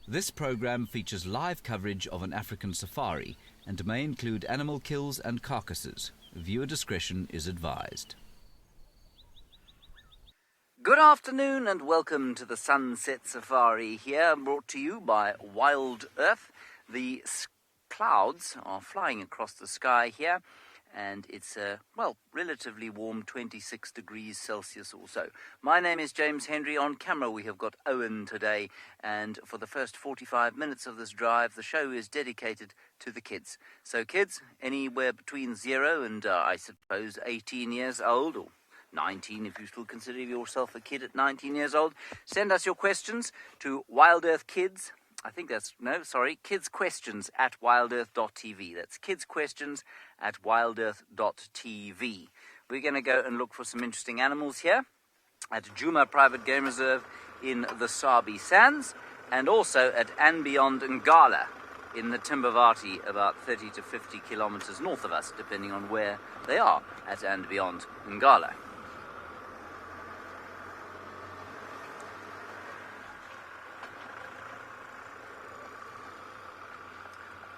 This program features live coverage of an African safari and may include animal kills and carcasses. Viewer discretion is advised. Good afternoon and welcome to the Sunset Safari here, brought to you by WildEarth. The clouds are flying across the sky here, and it's a, relatively warm 26 degrees Celsius or so. My name is James Henry. On camera we have got Owen today, and for the first 45 minutes of this drive, the show is dedicated to the kids. So kids, anywhere between 0 and, I suppose, 18 years old, or 19 if you still consider yourself a kid at 19 years old, send us your questions to WildEarth Kids. kidsquestions at wildearth.tv. That's kidsquestions at wildearth.tv. We're going to go and look for some interesting animals here at Djuma Private Game Reserve in the Sabi Sands, and also at andBeyond Ngala in the Timbavati, about 30 to 50 kilometers north of us, depending on where they are at andBeyond Ngala.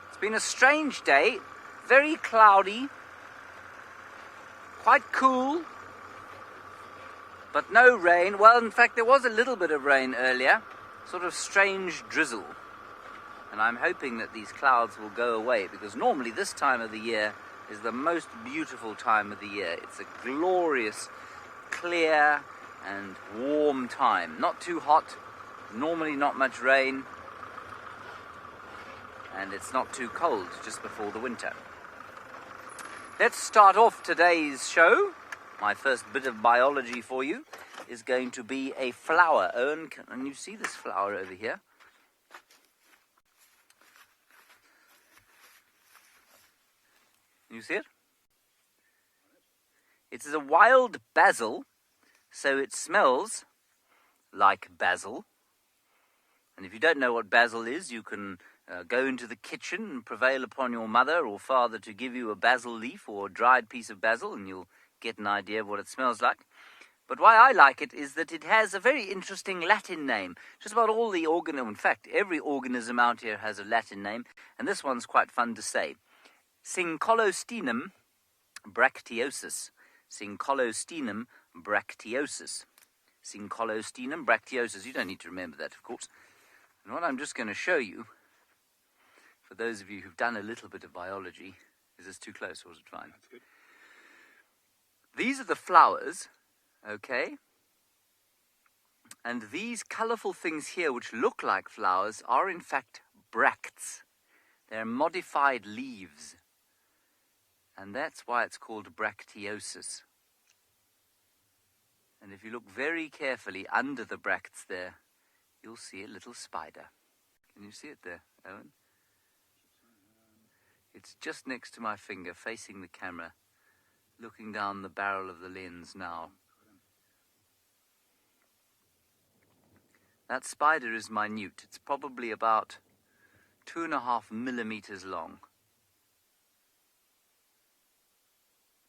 It's been a strange day, very cloudy, quite cool, but no rain. Well, in fact, there was a little bit of rain earlier, sort of strange drizzle. And I'm hoping that these clouds will go away, because normally this time of the year is the most beautiful time of the year. It's a glorious, clear and warm time. Not too hot, normally not much rain, and it's not too cold just before the winter. Let's start off today's show. My first bit of biology for you is going to be a flower. Owen, can you see this flower over here? You see it? It is a wild basil, so it smells like basil. And if you don't know what basil is, you can go into the kitchen and prevail upon your mother or father to give you a basil leaf or a dried piece of basil, and you'll get an idea of what it smells like. But why I like it is that it has a very interesting Latin name. Just about all the in fact, every organism out here has a Latin name, and this one's quite fun to say. Syncolostinum bracteosus. Syncolostinum bracteosus. Syncolostinum bracteosus. You don't need to remember that, of course. And what I'm just going to show you, for those of you who've done a little bit of biology, is this too close or is it fine? That's good. These are the flowers, okay? And these colourful things here, which look like flowers, are in fact bracts. They're modified leaves. And that's why it's called bracteosis. And if you look very carefully under the bracts there, you'll see a little spider. Can you see it there, Owen? It's just next to my finger, facing the camera, looking down the barrel of the lens now. That spider is minute. It's probably about 2.5 millimeters long.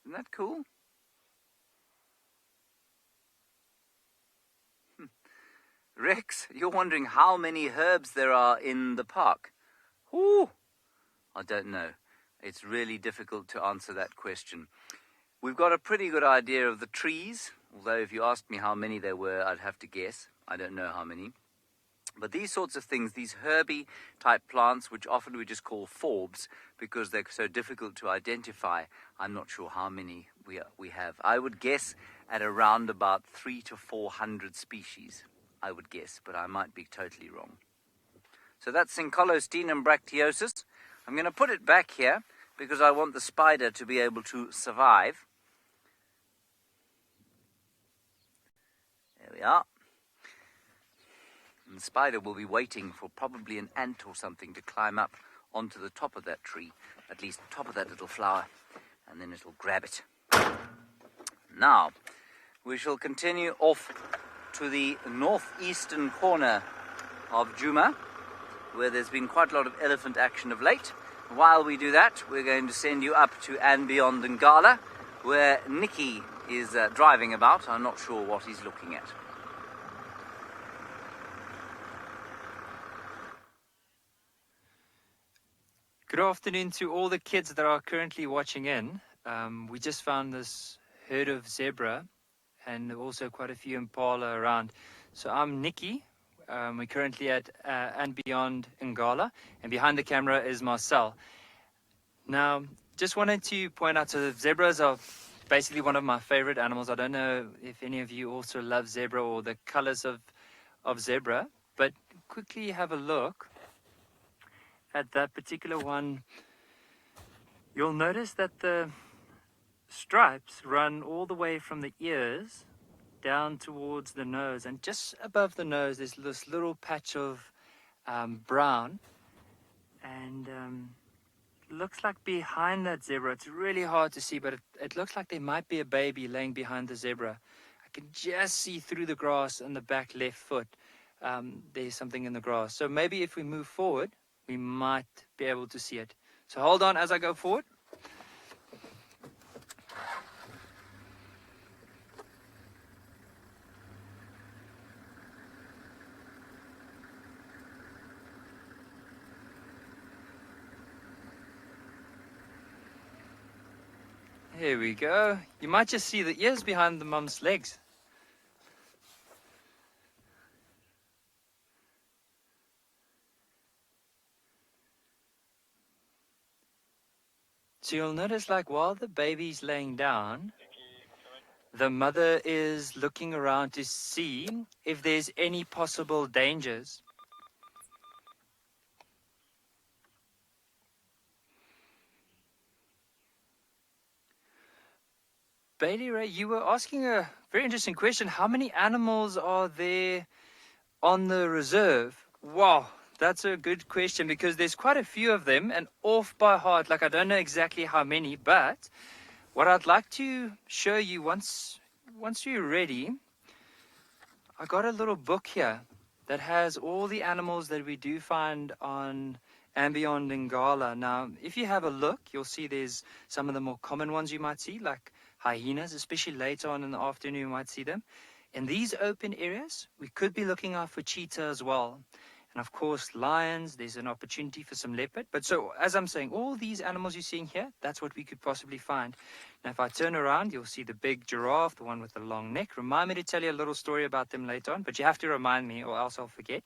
Isn't that cool? Rex, you're wondering how many herbs there are in the park. Ooh, I don't know. It's really difficult to answer that question. We've got a pretty good idea of the trees, although if you asked me how many there were, I'd have to guess. I don't know how many. But these sorts of things, these herby type plants, which often we just call forbs because they're so difficult to identify, I'm not sure how many we have. I would guess at around about 300 to 400 species, I would guess, but I might be totally wrong. So that's Syncolostinum bracteosus. I'm going to put it back here because I want the spider to be able to survive. There we are. And the spider will be waiting for probably an ant or something to climb up onto the top of that tree, at least the top of that little flower, and then it'll grab it. Now, we shall continue off to the northeastern corner of Djuma, where there's been quite a lot of elephant action of late. While we do that, we're going to send you up to andBeyond Ngala, where Nicky is driving about. I'm not sure what he's looking at. Good afternoon to all the kids that are currently watching in. We just found this herd of zebra and also quite a few impala around. So I'm Nikki. We're currently at andBeyond Ngala, and behind the camera is Marcel. Now, just wanted to point out, so the zebras are basically one of my favorite animals. I don't know if any of you also love zebra or the colors of zebra, but quickly have a look at that particular one. You'll notice that the stripes run all the way from the ears down towards the nose, and just above the nose there's this little patch of brown, and looks like behind that zebra, it's really hard to see, but it looks like there might be a baby laying behind the zebra. I can just see through the grass and the back left foot. There's something in the grass, so maybe if we move forward we might be able to see it. So hold on as I go forward. Here we go. You might just see the ears behind the mum's legs. So you'll notice, like, while the baby's laying down, the mother is looking around to see if there's any possible dangers. Bailey Ray, you were asking a very interesting question. How many animals are there on the reserve? Wow, that's a good question, because there's quite a few of them, and off by heart, like, I don't know exactly how many, but what I'd like to show you once you're ready, I got a little book here that has all the animals that we do find on andBeyond Ngala. Now, if you have a look, you'll see there's some of the more common ones you might see, like hyenas, especially later on in the afternoon you might see them. In these open areas, we could be looking out for cheetah as well. And of course, lions, there's an opportunity for some leopard. But so, as I'm saying, all these animals you're seeing here, that's what we could possibly find. Now, if I turn around, you'll see the big giraffe, the one with the long neck. Remind me to tell you a little story about them later on, but you have to remind me or else I'll forget.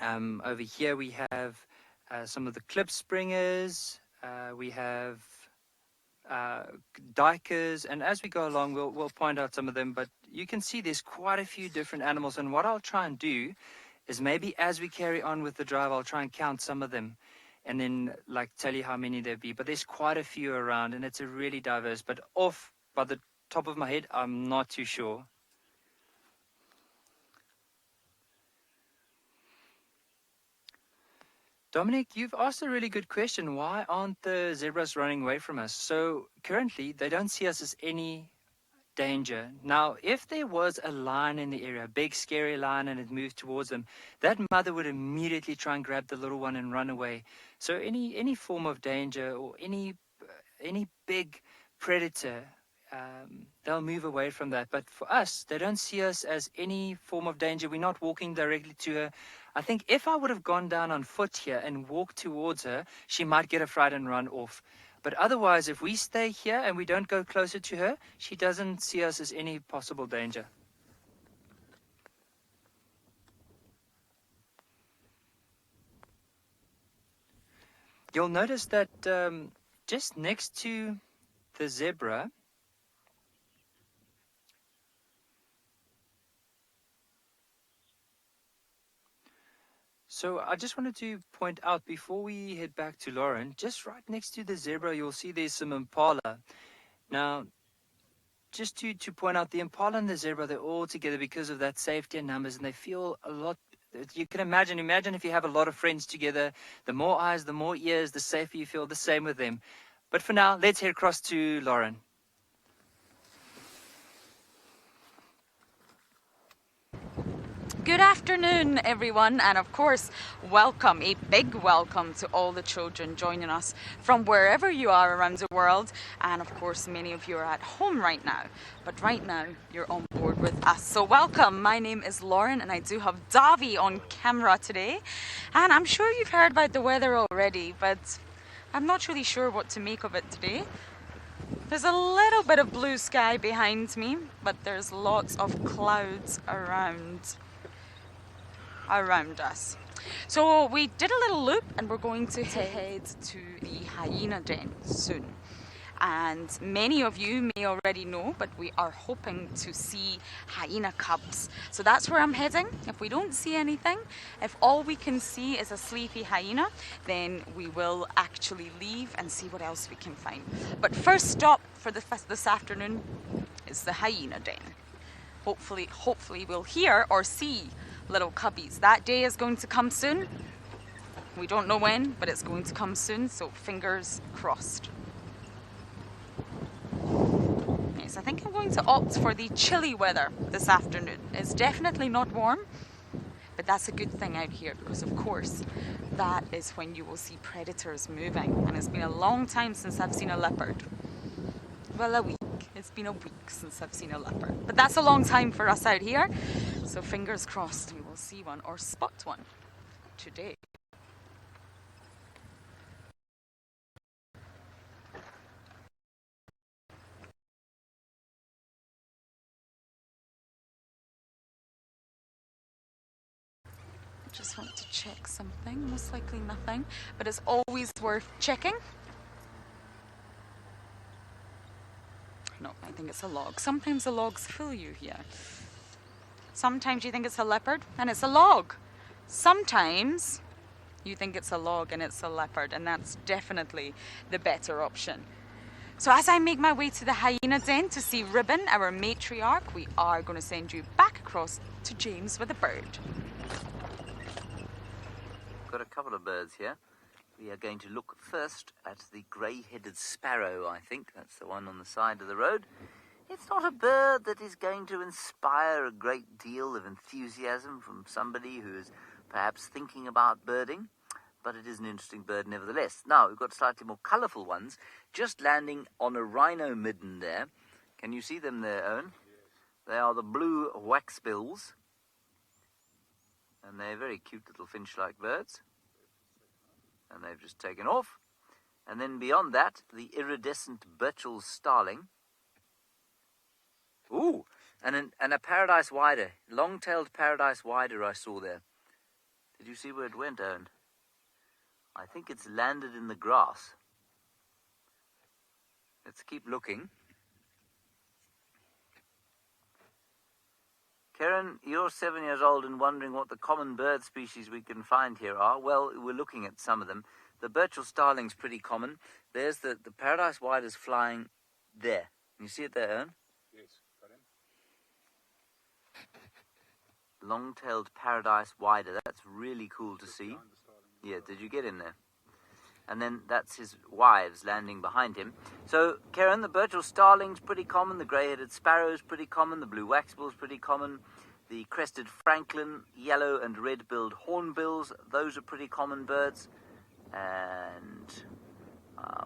Over here we have some of the clip springers. We have dikers, and as we go along we'll point out some of them, but you can see there's quite a few different animals, and what I'll try and do is maybe as we carry on with the drive I'll try and count some of them and then like tell you how many there'd be, but there's quite a few around and it's a really diverse, but off by the top of my head I'm not too sure. Dominic, you've asked a really good question. Why aren't the zebras running away from us? So currently, they don't see us as any danger. Now, if there was a lion in the area, a big scary lion, and it moved towards them, that mother would immediately try and grab the little one and run away. So any form of danger or any big predator, they'll move away from that. But for us, they don't see us as any form of danger. We're not walking directly to her. I think if I would have gone down on foot here and walked towards her, she might get a fright and run off. But otherwise, if we stay here and we don't go closer to her, she doesn't see us as any possible danger. You'll notice that just next to the zebra, so I just wanted to point out before we head back to Lauren, just right next to the zebra, you'll see there's some impala. Now, just to point out, the impala and the zebra, they're all together because of that safety in numbers, and they feel a lot. You can imagine if you have a lot of friends together, the more eyes, the more ears, the safer you feel, the same with them. But for now, let's head across to Lauren. Good afternoon, everyone, and of course, welcome, a big welcome to all the children joining us from wherever you are around the world. And of course, many of you are at home right now, but right now you're on board with us. So welcome. My name is Lauren, and I do have Davi on camera today. And I'm sure you've heard about the weather already, but I'm not really sure what to make of it today. There's a little bit of blue sky behind me, but there's lots of clouds around us. So we did a little loop, and we're going to head to the hyena den soon. And many of you may already know, but we are hoping to see hyena cubs. So that's where I'm heading. If we don't see anything, if all we can see is a sleepy hyena, then we will actually leave and see what else we can find. But first stop for this afternoon is the hyena den. Hopefully we'll hear or see little cubbies. That day is going to come soon. We don't know when, but it's going to come soon, so fingers crossed. Yes, I think I'm going to opt for the chilly weather this afternoon. It's definitely not warm, but that's a good thing out here, because of course that is when you will see predators moving, and it's been a long time since I've seen a leopard. Well, a week. It's been a week since I've seen a leopard, but that's a long time for us out here, so fingers crossed we will see one or spot one today. Just want to check something, most likely nothing, but it's always worth checking. No, I think it's a log. Sometimes the logs fool you here. Sometimes you think it's a leopard and it's a log. Sometimes you think it's a log and it's a leopard, and that's definitely the better option. So as I make my way to the hyena den to see Ribbon, our matriarch, we are going to send you back across to James with a bird. Got a couple of birds here. We are going to look first at the grey-headed sparrow, I think. That's the one on the side of the road. It's not a bird that is going to inspire a great deal of enthusiasm from somebody who is perhaps thinking about birding, but it is an interesting bird nevertheless. Now, we've got slightly more colourful ones, just landing on a rhino midden there. Can you see them there, Owen? They are the blue waxbills, and they're very cute little finch-like birds. And they've just taken off. And then beyond that, the iridescent Burchell's starling. Ooh, and a paradise wider, long-tailed paradise wider I saw there. Did you see where it went, Owen? I think it's landed in the grass. Let's keep looking. Karen, you're 7 years old and wondering what the common bird species we can find here are. Well, we're looking at some of them. The Burchell starling's pretty common. There's the paradise wider's flying there. Can you see it there, Ern? Yes, got him. Long-tailed paradise wider. That's really cool to see. Yeah, did you get in there? And then that's his wives landing behind him. So, Karen, the Burchell starling's pretty common, the grey-headed sparrow's pretty common, the blue waxbill's pretty common, the crested franklin, yellow and red-billed hornbills, those are pretty common birds. And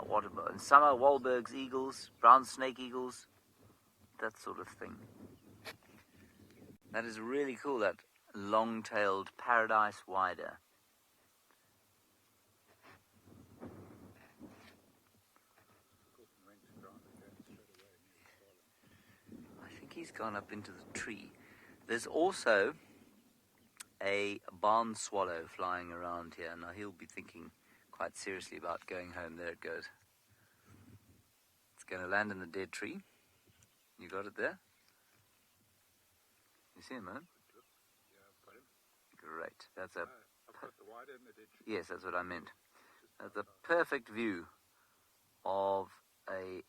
what about in summer, Wahlberg's eagles, brown snake eagles, that sort of thing. That is really cool, that long-tailed paradise wider. He's gone up into the tree. There's also a barn swallow flying around here. Now he'll be thinking quite seriously about going home. There it goes. It's going to land in the dead tree. You got it there? You see him, man? Yeah, I've got him. Great. That's a... I've got the wider and the dead tree. Yes, that's what I meant. That's a perfect view of a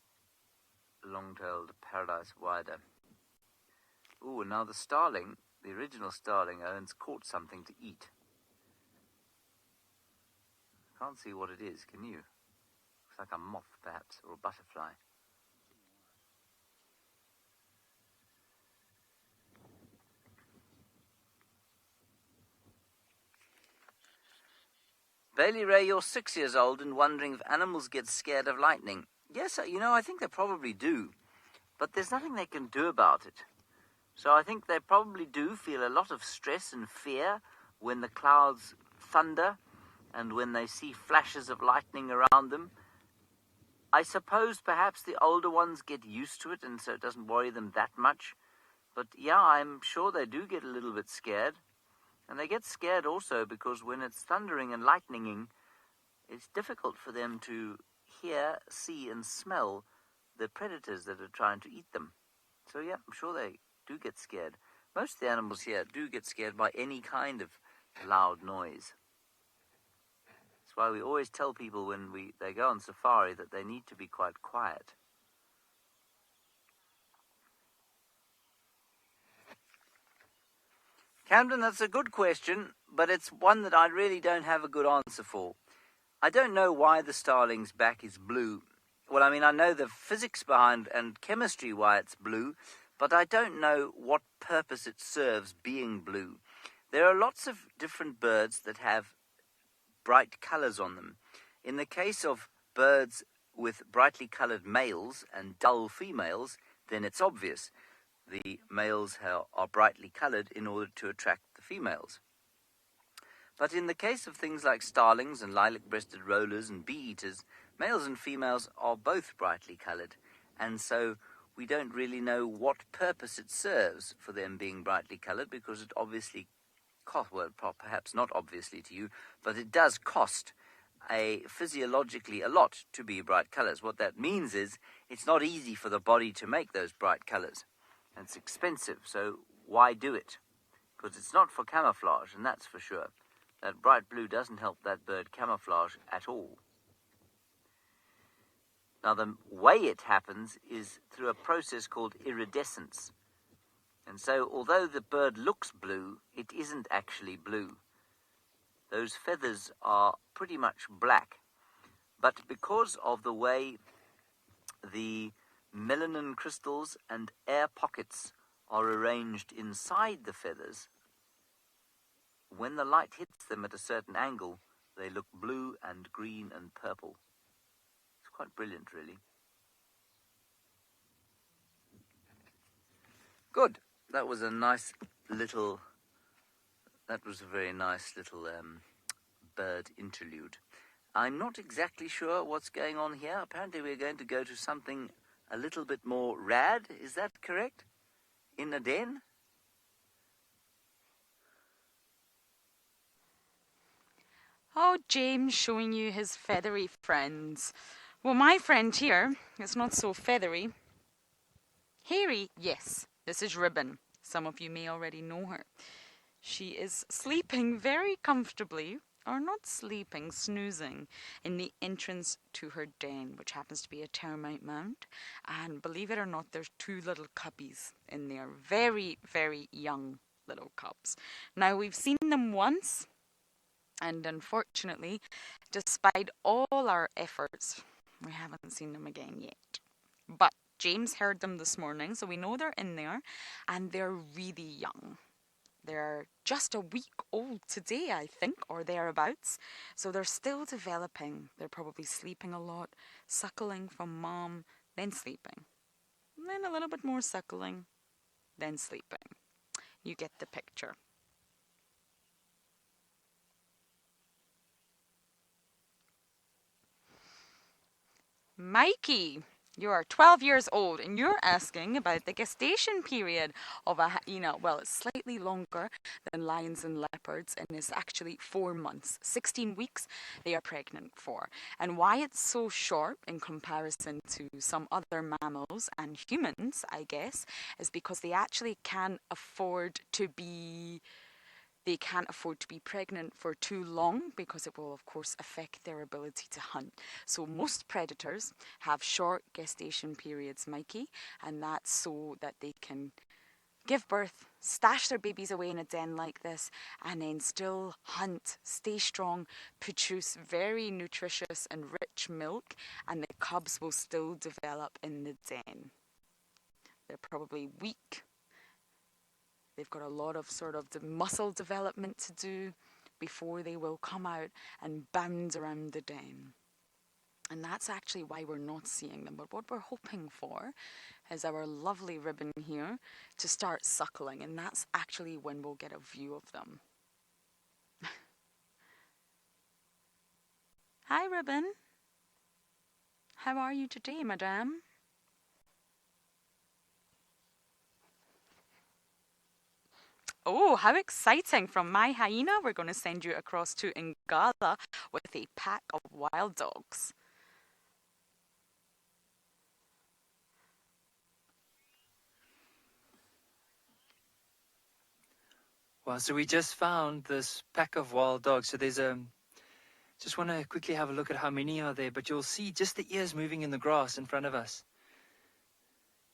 long-tailed paradise wider. Ooh, and now the starling, the original starling, Owen's caught something to eat. Can't see what it is, can you? Looks like a moth, perhaps, or a butterfly. Bailey Ray, you're 6 years old and wondering if animals get scared of lightning. Yes, I think they probably do. But there's nothing they can do about it. So I think they probably do feel a lot of stress and fear when the clouds thunder and when they see flashes of lightning around them. I suppose perhaps the older ones get used to it and so it doesn't worry them that much. But yeah, I'm sure they do get a little bit scared. And they get scared also because when it's thundering and lightninging, it's difficult for them to hear, see and smell the predators that are trying to eat them. So yeah, I'm sure they do get scared. Most of the animals here do get scared by any kind of loud noise. That's why we always tell people when they go on safari that they need to be quite quiet. Camden, that's a good question, but it's one that I really don't have a good answer for. I don't know why the starling's back is blue. Well, I know the physics behind and chemistry why it's blue, but I don't know what purpose it serves being blue. There are lots of different birds that have bright colors on them. In the case of birds with brightly colored males and dull females, then it's obvious. The males are brightly colored in order to attract the females. But in the case of things like starlings and lilac-breasted rollers and bee-eaters, males and females are both brightly colored, and so we don't really know what purpose it serves for them being brightly colored, because it obviously costs, well, perhaps not obviously to you, but it does cost physiologically a lot to be bright colors. What that means is it's not easy for the body to make those bright colors. And it's expensive, so why do it? Because it's not for camouflage, and that's for sure. That bright blue doesn't help that bird camouflage at all. Now, the way it happens is through a process called iridescence. And so, although the bird looks blue, it isn't actually blue. Those feathers are pretty much black. But because of the way the melanin crystals and air pockets are arranged inside the feathers, when the light hits them at a certain angle, they look blue and green and purple. It's quite brilliant, really. Good. That was a very nice little bird interlude. I'm not exactly sure what's going on here. Apparently we're going to go to something a little bit more rad. Is that correct? In a den? Oh, James showing you his feathery friends. Well, my friend here is not so feathery. Hairy, yes. This is Ribbon. Some of you may already know her. She is sleeping very comfortably, or not sleeping, snoozing, in the entrance to her den, which happens to be a termite mound. And believe it or not, there's 2 little cubbies in there. Very, very young little cubs. Now, we've seen them once, and unfortunately, despite all our efforts, we haven't seen them again yet. But James heard them this morning, so we know they're in there, and they're really young. They're just a week old today, I think, or thereabouts. So they're still developing. They're probably sleeping a lot, suckling from mom, then sleeping. Then a little bit more suckling, then sleeping. You get the picture. Mikey, you are 12 years old and you're asking about the gestation period of a hyena. Well, it's slightly longer than lions and leopards and it's actually 4 months. 16 weeks they are pregnant for. And why it's so short in comparison to some other mammals and humans, I guess, is because they actually can't afford to be pregnant for too long because it will, of course, affect their ability to hunt. So most predators have short gestation periods, Mikey, and that's so that they can give birth, stash their babies away in a den like this, and then still hunt, stay strong, produce very nutritious and rich milk, and the cubs will still develop in the den. They're probably weak. They've got a lot of sort of the muscle development to do, before they will come out and bound around the den. And that's actually why we're not seeing them. But what we're hoping for is our lovely ribbon here to start suckling, and that's actually when we'll get a view of them. Hi, Ribbon. How are you today, madame? Oh, how exciting. From my hyena, we're going to send you across to Ngala with a pack of wild dogs. Well, so we just found this pack of wild dogs. So there's just want to quickly have a look at how many are there, but you'll see just the ears moving in the grass in front of us.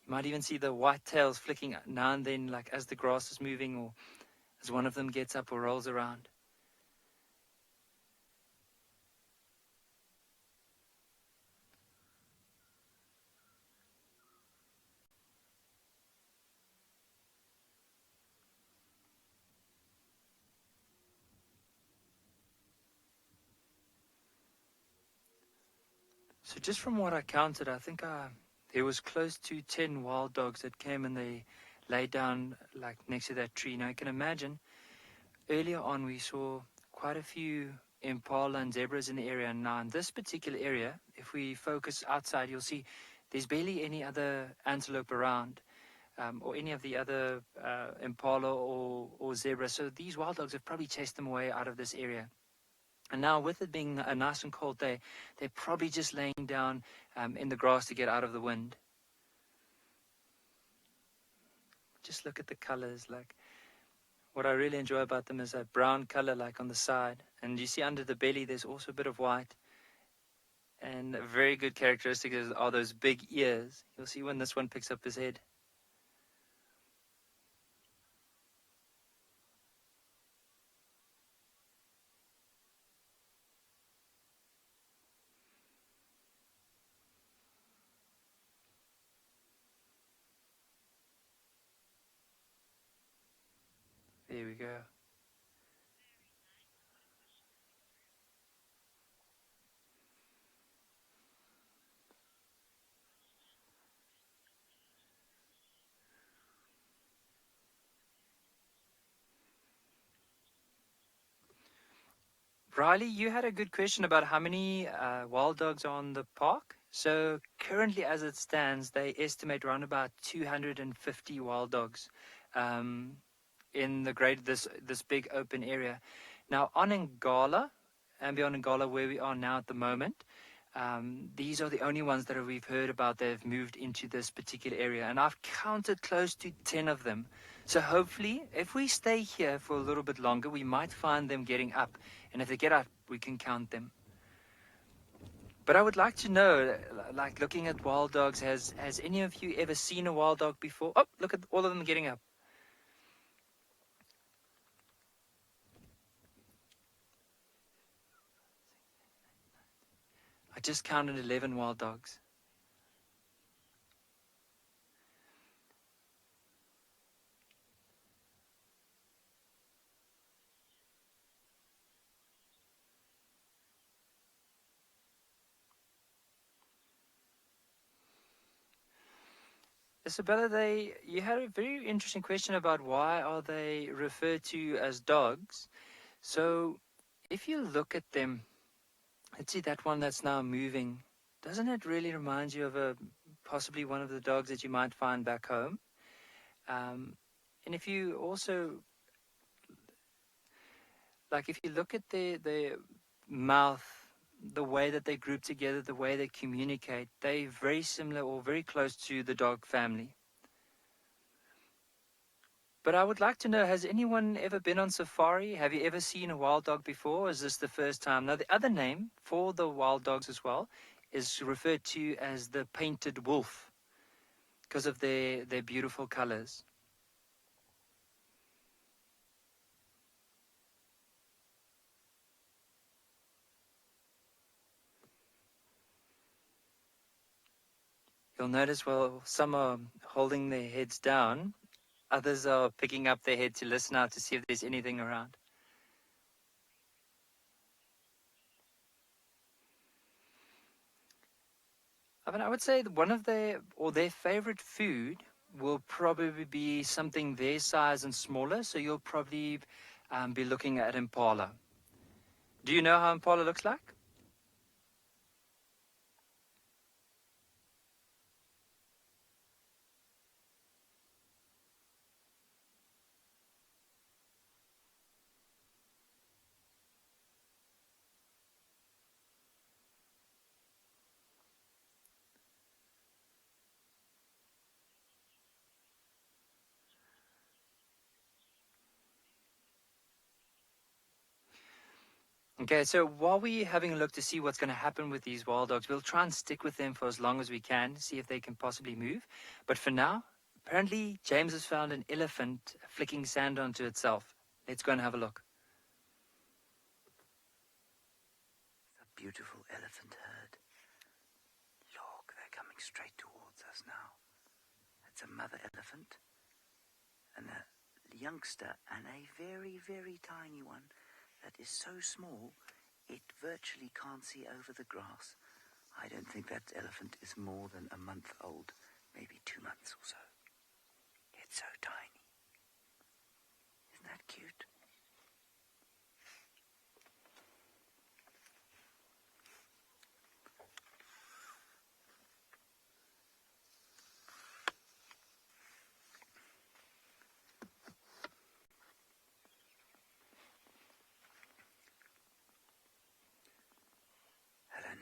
You might even see the white tails flicking now and then, like as the grass is moving or as one of them gets up or rolls around. So just from what I counted, I think there was close to 10 wild dogs that came and they lay down like next to that tree. Now you can imagine, earlier on we saw quite a few impala and zebras in the area. And now in this particular area, if we focus outside, you'll see there's barely any other antelope around, or any of the other impala or zebra. So these wild dogs have probably chased them away out of this area. And now with it being a nice and cold day, they're probably just laying down in the grass to get out of the wind. Just look at the colors. Like, what I really enjoy about them is that brown color, like on the side. And you see under the belly, there's also a bit of white. And a very good characteristic are those big ears. You'll see when this one picks up his head. There we go. Riley, you had a good question about how many wild dogs are on the park. So currently, as it stands, they estimate around about 250 wild dogs in the this big open area. Now on Ngala, andBeyond Ngala, where we are now at the moment, these are the only ones that we've heard about that have moved into this particular area, and I've counted close to 10 of them. So hopefully, if we stay here for a little bit longer, we might find them getting up. And if they get up, we can count them. But I would like to know, like looking at wild dogs, has any of you ever seen a wild dog before? Oh, look at all of them getting up. I just counted 11 wild dogs. Isabella, you had a very interesting question about why are they referred to as dogs. So if you look at them, let's see that one that's now moving. Doesn't it really remind you of possibly one of the dogs that you might find back home? And if you also, like if you look at their mouth, the way that they group together, the way they communicate, they're very similar or very close to the dog family. But I would like to know, has anyone ever been on safari? Have you ever seen a wild dog before? Or is this the first time? Now, the other name for the wild dogs as well is referred to as the painted wolf because of their beautiful colors. You'll notice, well, some are holding their heads down. Others are picking up their head to listen out to see if there's anything around. I mean, I would say that one of their favorite food will probably be something their size and smaller. So you'll probably be looking at impala. Do you know how impala looks like? Okay, so while we're having a look to see what's going to happen with these wild dogs, we'll try and stick with them for as long as we can, see if they can possibly move. But for now, apparently James has found an elephant flicking sand onto itself. Let's go and have a look. A beautiful elephant herd. Look, they're coming straight towards us now. It's a mother elephant and a youngster and a very, very tiny one that is so small it virtually can't see over the grass. I don't think that elephant is more than a month old, maybe 2 months or so. It's so tiny. Isn't that cute?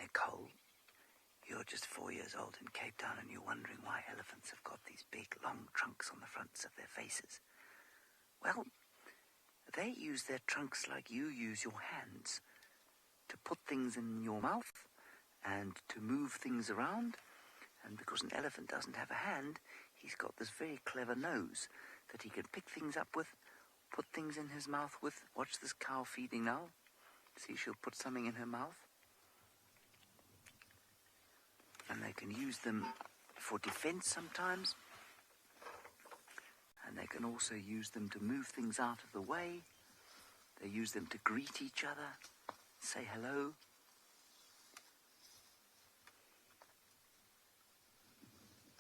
Nicole, you're just 4 years old in Cape Town and you're wondering why elephants have got these big long trunks on the fronts of their faces. Well, they use their trunks like you use your hands to put things in your mouth and to move things around. And because an elephant doesn't have a hand, he's got this very clever nose that he can pick things up with, put things in his mouth with. Watch this cow feeding now. See, she'll put something in her mouth. And they can use them for defense sometimes. And they can also use them to move things out of the way. They use them to greet each other, say hello.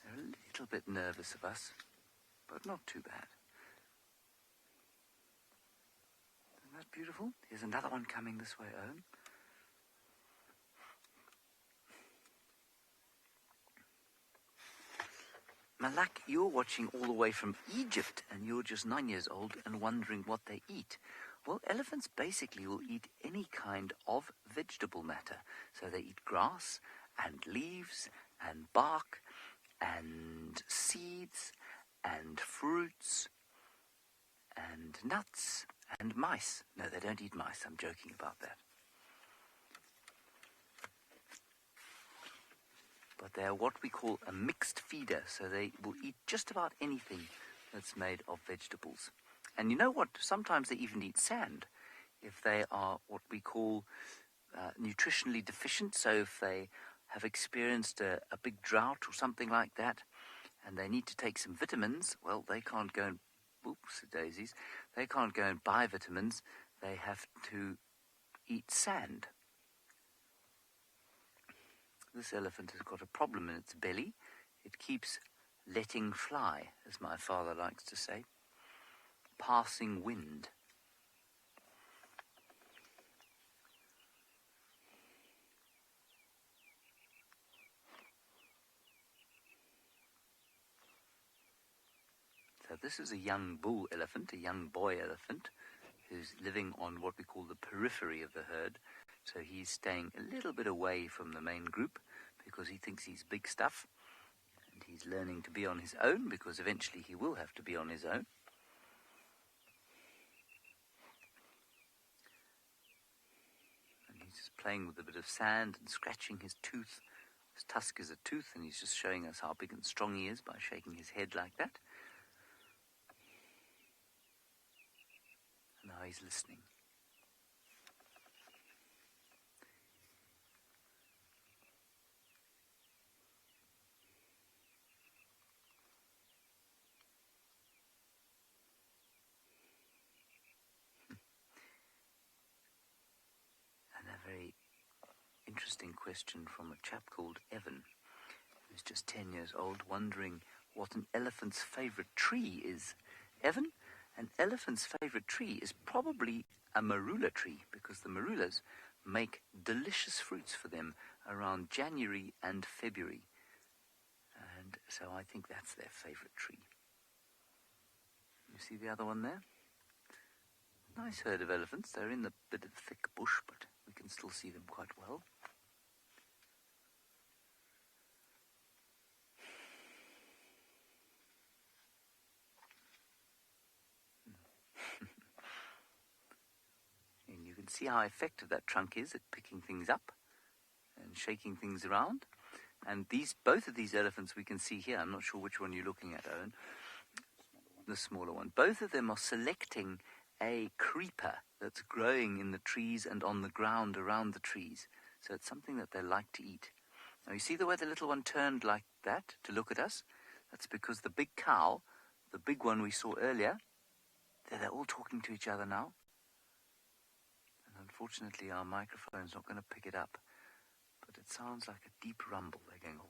They're a little bit nervous of us, but not too bad. Isn't that beautiful? Here's another one coming this way, Owen. Malak, you're watching all the way from Egypt and you're just 9 years old and wondering what they eat. Well, elephants basically will eat any kind of vegetable matter. So they eat grass and leaves and bark and seeds and fruits and nuts and mice. No, they don't eat mice. I'm joking about that. But they are what we call a mixed feeder, so they will eat just about anything that's made of vegetables. And you know what? Sometimes they even eat sand if they are what we call nutritionally deficient. So if they have experienced a big drought or something like that, and they need to take some vitamins, well, they can't go and, daisies, they can't go and buy vitamins. They have to eat sand. This elephant has got a problem in its belly. It keeps letting fly, as my father likes to say. Passing wind. So this is a young bull elephant, a young boy elephant, who's living on what we call the periphery of the herd. So he's staying a little bit away from the main group because he thinks he's big stuff. And he's learning to be on his own because eventually he will have to be on his own. And he's just playing with a bit of sand and scratching his tooth. His tusk is a tooth and he's just showing us how big and strong he is by shaking his head like that. And now he's listening. Very interesting question from a chap called Evan. who's just 10 years old, wondering what an elephant's favourite tree is. Evan, an elephant's favourite tree is probably a marula tree, because the marulas make delicious fruits for them around January and February. And so I think that's their favourite tree. You see the other one there? Nice herd of elephants. They're in the bit of thick bush, but we can still see them quite well. And you can see how effective that trunk is at picking things up and shaking things around. And both of these elephants we can see here. I'm not sure which one you're looking at, Owen. The smaller one. Both of them are selecting a creeper that's growing in the trees and on the ground around the trees. So it's something that they like to eat. Now you see the way the little one turned like that to look at us? That's because the big cow, the big one we saw earlier, they're all talking to each other now. And unfortunately our microphone's not going to pick it up. But it sounds like a deep rumble. They're going,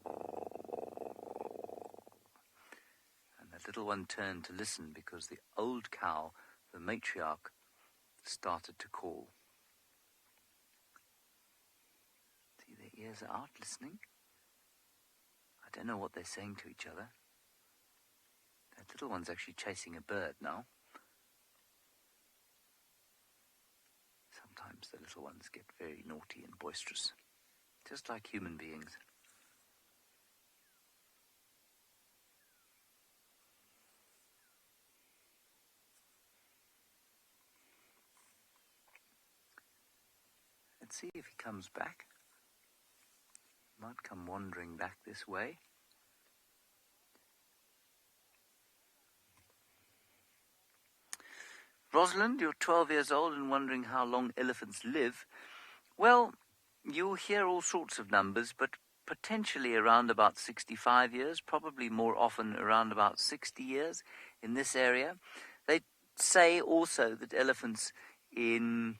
and that little one turned to listen because the old cow, the matriarch, started to call. See, their ears are out listening. I don't know what they're saying to each other. That little one's actually chasing a bird now. Sometimes the little ones get very naughty and boisterous, just like human beings. Let's see if he comes back. He might come wandering back this way. Rosalind, you're 12 years old and wondering how long elephants live. Well, you'll hear all sorts of numbers, but potentially around about 65 years, probably more often around about 60 years in this area. They say also that elephants in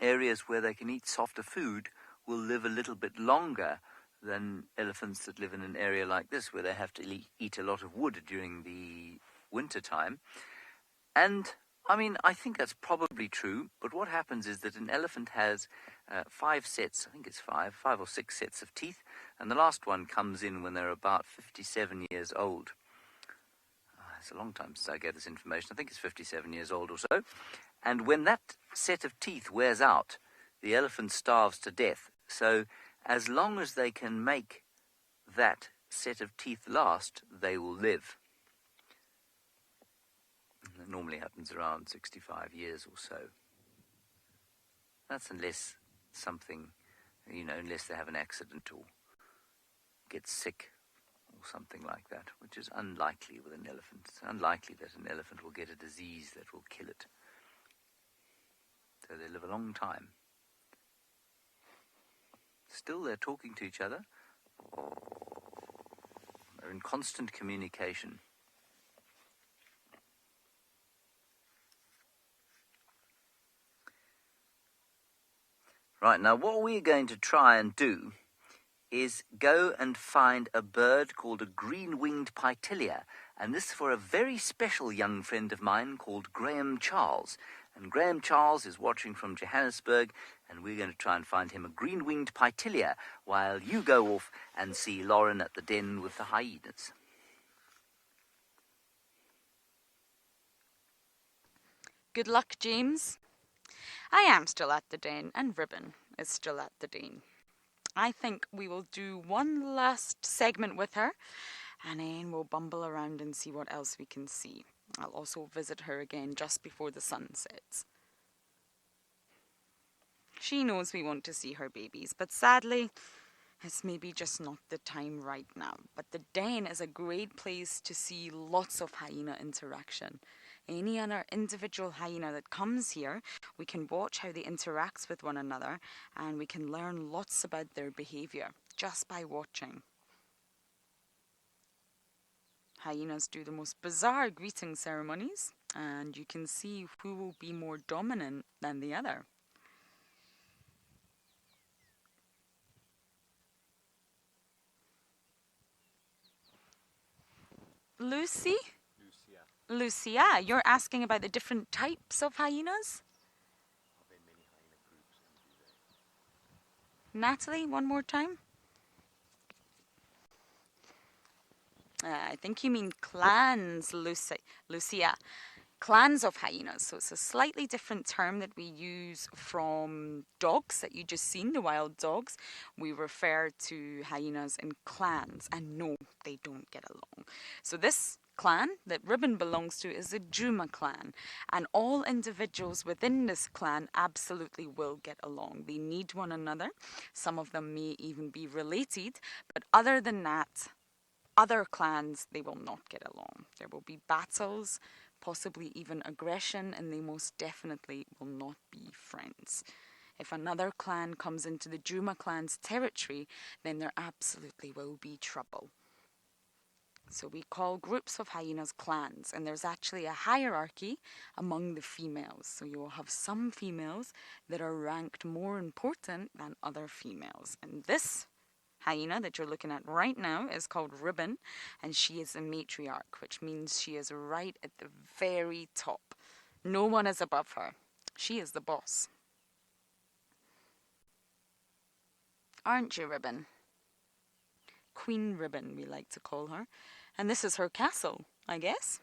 areas where they can eat softer food will live a little bit longer than elephants that live in an area like this where they have to eat a lot of wood during the winter time. And I mean, I think that's probably true, but what happens is that an elephant has 5 sets, I think it's 5 or 6 sets of teeth, and the last one comes in when they're about 57 years old. It's a long time since I gave this information. I think it's 57 years old or so. And when that set of teeth wears out, the elephant starves to death. So as long as they can make that set of teeth last, they will live. It normally happens around 65 years or so. That's unless something, unless they have an accident or get sick or something like that, which is unlikely with an elephant. It's unlikely that an elephant will get a disease that will kill it. So they live a long time. Still, they're talking to each other. They're in constant communication. Right, now what we're going to try and do is go and find a bird called a green-winged pytilia. And this is for a very special young friend of mine called Graham Charles. And Graham Charles is watching from Johannesburg, and we're going to try and find him a green-winged pytilia while you go off and see Lauren at the den with the hyenas. Good luck, James. I am still at the den, and Ribbon is still at the den. I think we will do one last segment with her, and then we'll bumble around and see what else we can see. I'll also visit her again just before the sun sets. She knows we want to see her babies, but sadly, it's maybe just not the time right now. But the den is a great place to see lots of hyena interaction. Any other individual hyena that comes here, we can watch how they interact with one another, and we can learn lots about their behavior just by watching. Hyenas do the most bizarre greeting ceremonies, and you can see who will be more dominant than the other. Lucy? Lucia. Lucia, you're asking about the different types of hyenas? Are there many hyena groups and do they? Natalie, one more time. I think you mean clans, Lucia. Clans of hyenas. So it's a slightly different term that we use from dogs that you just seen, the wild dogs. We refer to hyenas in clans, and no, they don't get along. So this clan that Ribbon belongs to is the Djuma clan, and all individuals within this clan absolutely will get along. They need one another. Some of them may even be related, but other than that, other clans, they will not get along. There will be battles, possibly even aggression, and they most definitely will not be friends. If another clan comes into the Djuma clan's territory, then there absolutely will be trouble. So we call groups of hyenas clans, and there's actually a hierarchy among the females. So you will have some females that are ranked more important than other females. And this hyena that you're looking at right now is called Ribbon, and she is a matriarch, which means she is right at the very top. No one is above her. She is the boss. Aren't you, Ribbon? Queen Ribbon, we like to call her. And this is her castle, I guess.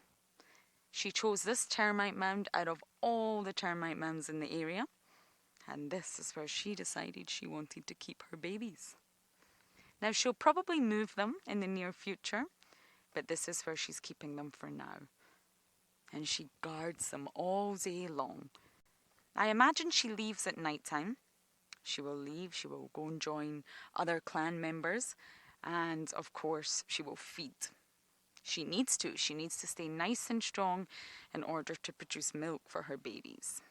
She chose this termite mound out of all the termite mounds in the area, and this is where she decided she wanted to keep her babies. Now, she'll probably move them in the near future, but this is where she's keeping them for now. And she guards them all day long. I imagine she leaves at night time. She will leave, she will go and join other clan members, and of course, she will feed. She needs to stay nice and strong in order to produce milk for her babies.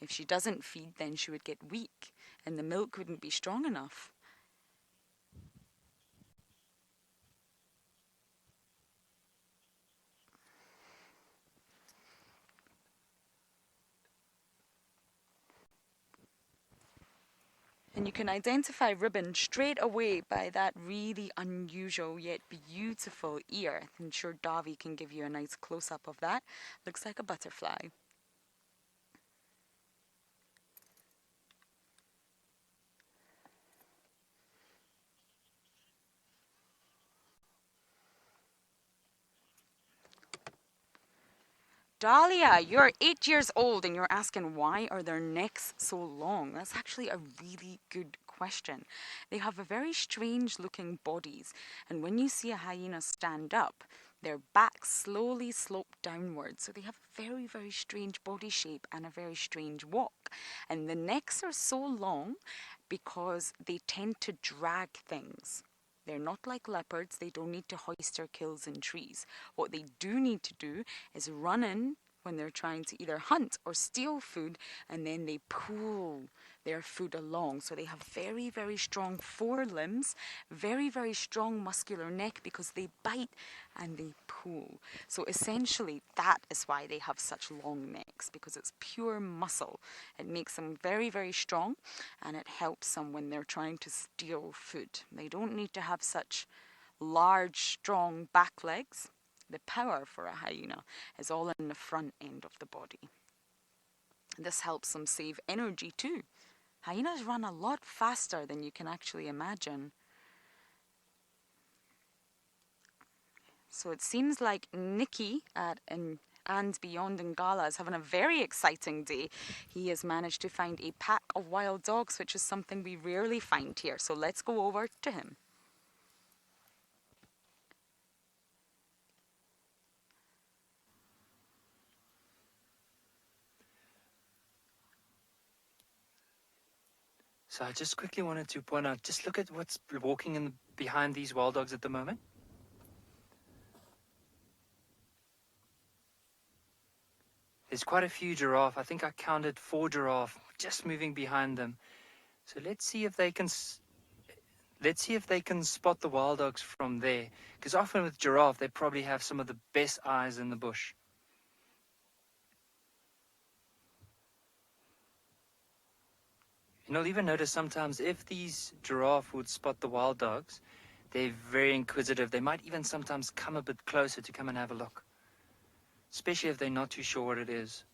If she doesn't feed, then she would get weak, and the milk wouldn't be strong enough. And you can identify Ribbon straight away by that really unusual yet beautiful ear. I'm sure Davi can give you a nice close-up of that. Looks like a butterfly. Dahlia, you're 8 years old and you're asking why are their necks so long? That's actually a really good question. They have a very strange looking bodies, and when you see a hyena stand up, their backs slowly slope downwards. So they have a very, very strange body shape and a very strange walk. And the necks are so long because they tend to drag things. They're not like leopards. They don't need to hoist their kills in trees. What they do need to do is run in when they're trying to either hunt or steal food, and then they pull their food along. So they have very, very strong forelimbs, very, very strong muscular neck because they bite and they pull. So essentially that is why they have such long necks, because it's pure muscle. It makes them very, very strong, and it helps them when they're trying to steal food. They don't need to have such large, strong back legs. The power for a hyena is all in the front end of the body. This helps them save energy too. Hyenas run a lot faster than you can actually imagine. So it seems like Nikki at andBeyond in Ngala is having a very exciting day. He has managed to find a pack of wild dogs, which is something we rarely find here. So let's go over to him. So I just quickly wanted to point out, just look at what's walking behind these wild dogs at the moment. There's quite a few giraffe. I think I counted 4 giraffe just moving behind them. So let's see if they can spot the wild dogs from there. Because often with giraffe, they probably have some of the best eyes in the bush. And you'll even notice sometimes if these giraffe would spot the wild dogs, They're very inquisitive. They might even sometimes come a bit closer to come and have a look, especially if they're not too sure what it is.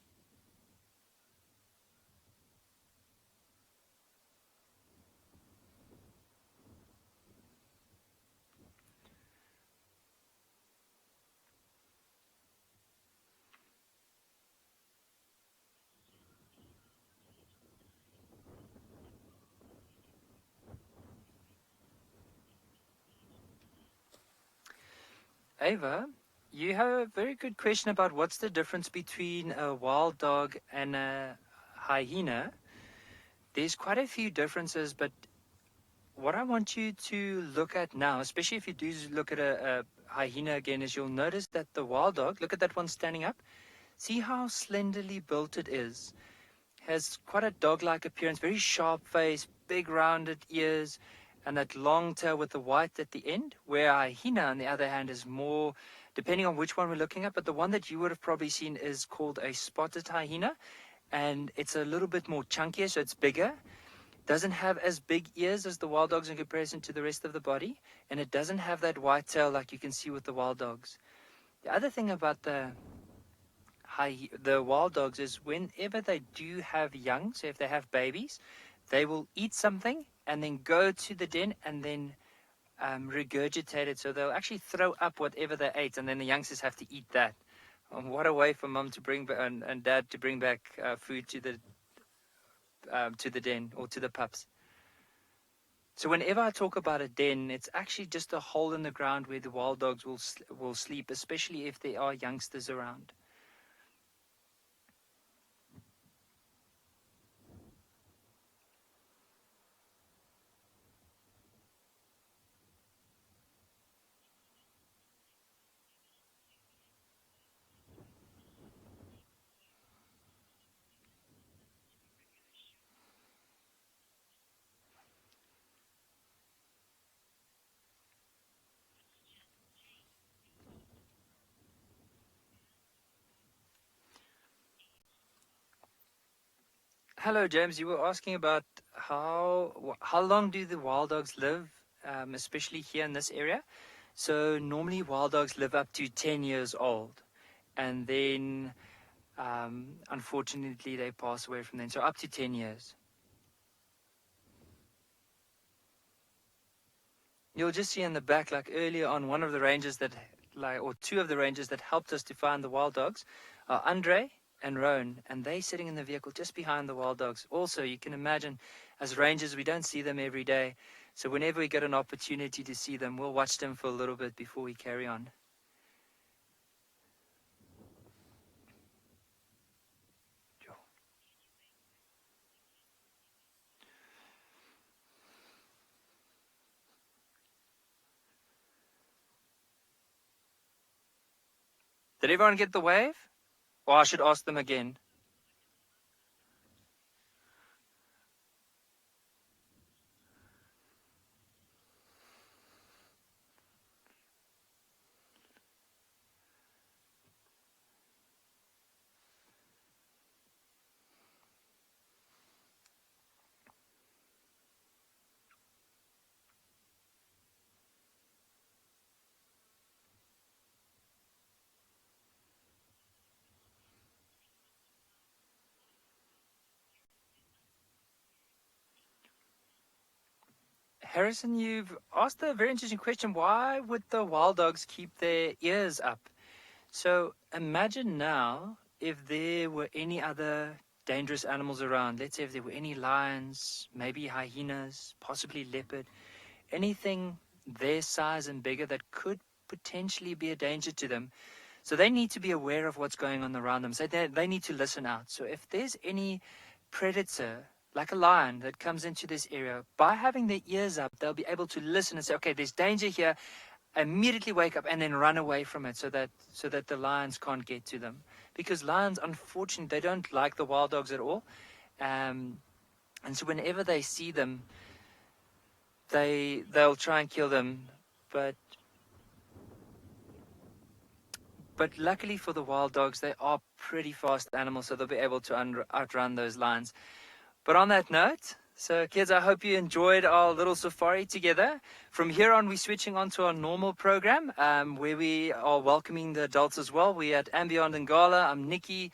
Ava, you have a very good question about what's the difference between a wild dog and a hyena. There's quite a few differences, but what I want you to look at now, especially if you do look at a hyena again, is you'll notice that the wild dog, look at that one standing up. See how slenderly built it is. Has quite a dog-like appearance, very sharp face, big rounded ears, and that long tail with the white at the end, where a hyena, on the other hand, is more, depending on which one we're looking at, but the one that you would have probably seen is called a spotted hyena, and it's a little bit more chunkier, so it's bigger. Doesn't have as big ears as the wild dogs in comparison to the rest of the body, and it doesn't have that white tail like you can see with the wild dogs. The other thing about the wild dogs is whenever they do have young, so if they have babies, they will eat something and then go to the den and then regurgitate it. So they'll actually throw up whatever they ate, and then the youngsters have to eat that. What a way for mum to bring and dad to bring back food to the den or to the pups. So whenever I talk about a den, it's actually just a hole in the ground where the wild dogs will sleep, especially if there are youngsters around. Hello, James. You were asking about how long do the wild dogs live, especially here in this area. So normally wild dogs live up to 10 years old, and then unfortunately they pass away from then. So up to 10 years. You'll just see in the back, like earlier on, one of the rangers or two of the rangers that helped us to find the wild dogs are Andre and Roan, and they sitting in the vehicle just behind the wild dogs. Also, you can imagine, as rangers, we don't see them every day. So whenever we get an opportunity to see them, we'll watch them for a little bit before we carry on. Did everyone get the wave? Or I should ask them again. Harrison, you've asked a very interesting question. Why would the wild dogs keep their ears up? So imagine now if there were any other dangerous animals around. Let's say if there were any lions, maybe hyenas, possibly leopard, anything their size and bigger that could potentially be a danger to them. So they need to be aware of what's going on around them. So they need to listen out. So if there's any predator, like a lion, that comes into this area, by having their ears up, they'll be able to listen and say, okay, there's danger here. Immediately wake up and then run away from it so that the lions can't get to them. Because lions, unfortunately, they don't like the wild dogs at all. And so whenever they see them, they'll try and kill them. But luckily for the wild dogs, they are pretty fast animals, so they'll be able to outrun those lions. But on that note, So kids, I hope you enjoyed our little safari together. From here on, we're switching on to our normal program, where we are welcoming the adults as well. We're at andBeyond in Ngala. I'm Nikki.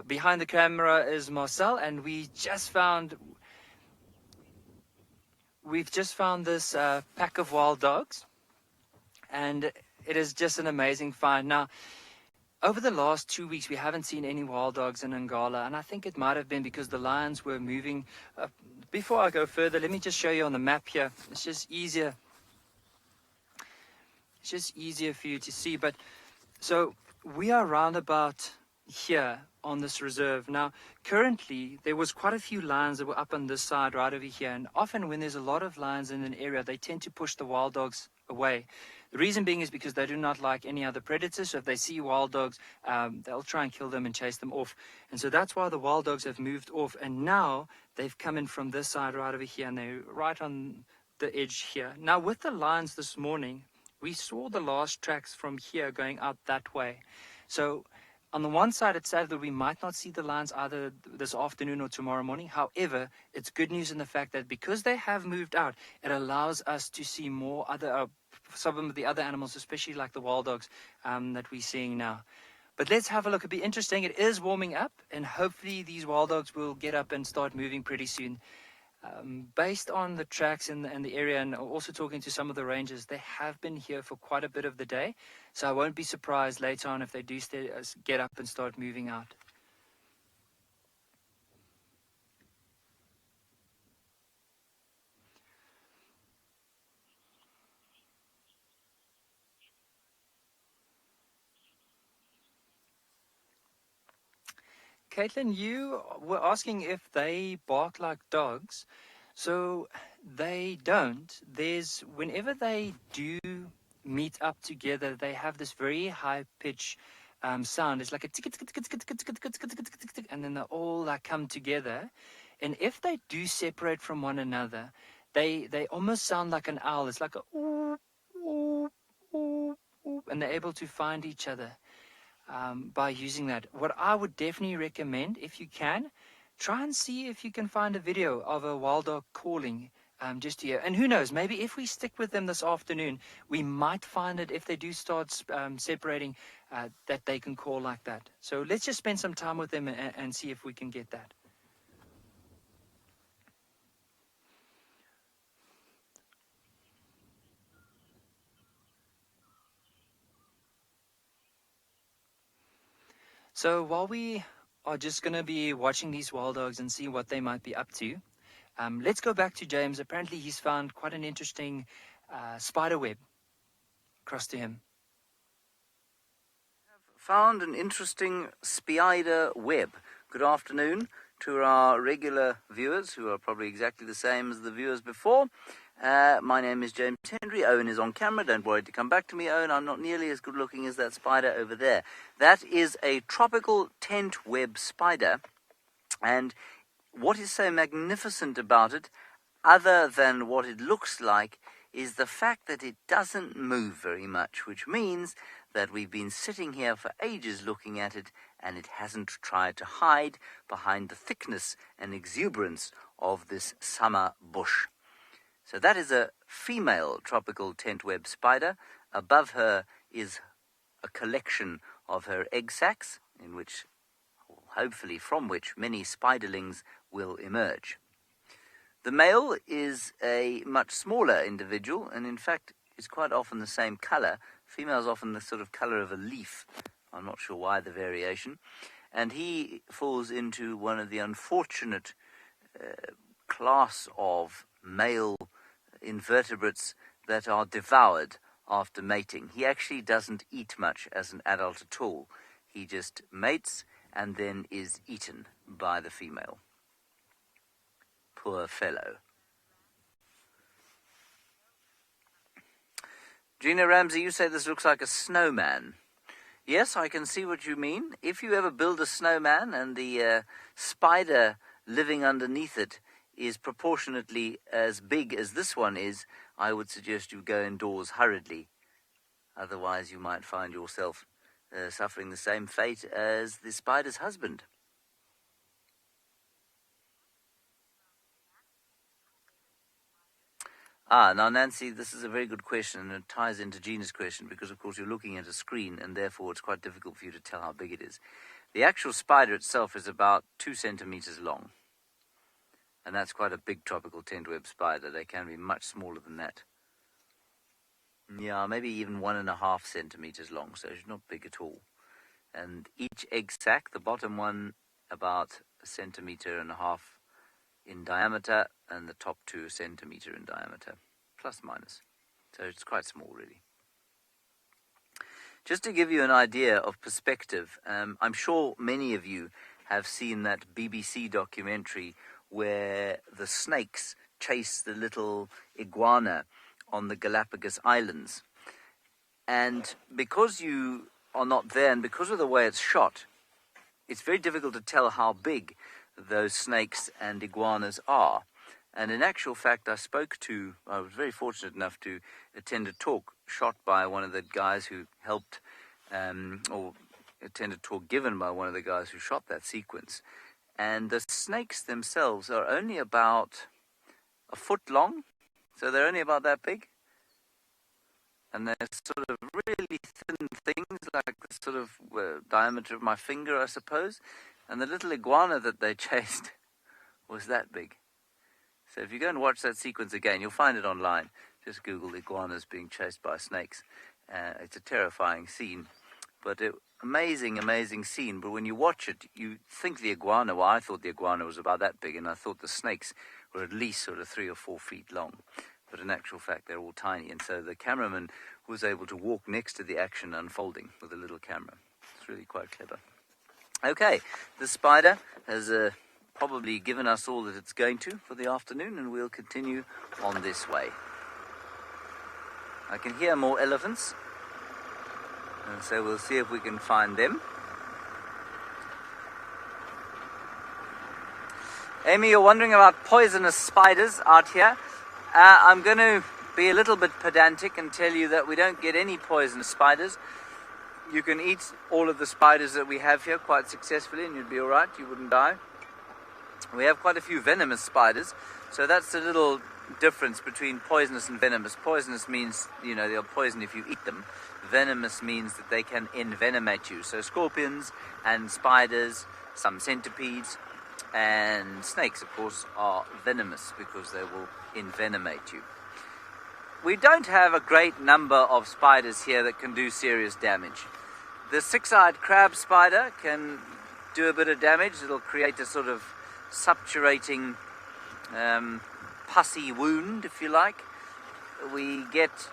Behind the camera is Marcel, and we've just found this pack of wild dogs, and it is just an amazing find. Now, over the last 2 weeks, we haven't seen any wild dogs in Ngala, and I think it might have been because the lions were moving. Before I go further, let me just show you on the map here. It's just easier. It's just easier for you to see. But so we are round about here on this reserve. Now, currently, there was quite a few lions that were up on this side right over here. And often when there's a lot of lions in an area, they tend to push the wild dogs away. The reason being is because they do not like any other predators. So if they see wild dogs, they'll try and kill them and chase them off. And so that's why the wild dogs have moved off. And now they've come in from this side right over here, and they're right on the edge here. Now, with the lions this morning, we saw the last tracks from here going out that way. So on the one side, it's sad that we might not see the lions either this afternoon or tomorrow morning. However, it's good news in the fact that because they have moved out, it allows us to see more other, some of the other animals, especially like the wild dogs that we're seeing now. But let's have a look. It'll be interesting. It is warming up, and hopefully these wild dogs will get up and start moving pretty soon. Based on the tracks in the area, and also talking to some of the rangers, they have been here for quite a bit of the day. So I won't be surprised later on if they do get up and start moving out. Caitlin, you were asking if they bark like dogs. So they don't. Whenever they do meet up together, they have this very high pitch sound. It's like a tick, tick, tick, tick, tick, tick, tick, tick, tick, tick, tick, and then they all come together. And if they do separate from one another, they almost sound like an owl. It's like a oop, oop, oop, oop, and they're able to find each other by using that. What I would definitely recommend, if you can, try and see if you can find a video of a wild dog calling just here. And who knows, maybe if we stick with them this afternoon, we might find that if they do start separating, that they can call like that. So let's just spend some time with them and see if we can get that. So while we are just going to be watching these wild dogs and see what they might be up to, let's go back to James. Apparently he's found quite an interesting spider web across to him. Found an interesting spider web. Good afternoon to our regular viewers, who are probably exactly the same as the viewers before. My name is James Henry. Owen is on camera. Don't worry to come back to me, Owen. I'm not nearly as good looking as that spider over there. That is a tropical tent web spider. And what is so magnificent about it, other than what it looks like, is the fact that it doesn't move very much, which means that we've been sitting here for ages looking at it, and it hasn't tried to hide behind the thickness and exuberance of this summer bush. So that is a female tropical tent web spider. Above her is a collection of her egg sacs, in which, hopefully from which, many spiderlings will emerge. The male is a much smaller individual, and in fact is quite often the same color. Female is often the sort of color of a leaf. I'm not sure why the variation. And he falls into one of the unfortunate class of male invertebrates that are devoured after mating. He actually doesn't eat much as an adult at all. He just mates and then is eaten by the female. Poor fellow. Gina Ramsey, you say this looks like a snowman. Yes, I can see what you mean. If you ever build a snowman and the spider living underneath it is proportionately as big as this one is, I would suggest you go indoors hurriedly. Otherwise, you might find yourself suffering the same fate as the spider's husband. Now Nancy, this is a very good question, and it ties into Gina's question because, of course, you're looking at a screen, and therefore it's quite difficult for you to tell how big it is. The actual spider itself is about 2 centimeters long, and that's quite a big tropical tent web spider. They can be much smaller than that. Yeah, maybe even 1.5 centimeters long, so it's not big at all. And each egg sac, the bottom one about 1.5 centimeters in diameter, and the top 2 centimeters in diameter, plus minus. So it's quite small, really. Just to give you an idea of perspective, I'm sure many of you have seen that BBC documentary where the snakes chase the little iguana on the Galapagos Islands. And because you are not there, and because of the way it's shot, it's very difficult to tell how big those snakes and iguanas are. And in actual fact, I was very fortunate enough to attend a talk shot by one of the guys who helped, or attend a talk given by one of the guys who shot that sequence. And the snakes themselves are only about 1 foot long, so they're only about that big. And they're sort of really thin things, like the sort of diameter of my finger, I suppose. And the little iguana that they chased was that big. So if you go and watch that sequence again, you'll find it online. Just Google iguanas being chased by snakes. It's a terrifying scene, but amazing, amazing scene. But when you watch it, you think the iguana, well, I thought the iguana was about that big, and I thought the snakes were at least sort of 3 or 4 feet long. But in actual fact, they're all tiny. And so the cameraman was able to walk next to the action unfolding with a little camera. It's really quite clever. Okay, the spider has probably given us all that it's going to for the afternoon, and we'll continue on this way. I can hear more elephants, and so we'll see if we can find them. Amy, you're wondering about poisonous spiders out here. I'm going to be a little bit pedantic and tell you that we don't get any poisonous spiders. You can eat all of the spiders that we have here quite successfully, and you'd be all right. You wouldn't die. We have quite a few venomous spiders, so that's the little difference between poisonous and venomous. Poisonous means, they'll poison if you eat them. Venomous means that they can envenomate you. So scorpions and spiders, some centipedes, and snakes, of course, are venomous because they will envenomate you. We don't have a great number of spiders here that can do serious damage. The six-eyed crab spider can do a bit of damage. It'll create a sort of suppurating pussy wound, if you like. We get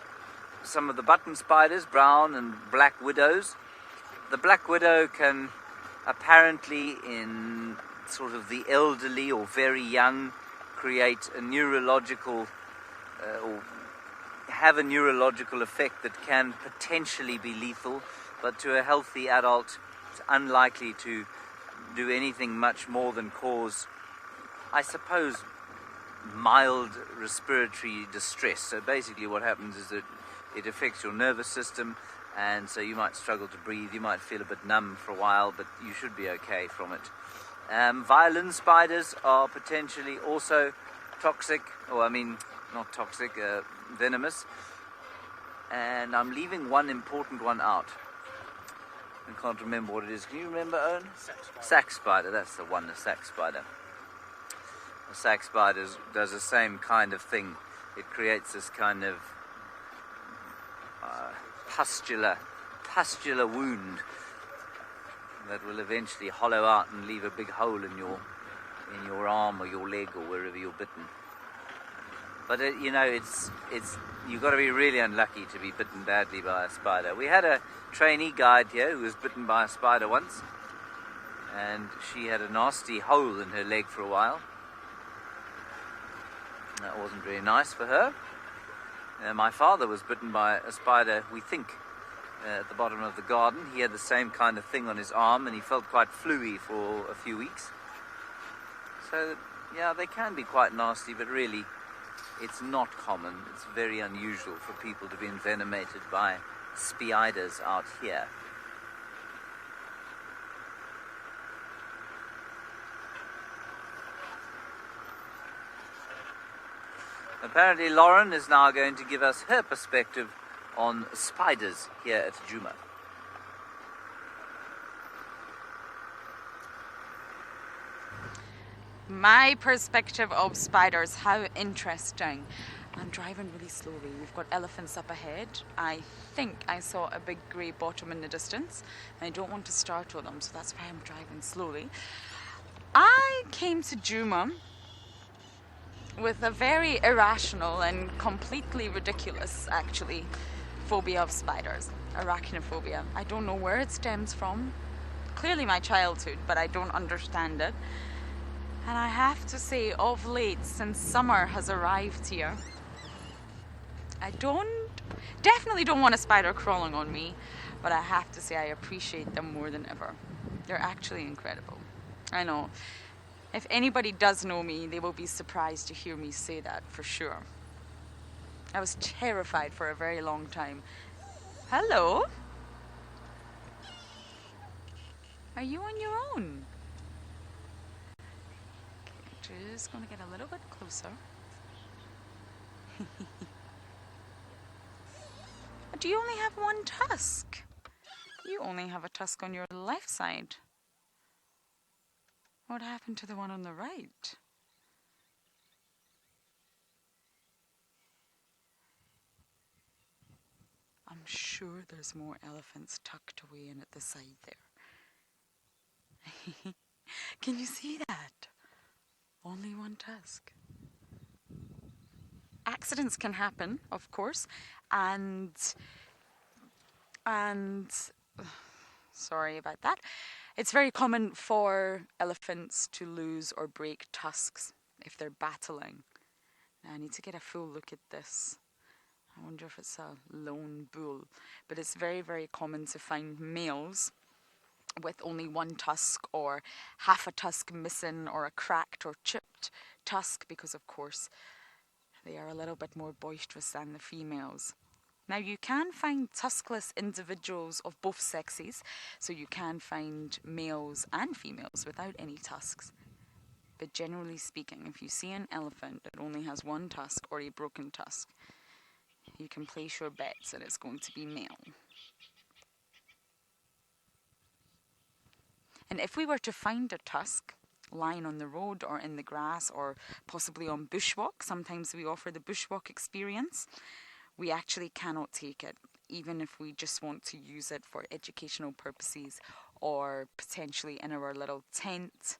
some of the button spiders, brown and black widows. The black widow can apparently, in sort of the elderly or very young, create a neurological or have a neurological effect that can potentially be lethal, but to a healthy adult, it's unlikely to do anything much more than cause, I suppose, mild respiratory distress. So basically what happens is that it affects your nervous system, and so you might struggle to breathe, you might feel a bit numb for a while, but you should be okay from it. Violin spiders are potentially also toxic, not toxic, venomous. And I'm leaving one important one out. I can't remember what it is. Can you remember, Owen? Sac spider, that's the one, the sac spider. The sac spider does the same kind of thing. It creates this kind of pustular wound that will eventually hollow out and leave a big hole in your arm or your leg or wherever you're bitten. But you've got to be really unlucky to be bitten badly by a spider. We had a trainee guide here who was bitten by a spider once, and she had a nasty hole in her leg for a while. That wasn't very nice for her. My father was bitten by a spider, we think, at the bottom of the garden. He had the same kind of thing on his arm, and he felt quite fluey for a few weeks. So, yeah, they can be quite nasty, but really, it's not common. It's very unusual for people to be envenomated by spiders out here. Apparently Lauren is now going to give us her perspective on spiders here at Djuma. My perspective of spiders, how interesting. I'm driving really slowly. We've got elephants up ahead. I think I saw a big grey bottom in the distance. And I don't want to startle them, so that's why I'm driving slowly. I came to Djuma with a very irrational and completely ridiculous, actually, phobia of spiders. Arachnophobia. I don't know where it stems from. Clearly my childhood, but I don't understand it. And I have to say, of late, since summer has arrived here, I definitely don't want a spider crawling on me, but I have to say I appreciate them more than ever. They're actually incredible. I know. If anybody does know me, they will be surprised to hear me say that, for sure. I was terrified for a very long time. Hello? Are you on your own? Okay, just gonna get a little bit closer. Do you only have one tusk? You only have a tusk on your left side. What happened to the one on the right? I'm sure there's more elephants tucked away in at the side there. Can you see that? Only one tusk. Accidents can happen, of course, and sorry about that. It's very common for elephants to lose or break tusks if they're battling. Now I need to get a full look at this. I wonder if it's a lone bull, but it's very, very common to find males with only one tusk or half a tusk missing or a cracked or chipped tusk because, of course, they are a little bit more boisterous than the females. Now you can find tuskless individuals of both sexes, so you can find males and females without any tusks. But generally speaking, if you see an elephant that only has one tusk or a broken tusk, you can place your bets that it's going to be male. And if we were to find a tusk lying on the road or in the grass or possibly on bushwalk, sometimes we offer the bushwalk experience, we actually cannot take it, even if we just want to use it for educational purposes or potentially in our little tent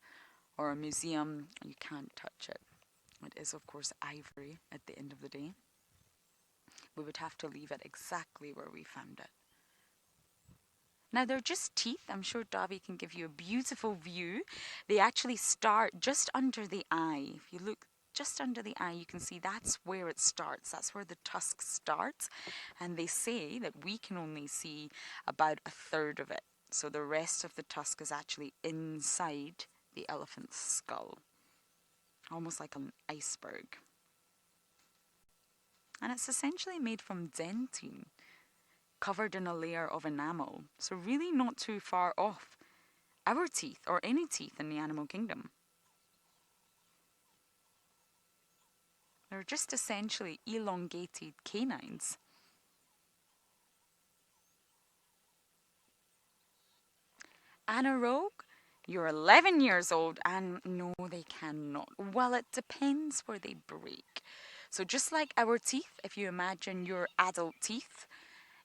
or a museum. You can't touch it. It is, of course, ivory at the end of the day. We would have to leave it exactly where we found it. Now they're just teeth. I'm sure Davi can give you a beautiful view. They actually start just under the eye. If you look just under the eye, you can see that's where it starts. That's where the tusk starts. And they say that we can only see about a third of it. So the rest of the tusk is actually inside the elephant's skull. Almost like an iceberg. And it's essentially made from dentine, covered in a layer of enamel. So really not too far off our teeth or any teeth in the animal kingdom. They're just essentially elongated canines. Anna Rogue, you're 11 years old, and no, they cannot. Well, it depends where they break. So just like our teeth, if you imagine your adult teeth,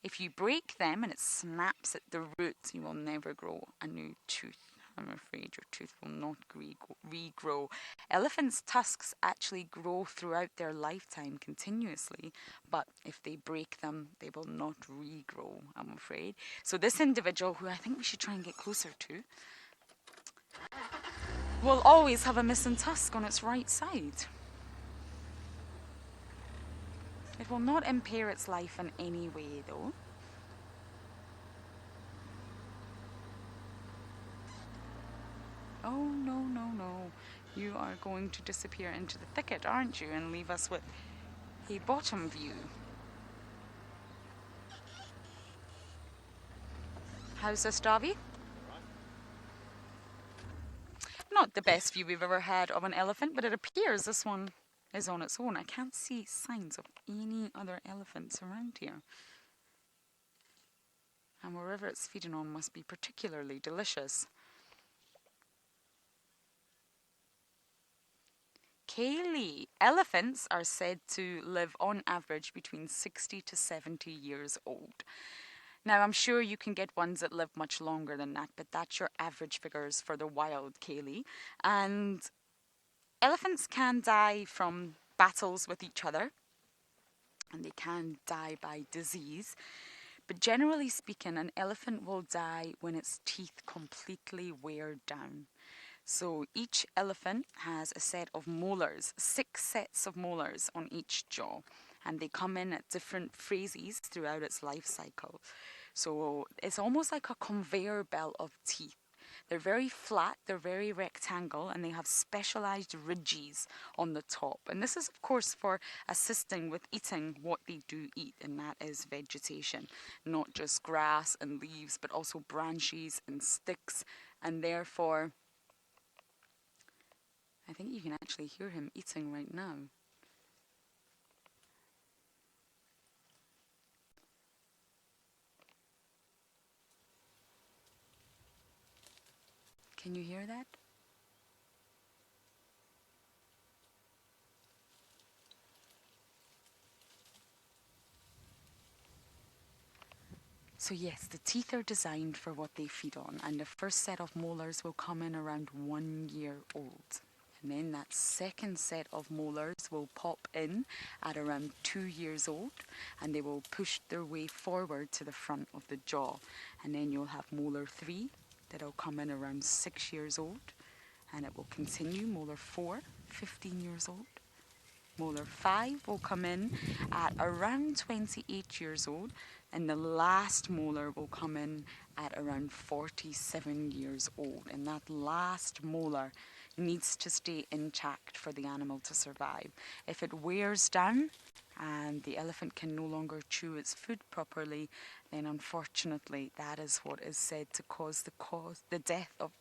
if you break them and it snaps at the root, you will never grow a new tooth. I'm afraid your tooth will not regrow. Elephants' tusks actually grow throughout their lifetime continuously, but if they break them, they will not regrow, I'm afraid. So this individual, who I think we should try and get closer to, will always have a missing tusk on its right side. It will not impair its life in any way, though. Oh, no, no, no. You are going to disappear into the thicket, aren't you? And leave us with a bottom view. How's this, Davi? Not the best view we've ever had of an elephant, but it appears this one is on its own. I can't see signs of any other elephants around here. And wherever it's feeding on must be particularly delicious. Kaylee, elephants are said to live on average between 60 to 70 years old. Now, I'm sure you can get ones that live much longer than that, but that's your average figures for the wild, Kaylee. And elephants can die from battles with each other, and they can die by disease. But generally speaking, an elephant will die when its teeth completely wear down. So each elephant has a set of molars, 6 sets of molars on each jaw, and they come in at different phases throughout its life cycle. So it's almost like a conveyor belt of teeth. They're very flat, they're very rectangle, and they have specialized ridges on the top. And this is, of course, for assisting with eating what they do eat, and that is vegetation. Not just grass and leaves, but also branches and sticks. And therefore, I think you can actually hear him eating right now. Can you hear that? So yes, the teeth are designed for what they feed on, and the first set of molars will come in around 1 year old. And then that second set of molars will pop in at around 2 years old, and they will push their way forward to the front of the jaw. And then you'll have molar 3 that'll come in around 6 years old, and it will continue. Molar 4, 15 years old. Molar 5 will come in at around 28 years old, and the last molar will come in at around 47 years old. And that last molar needs to stay intact for the animal to survive. If it wears down and the elephant can no longer chew its food properly, then unfortunately that is what is said to cause the death of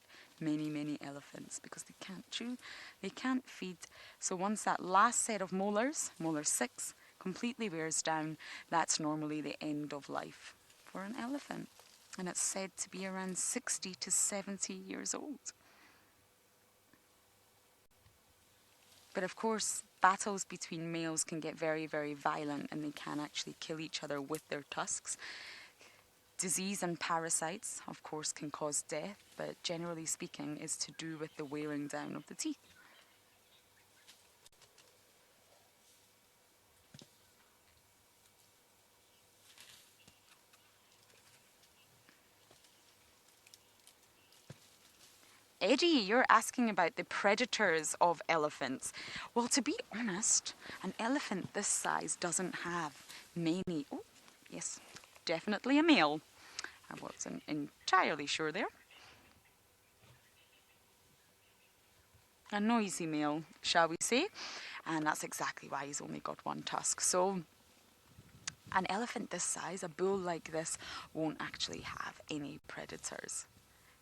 many elephants, because they can't chew, they can't feed. So once that last set of molars, molar 6, completely wears down, that's normally the end of life for an elephant. And it's said to be around 60 to 70 years old. But of course, battles between males can get very violent, and they can actually kill each other with their tusks. Disease and parasites, of course, can cause death, but generally speaking is to do with the wearing down of the teeth. Eddie, you're asking about the predators of elephants. Well, to be honest, an elephant this size doesn't have many. Oh, yes, definitely a male. I wasn't entirely sure there. A noisy male, shall we say. And that's exactly why he's only got 1 tusk. So an elephant this size, a bull like this, won't actually have any predators.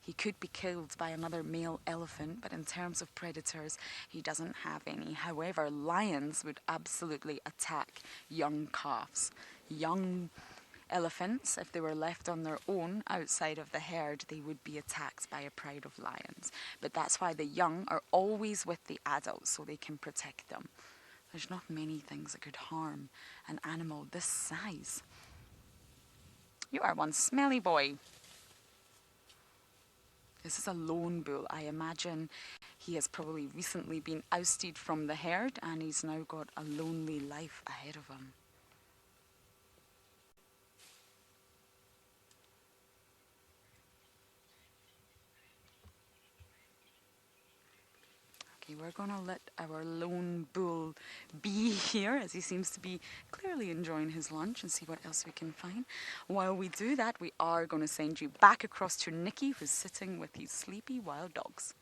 He could be killed by another male elephant, but in terms of predators, he doesn't have any. However, lions would absolutely attack young calves. Young elephants, if they were left on their own outside of the herd, they would be attacked by a pride of lions. But that's why the young are always with the adults, so they can protect them. There's not many things that could harm an animal this size. You are one smelly boy. This is a lone bull. I imagine he has probably recently been ousted from the herd, and he's now got a lonely life ahead of him. Okay, we're going to let our lone bull be here, as he seems to be clearly enjoying his lunch, and see what else we can find. While we do that, we are going to send you back across to Nicky, who's sitting with these sleepy wild dogs.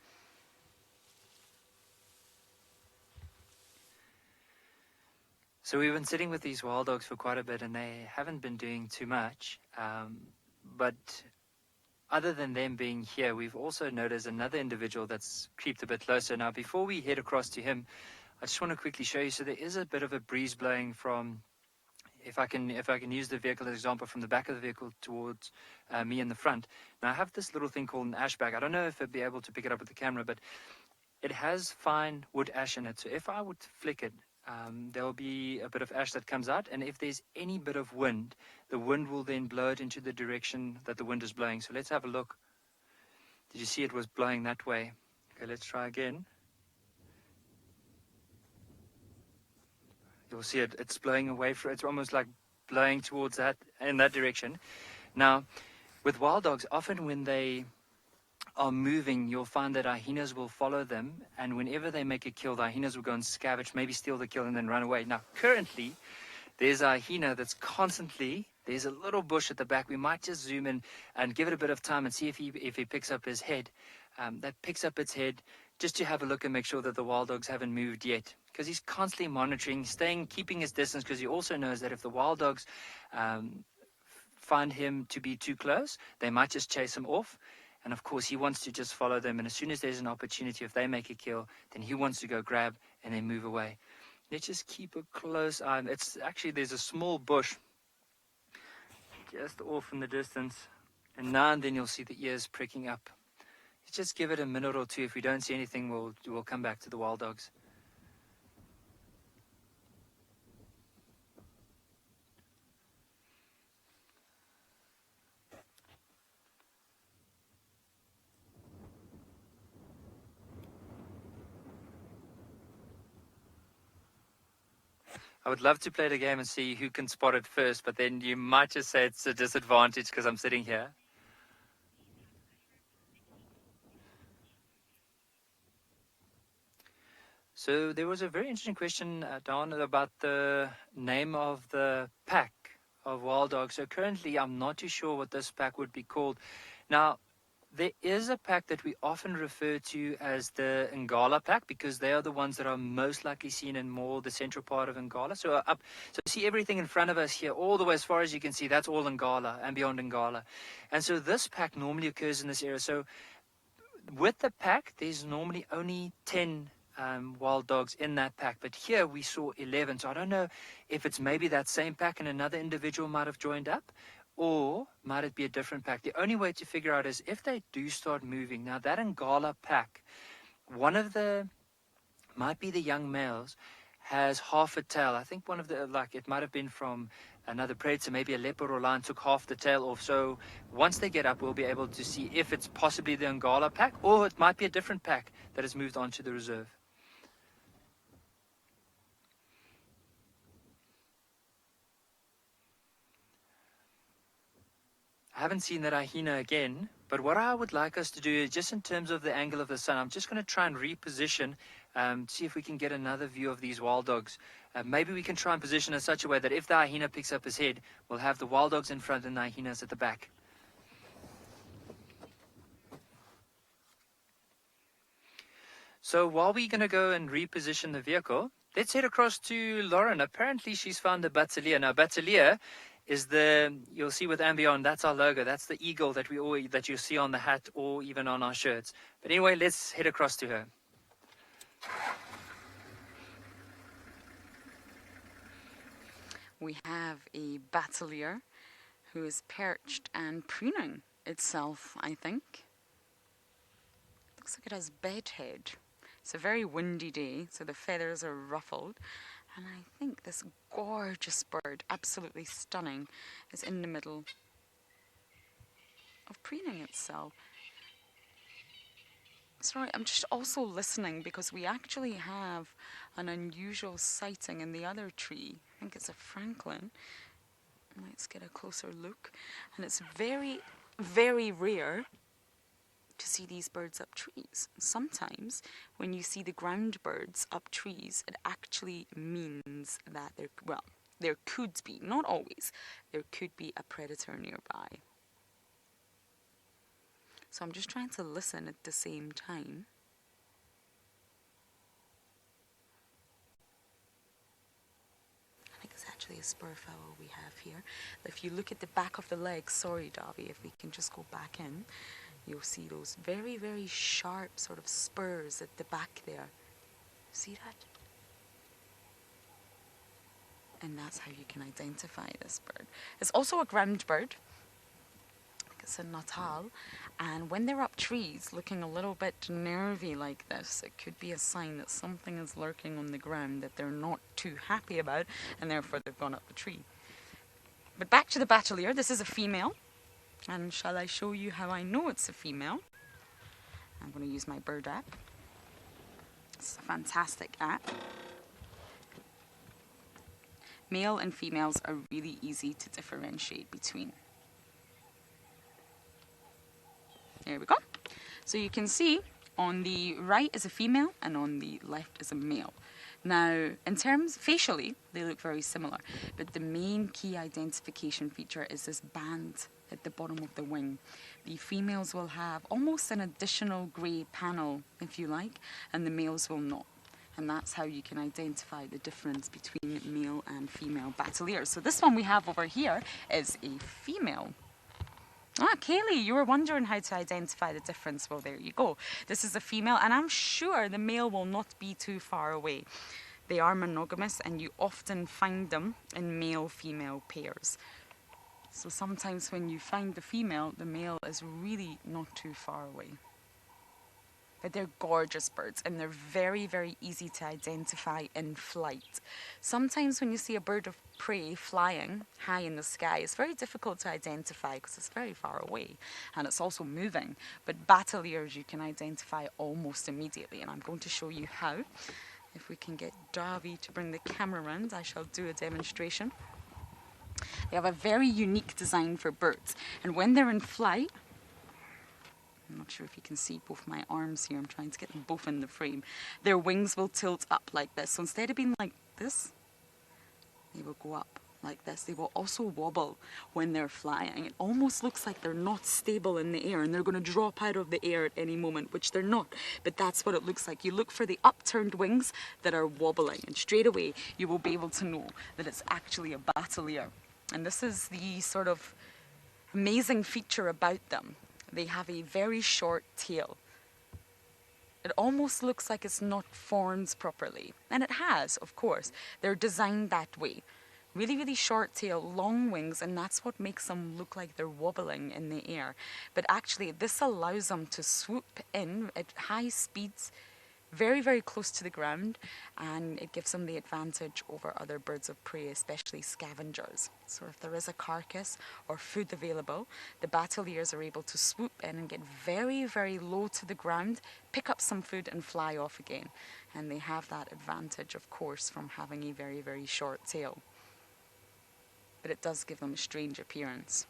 So we've been sitting with these wild dogs for quite a bit, and they haven't been doing too much. But other than them being here, we've also noticed another individual that's creeped a bit closer. Now, before we head across to him, I just want to quickly show you. So there is a bit of a breeze blowing from, if I can use the vehicle as an example, from the back of the vehicle towards me in the front. Now I have this little thing called an ash bag. I don't know if I'd be able to pick it up with the camera, but it has fine wood ash in it. So if I would flick it, there will be a bit of ash that comes out. And if there's any bit of wind, the wind will then blow it into the direction that the wind is blowing. So let's have a look. Did you see it was blowing that way? Okay, let's try again. You'll see it's blowing away from, it's almost like blowing towards that, in that direction. Now, with wild dogs, often when they are moving, you'll find that hyenas will follow them, and whenever they make a kill, the hyenas will go and scavenge, maybe steal the kill and then run away. Now, currently, there's a hyena that's constantly, there's a little bush at the back. We might just zoom in and give it a bit of time and see if he picks up his head. That picks up its head just to have a look and make sure that the wild dogs haven't moved yet. Because he's constantly monitoring, keeping his distance, because he also knows that if the wild dogs find him to be too close, they might just chase him off. And of course, he wants to just follow them. And as soon as there's an opportunity, if they make a kill, then he wants to go grab and then move away. Let's just keep a close eye. It's actually, there's a small bush just off in the distance. And now and then you'll see the ears pricking up. Just give it a minute or two. If we don't see anything, we'll come back to the wild dogs. I would love to play the game and see who can spot it first, but then you might just say it's a disadvantage because I'm sitting here. So there was a very interesting question, Don, about the name of the pack of wild dogs. So currently I'm not too sure what this pack would be called. Now, there is a pack that we often refer to as the Ngala pack, because they are the ones that are most likely seen in more the central part of Ngala. So you see everything in front of us here, all the way as far as you can see, that's all Ngala and beyond Ngala. And so this pack normally occurs in this area. So with the pack, there's normally only 10 wild dogs in that pack, but here we saw 11. So I don't know if it's maybe that same pack and another individual might have joined up, or might it be a different pack. The only way to figure out is if they do start moving. Now that Ngala pack, one of the, might be the young males, has half a tail. I think one of the, like, it might have been from another predator, maybe a leopard or lion took half the tail off. So once they get up, we'll be able to see if it's possibly the Ngala pack, or it might be a different pack that has moved on to the reserve. I haven't seen that hyena again, but what I would like us to do is, just in terms of the angle of the sun, I'm just going to try and reposition, see if we can get another view of these wild dogs. Maybe we can try and position in such a way that if the hyena picks up his head, we'll have the wild dogs in front and the hyenas at the back. So while we're going to go and reposition the vehicle, let's head across to Lauren. Apparently she's found the Batalia. Now Batalia is the, you'll see with andBeyond, that's our logo. That's the eagle that that you see on the hat or even on our shirts. But anyway, let's head across to her. We have a Batalia who is perched and pruning itself, I think. Looks like it has bedhead. It's a very windy day, so the feathers are ruffled. And I think this gorgeous bird, absolutely stunning, is in the middle of preening itself. Sorry, I'm just also listening because we actually have an unusual sighting in the other tree. I think it's a francolin. Let's get a closer look. And it's very, very rare to see these birds up trees. Sometimes when you see the ground birds up trees, it actually means that there could be, not always, there could be a predator nearby. So I'm just trying to listen at the same time. I think it's actually a spurfowl we have here. If you look at the back of the legs, sorry Darby, if we can just go back in, you'll see those very, very sharp sort of spurs at the back there. See that? And that's how you can identify this bird. It's also a ground bird. It's in Natal, and when they're up trees looking a little bit nervy like this, it could be a sign that something is lurking on the ground that they're not too happy about, and therefore they've gone up the tree. But back to the Batelier. This is a female, and shall I show you how I know it's a female? I'm going to use my bird app. It's a fantastic app. Male and females are really easy to differentiate between. There we go. So you can see on the right is a female and on the left is a male. Now, in terms, facially, they look very similar, but the main key identification feature is this band at the bottom of the wing. The females will have almost an additional grey panel, if you like, and the males will not. And that's how you can identify the difference between male and female Bateliers. So this one we have over here is a female. Ah, Kaylee, you were wondering how to identify the difference. Well, there you go. This is a female, and I'm sure the male will not be too far away. They are monogamous, and you often find them in male-female pairs. So sometimes when you find the female, the male is really not too far away. But they're gorgeous birds, and they're very, very easy to identify in flight. Sometimes when you see a bird of prey flying high in the sky, it's very difficult to identify because it's very far away, and it's also moving. But Bateliers you can identify almost immediately, and I'm going to show you how. If we can get Davi to bring the camera around, I shall do a demonstration. They have a very unique design for birds, and when they're in flight, I'm not sure if you can see both my arms here. I'm trying to get them both in the frame. Their wings will tilt up like this. So instead of being like this, they will go up like this. They will also wobble when they're flying. It almost looks like they're not stable in the air and they're going to drop out of the air at any moment, which they're not. But that's what it looks like. You look for the upturned wings that are wobbling, and straight away you will be able to know that it's actually a Batelier. And this is the sort of amazing feature about them. They have a very short tail. It almost looks like it's not formed properly. And it has, of course. They're designed that way. Really, really short tail, long wings, and that's what makes them look like they're wobbling in the air. But actually, this allows them to swoop in at high speeds, very, very close to the ground, and it gives them the advantage over other birds of prey, especially scavengers. So if there is a carcass or food available, the Bateliers are able to swoop in and get very, very low to the ground, pick up some food and fly off again. And they have that advantage, of course, from having a very, very short tail. But it does give them a strange appearance.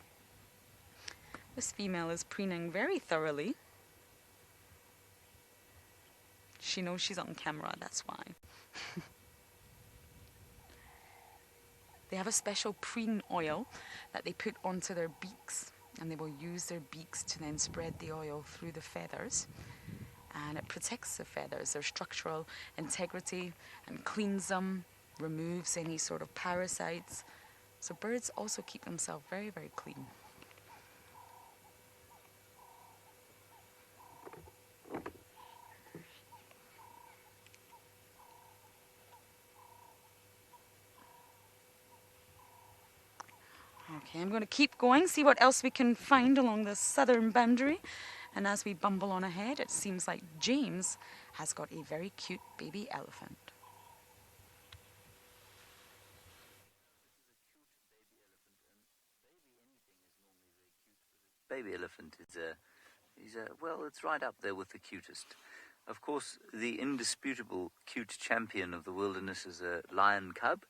This female is preening very thoroughly. She knows she's on camera, that's why. They have a special preen oil that they put onto their beaks, and they will use their beaks to then spread the oil through the feathers. And it protects the feathers, their structural integrity, and cleans them, removes any sort of parasites. So birds also keep themselves very, very clean. Okay, I'm going to keep going, see what else we can find along the southern boundary. And as we bumble on ahead, it seems like James has got a very cute baby elephant. Baby elephant is well, it's right up there with the cutest. Of course, the indisputable cute champion of the wilderness is a lion cub.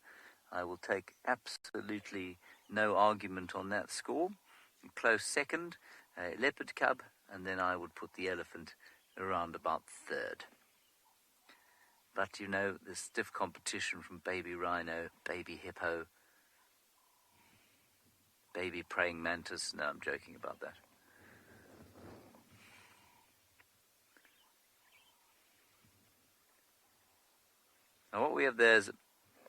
I will take absolutely no argument on that score. Close second, a leopard cub, and then I would put the elephant around about third. But you know, there's stiff competition from baby rhino, baby hippo, baby praying mantis. No, I'm joking about that. Now what we have there is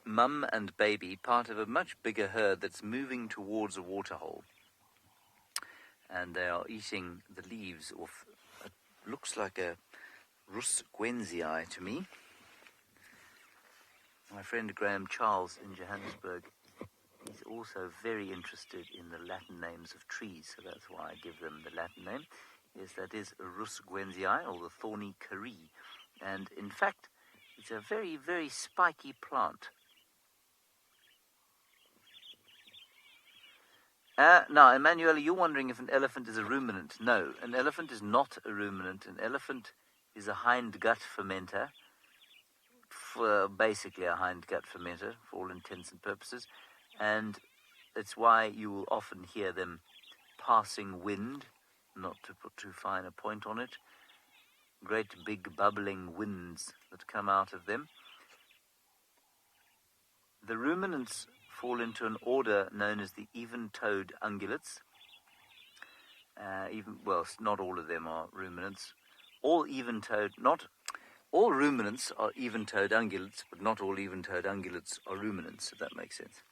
mum and baby, part of a much bigger herd that's moving towards a waterhole. And they are eating the leaves off, it looks like a Rus Gwenzii to me. My friend Graham Charles in Johannesburg, he's also very interested in the Latin names of trees, so that's why I give them the Latin name. Yes, that is Rus gwenzii, or the thorny karee. And in fact, it's a very, very spiky plant. Now, Emanuela, you're wondering if an elephant is a ruminant. No, an elephant is not a ruminant. An elephant is a hindgut fermenter, basically a hindgut fermenter for all intents and purposes. And it's why you will often hear them passing wind, not to put too fine a point on it. Great big bubbling winds that come out of them. The ruminants fall into an order known as the even-toed ungulates. Not all of them are ruminants. All ruminants are even-toed ungulates, but not all even-toed ungulates are ruminants, if that makes sense.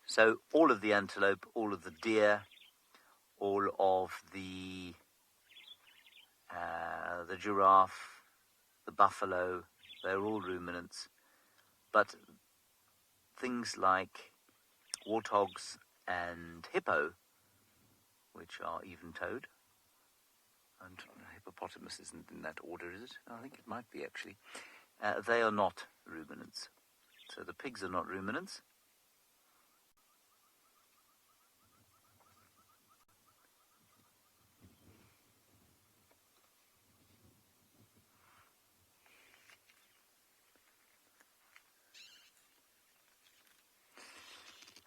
So all of the antelope, all of the deer, all of the giraffe, the buffalo, they're all ruminants. But things like warthogs and hippo, which are even-toed, and hippopotamus isn't in that order, is it? I think it might be, actually. They are not ruminants. So the pigs are not ruminants.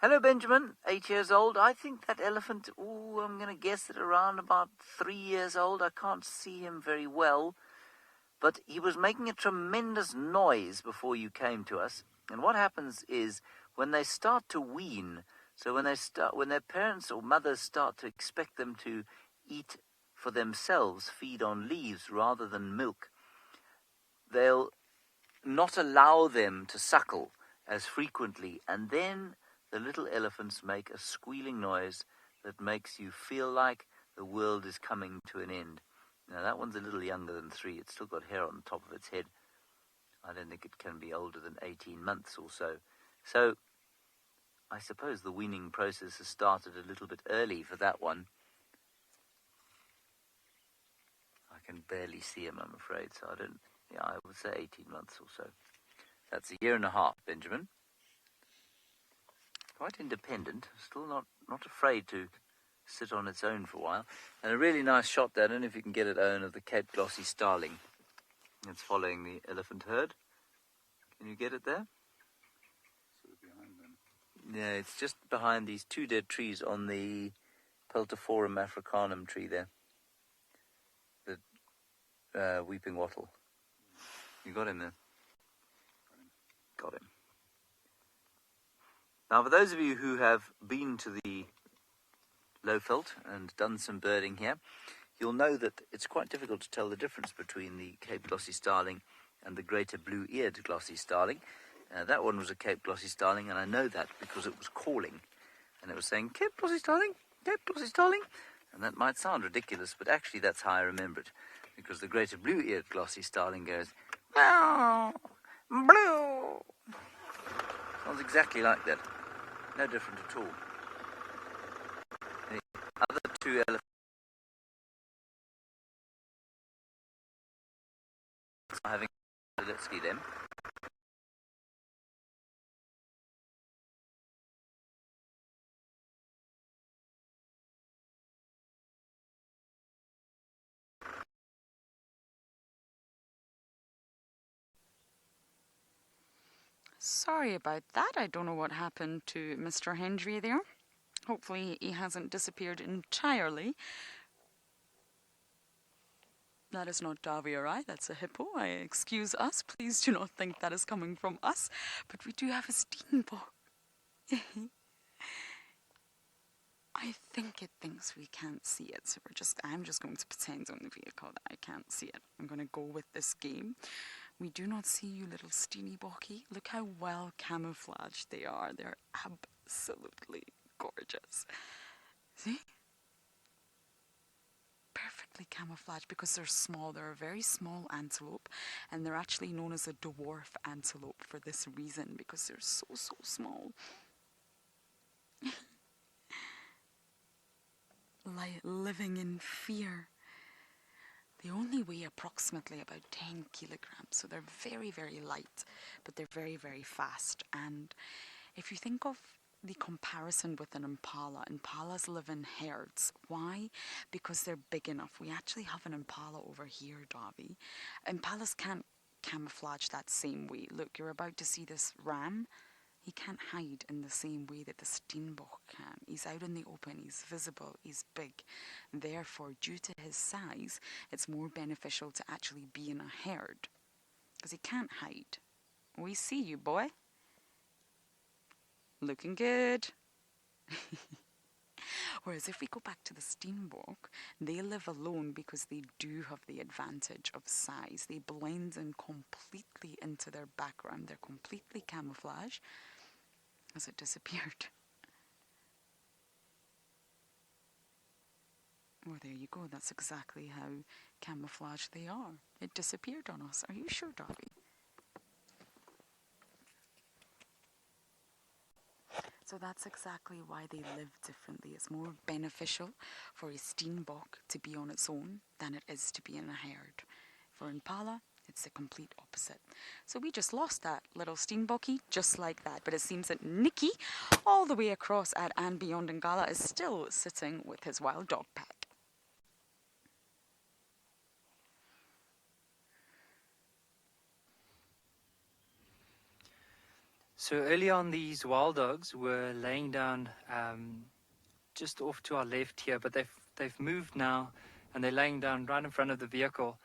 Hello, Benjamin, 8 years old. I think that elephant, I'm going to guess at around about 3 years old. I can't see him very well, but he was making a tremendous noise before you came to us. And what happens is when they start to wean, so when their parents or mothers start to expect them to eat for themselves, feed on leaves rather than milk, they'll not allow them to suckle as frequently, and then the little elephants make a squealing noise that makes you feel like the world is coming to an end. Now, that one's a little younger than 3. It's still got hair on the top of its head. I don't think it can be older than 18 months or so. So, I suppose the weaning process has started a little bit early for that one. I can barely see him, I'm afraid, so I would say 18 months or so. That's 1.5 years, Benjamin. Quite independent, still not afraid to sit on its own for a while. And a really nice shot there, I don't know if you can get it, Owen, of the Cape Glossy starling. It's following the elephant herd. Can you get it there? Sort of behind them. Yeah, it's just behind these 2 dead trees on the Peltaphorum africanum tree there. The weeping wattle. You got him there? Got him. Now, for those of you who have been to the Lowveld and done some birding here, you'll know that it's quite difficult to tell the difference between the Cape Glossy starling and the greater blue-eared glossy starling. That one was a Cape Glossy starling, and I know that because it was calling. And it was saying, Cape Glossy starling, Cape Glossy starling. And that might sound ridiculous, but actually that's how I remember it. Because the greater blue-eared glossy starling goes, meow, blue. Sounds exactly like that. No different at all. The other 2 elephants are having, let's see them. Sorry about that. I don't know what happened to Mr. Hendry there. Hopefully he hasn't disappeared entirely. That is not Davy or I, that's a hippo. Excuse us, please do not think that is coming from us. But we do have a steenbok. I think it thinks we can't see it, so I'm just going to pretend on the vehicle that I can't see it. I'm going to go with this game. We do not see you, little steeny bocky. Look how well camouflaged they are. They're absolutely gorgeous. See? Perfectly perfectly camouflaged because they're small. They're a very small antelope, and they're actually known as a dwarf antelope for this reason, because they're so small. Like living in fear. They only weigh approximately about 10 kilograms, so they're very, very light, but they're very, very fast. And if you think of the comparison with an impala, impalas live in herds. Why? Because they're big enough. We actually have an impala over here, Davy. Impalas can't camouflage that same way. Look, you're about to see this ram. He can't hide in the same way that the steenbok can. He's out in the open, he's visible, he's big. Therefore, due to his size, it's more beneficial to actually be in a herd, because he can't hide. We see you, boy. Looking good. Whereas if we go back to the steenbok, they live alone because they do have the advantage of size. They blend in completely into their background. They're completely camouflaged. As it disappeared. Well, there you go. That's exactly how camouflaged they are. It disappeared on us. Are you sure, Darby? So that's exactly why they live differently. It's more beneficial for a steenbok to be on its own than it is to be in a herd. For impala, it's the complete opposite. So we just lost that little steenbokkie just like that. But it seems that Nikki, all the way across at andBeyond in Ngala, is still sitting with his wild dog pack. So early on, these wild dogs were laying down just off to our left here, but they've moved now, and they're laying down right in front of the vehicle.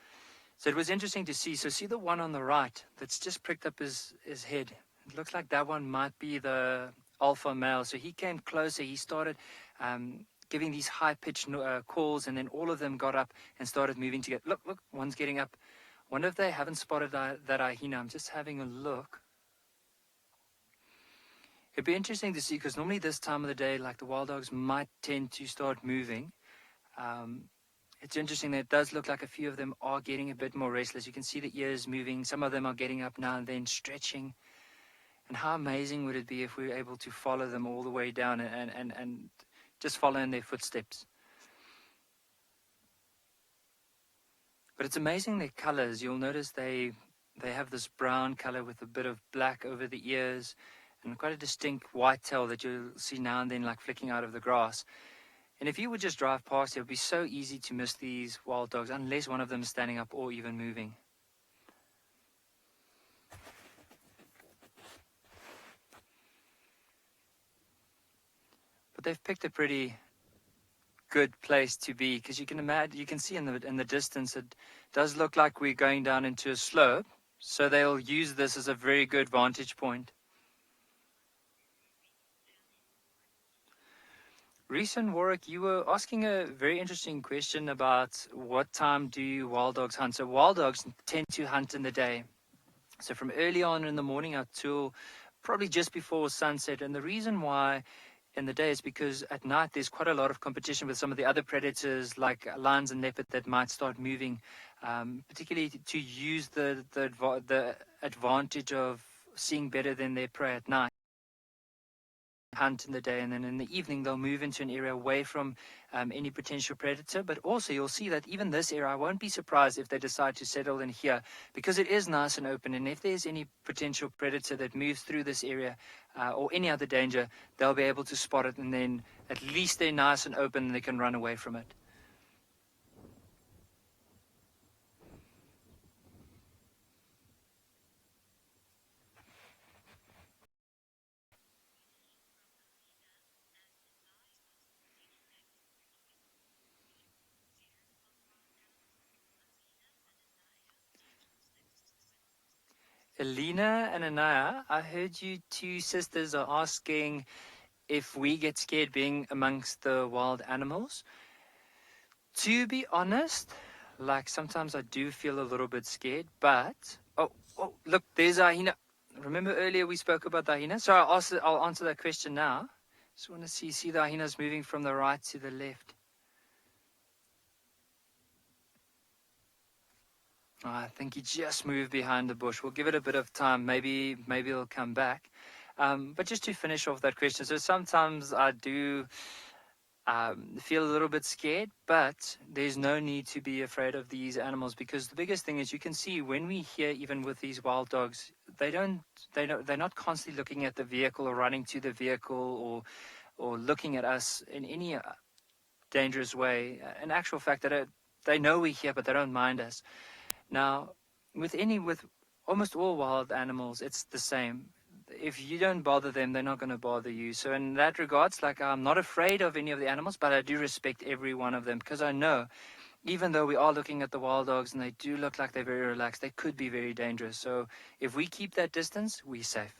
So it was interesting to see. So see the one on the right that's just pricked up his head. It looks like that one might be the alpha male. So he came closer. He started giving these high-pitched calls, and then all of them got up and started moving together. Look, one's getting up. Wonder if they haven't spotted that hyena. I'm just having a look. It'd be interesting to see, because normally this time of the day, like, the wild dogs might tend to start moving. It's interesting that it does look like a few of them are getting a bit more restless. You can see the ears moving. Some of them are getting up now and then, stretching. And how amazing would it be if we were able to follow them all the way down and just follow in their footsteps. But it's amazing, their colors. You'll notice they have this brown color with a bit of black over the ears and quite a distinct white tail that you'll see now and then, like, flicking out of the grass. And if you would just drive past, it would be so easy to miss these wild dogs unless one of them is standing up or even moving. But they've picked a pretty good place to be, because you can imagine, you can see in the distance, it does look like we're going down into a slope. So they'll use this as a very good vantage point. Reese and Warwick, you were asking a very interesting question about what time do wild dogs hunt. So wild dogs tend to hunt in the day. So from early on in the morning up till probably just before sunset. And the reason why in the day is because at night there's quite a lot of competition with some of the other predators like lions and leopard that might start moving, particularly to use the advantage of seeing better than their prey at night. Hunt in the day, and then in the evening they'll move into an area away from any potential predator. But also you'll see that even this area, I won't be surprised if they decide to settle in here, because it is nice and open, and if there's any potential predator that moves through this area or any other danger, they'll be able to spot it, and then at least they're nice and open and they can run away from it. Elena and Anaya, I heard you two sisters are asking if we get scared being amongst the wild animals. To be honest, like, sometimes I do feel a little bit scared, but oh look, there's a hyena. Remember earlier we spoke about the hyena? So I'll answer that question now. Just want to see the hyenas moving from the right to the left. I think he just moved behind the bush. We'll give it a bit of time. Maybe he'll come back. But just to finish off that question, so sometimes I do feel a little bit scared, but there's no need to be afraid of these animals, because the biggest thing is you can see when we hear, even with these wild dogs, they're not constantly looking at the vehicle or running to the vehicle or looking at us in any dangerous way. In actual fact, that they know we're here, but they don't mind us. Now, with almost all wild animals, it's the same. If you don't bother them, they're not going to bother you. So in that regards, like, I'm not afraid of any of the animals, but I do respect every one of them, because I know, even though we are looking at the wild dogs and they do look like they're very relaxed, they could be very dangerous. So if we keep that distance, we're safe.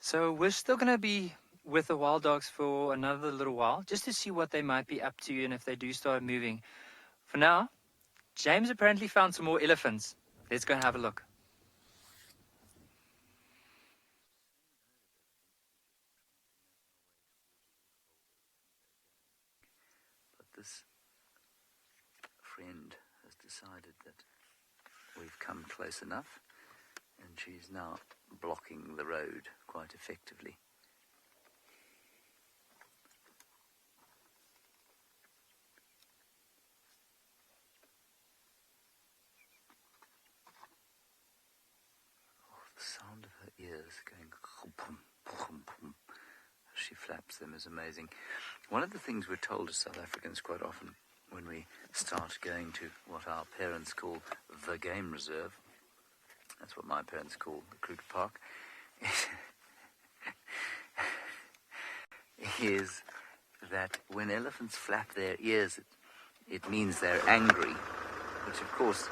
So we're still going to be with the wild dogs for another little while, just to see what they might be up to and if they do start moving. For now, James apparently found some more elephants. Let's go and have a look. But this friend has decided that we've come close enough, and she's now blocking the road quite effectively. Oh, the sound of her ears going boom, boom, boom, as she flaps them is amazing. One of the things we're told as South Africans quite often when we start going to what our parents call the game reserve, that's what my parents call the Kruger Park, is that when elephants flap their ears, it means they're angry, which of course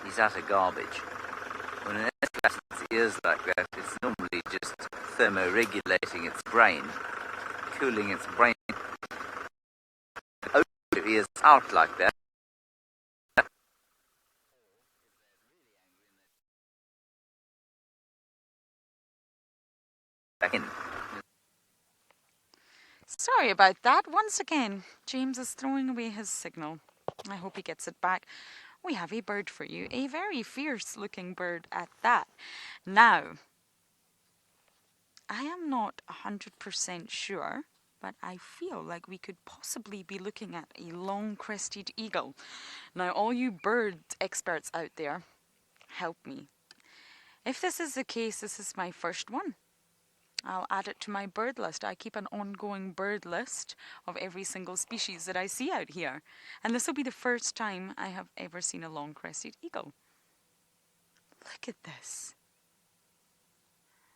is utter garbage. When an elephant flaps its ears like that, it's normally just thermoregulating its brain, cooling its brain. Open your ears out like that. Back in. Sorry about that. Once again, James is throwing away his signal. I hope he gets it back. We have a bird for you, a very fierce-looking bird at that. Now, I am not 100% sure, but I feel like we could possibly be looking at a long-crested eagle. Now, all you bird experts out there, help me. If this is the case, this is my first one. I'll add it to my bird list. I keep an ongoing bird list of every single species that I see out here. And this will be the first time I have ever seen a long-crested eagle. Look at this.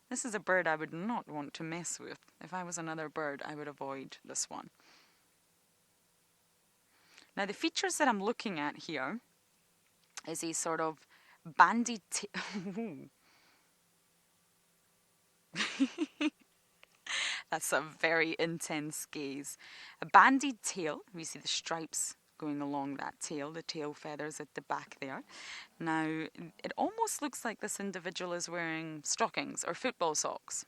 This is a bird I would not want to mess with. If I was another bird, I would avoid this one. Now, the features that I'm looking at here is a sort of bandy tail. That's a very intense gaze. A bandied tail. We see the stripes going along that tail, the tail feathers at the back there. Now, it almost looks like this individual is wearing stockings or football socks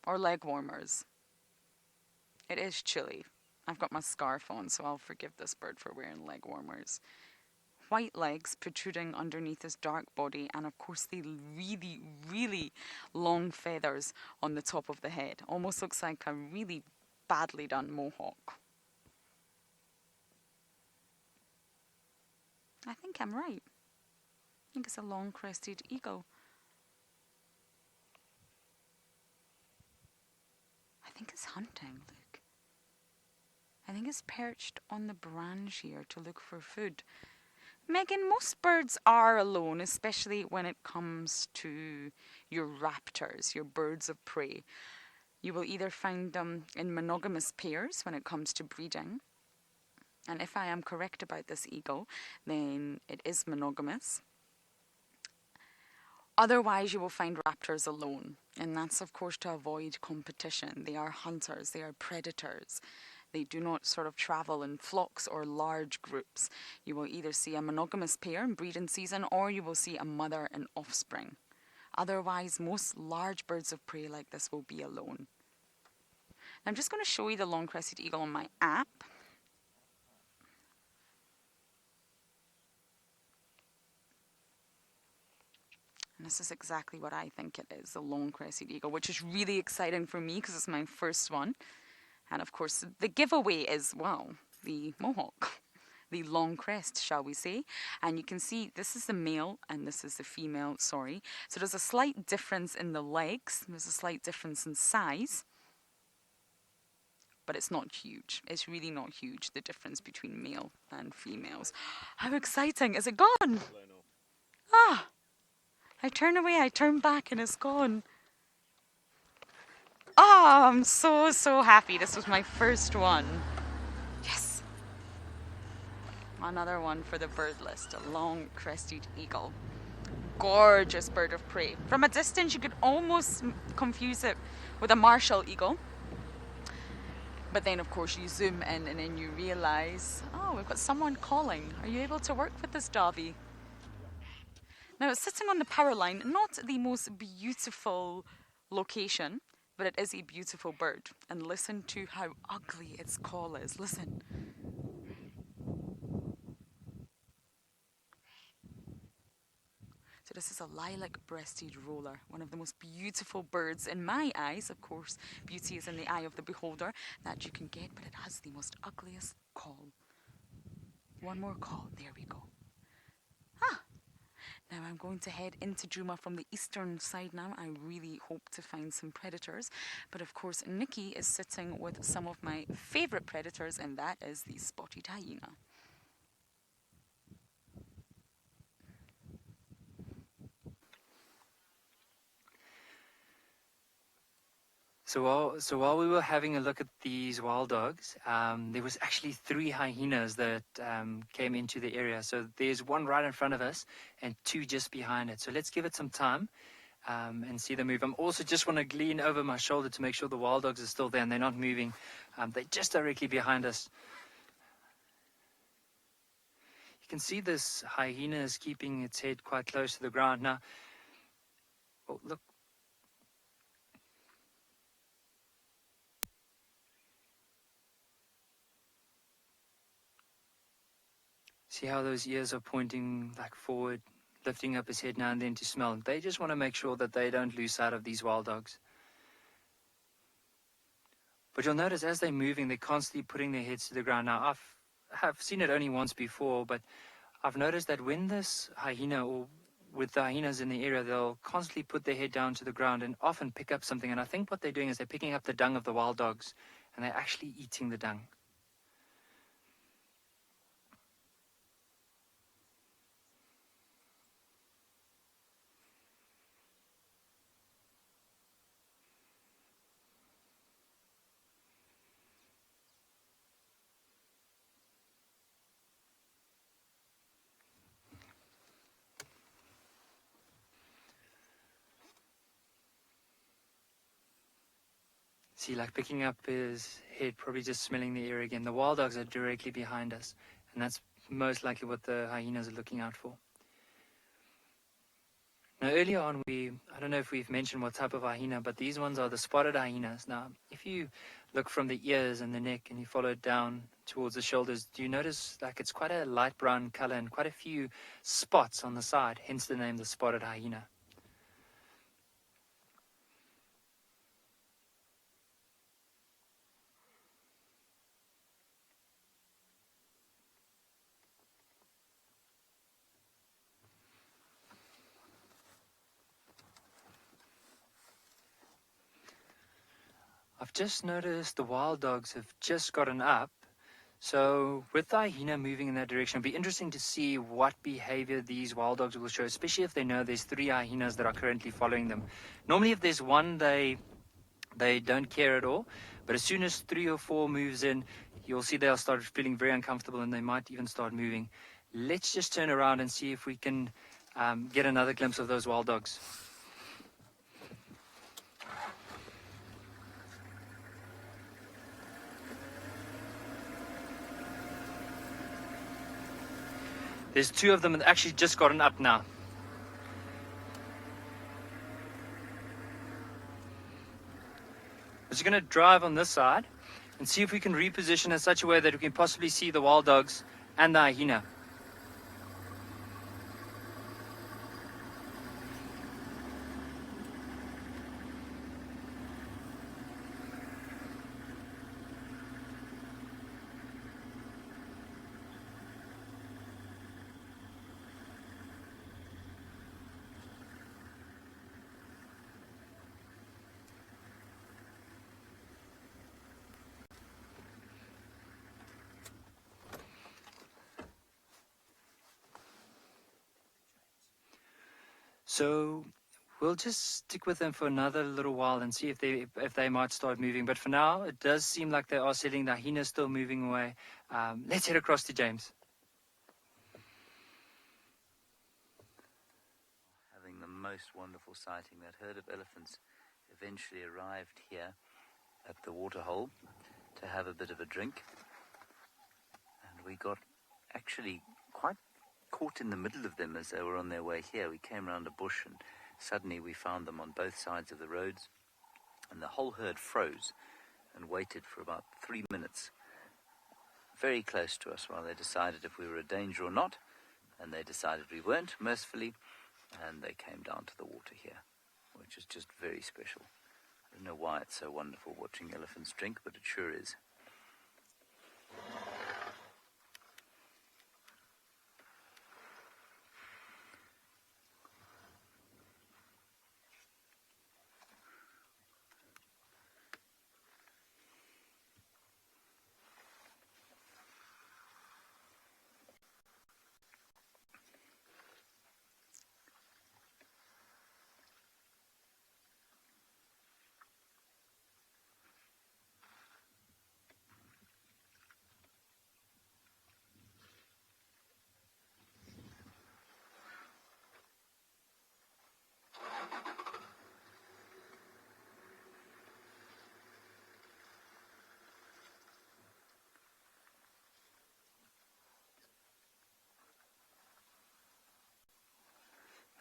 or leg warmers. It is chilly. I've got my scarf on, so I'll forgive this bird for wearing leg warmers. White legs protruding underneath his dark body, and of course the really, really long feathers on the top of the head. Almost looks like a really badly done mohawk. I think I'm right. I think it's a long-crested eagle. I think it's hunting, look. I think it's perched on the branch here to look for food. Megan, most birds are alone, especially when it comes to your raptors, your birds of prey. You will either find them in monogamous pairs when it comes to breeding. And if I am correct about this eagle, then it is monogamous. Otherwise, you will find raptors alone. And that's, of course, to avoid competition. They are hunters, they are predators. They do not sort of travel in flocks or large groups. You will either see a monogamous pair in breeding season, or you will see a mother and offspring. Otherwise, most large birds of prey like this will be alone. I'm just going to show you the long-crested eagle on my app. And this is exactly what I think it is, the long-crested eagle, which is really exciting for me because it's my first one. And of course, the giveaway is, well, the mohawk, the long crest, shall we say. And you can see this is the male and this is the female, sorry. So there's a slight difference in the legs. There's a slight difference in size. But it's not huge. It's really not huge, the difference between male and females. How exciting. Is it gone? Ah! I turn away, I turn back, and it's gone. Oh, I'm so happy. This was my first one. Yes. Another one for the bird list, a long-crested eagle. Gorgeous bird of prey. From a distance, you could almost confuse it with a martial eagle. But then, of course, you zoom in and then you realize, oh, we've got someone calling. Are you able to work with this dovey? Now, it's sitting on the power line, not the most beautiful location, but it is a beautiful bird. And listen to how ugly its call is. Listen. So this is a lilac-breasted roller, one of the most beautiful birds in my eyes. Of course, beauty is in the eye of the beholder, that you can get, but it has the most ugliest call. One more call. There we go. Now I'm going to head into Djuma from the eastern side now. I really hope to find some predators. But of course, Nikki is sitting with some of my favourite predators, and that is the spotted hyena. So while we were having a look at these wild dogs, there was actually 3 hyenas that came into the area. So there's one right in front of us and 2 just behind it. So let's give it some time and see them move. I'm also just want to lean over my shoulder to make sure the wild dogs are still there and they're not moving. They're just directly behind us. You can see this hyena is keeping its head quite close to the ground. Now, oh, look. See how those ears are pointing like forward, lifting up his head now and then to smell. They just want to make sure that they don't lose sight of these wild dogs. But you'll notice as they're moving, they're constantly putting their heads to the ground. Now, I've seen it only once before, but I've noticed that when this hyena, or with the hyenas in the area, they'll constantly put their head down to the ground and often pick up something. And I think what they're doing is they're picking up the dung of the wild dogs, and they're actually eating the dung. See, like picking up his head, probably just smelling the air again. The wild dogs are directly behind us, and that's most likely what the hyenas are looking out for. Now, earlier on, I don't know if we've mentioned what type of hyena, but these ones are the spotted hyenas. Now, if you look from the ears and the neck and you follow it down towards the shoulders, do you notice like it's quite a light brown color and quite a few spots on the side, hence the name the spotted hyena. I've just noticed the wild dogs have just gotten up. So with the hyena moving in that direction, it'll be interesting to see what behavior these wild dogs will show, especially if they know there's 3 hyenas that are currently following them. Normally if there's one, they don't care at all. But as soon as 3 or 4 moves in, you'll see they'll start feeling very uncomfortable and they might even start moving. Let's just turn around and see if we can get another glimpse of those wild dogs. There's 2 of them that actually just gotten up now. We're just going to drive on this side and see if we can reposition in such a way that we can possibly see the wild dogs and the hyena. So we'll just stick with them for another little while and see if they might start moving. But for now, it does seem like they are settling. The hyena is still moving away. Let's head across to James. Having the most wonderful sighting. That herd of elephants eventually arrived here at the waterhole to have a bit of a drink. And we got actually quite caught in the middle of them as they were on their way here. We came around a bush and suddenly we found them on both sides of the roads, and the whole herd froze and waited for about 3 minutes very close to us while they decided if we were a danger or not, and they decided we weren't, mercifully, and they came down to the water here, which is just very special. I don't know why it's so wonderful watching elephants drink, but it sure is.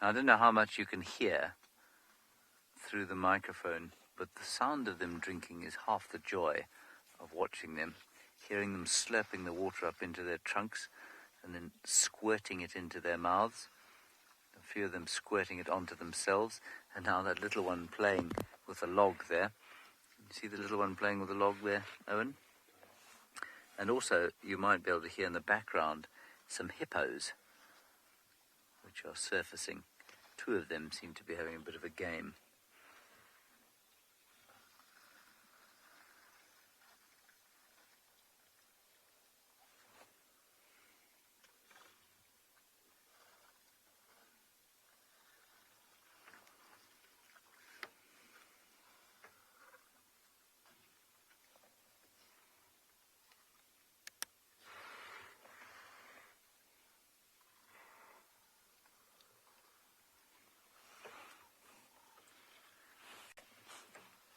I don't know how much you can hear through the microphone, but the sound of them drinking is half the joy of watching them, hearing them slurping the water up into their trunks and then squirting it into their mouths, a few of them squirting it onto themselves, and now that little one playing with a log there. You see the little one playing with a log there, Owen? And also you might be able to hear in the background some hippos which are surfacing. 2 of them seem to be having a bit of a game.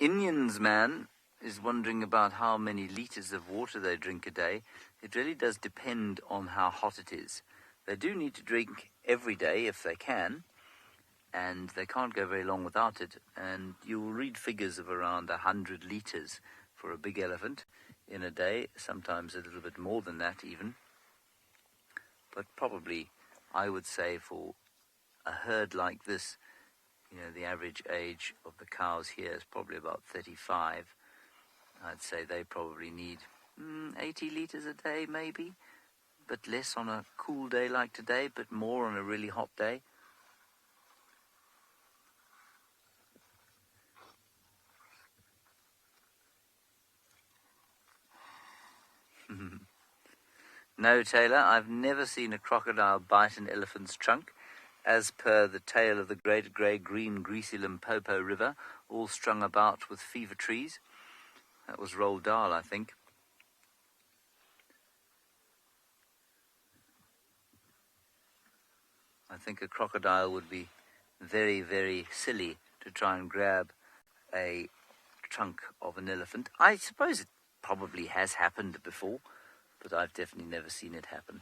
Indians man is wondering about how many litres of water they drink a day. It really does depend on how hot it is. They do need to drink every day if they can, and they can't go very long without it. And you will read figures of around 100 litres for a big elephant in a day, sometimes a little bit more than that even. But probably, I would say, for a herd like this, you know, the average age of the cows here is probably about 35. I'd say they probably need 80 litres a day maybe, but less on a cool day like today, but more on a really hot day. No, Taylor, I've never seen a crocodile bite an elephant's trunk. As per the tale of the great grey-green greasy Limpopo River, all strung about with fever trees. That was Roald Dahl, I think. I think a crocodile would be very, very silly to try and grab a trunk of an elephant. I suppose it probably has happened before, but I've definitely never seen it happen.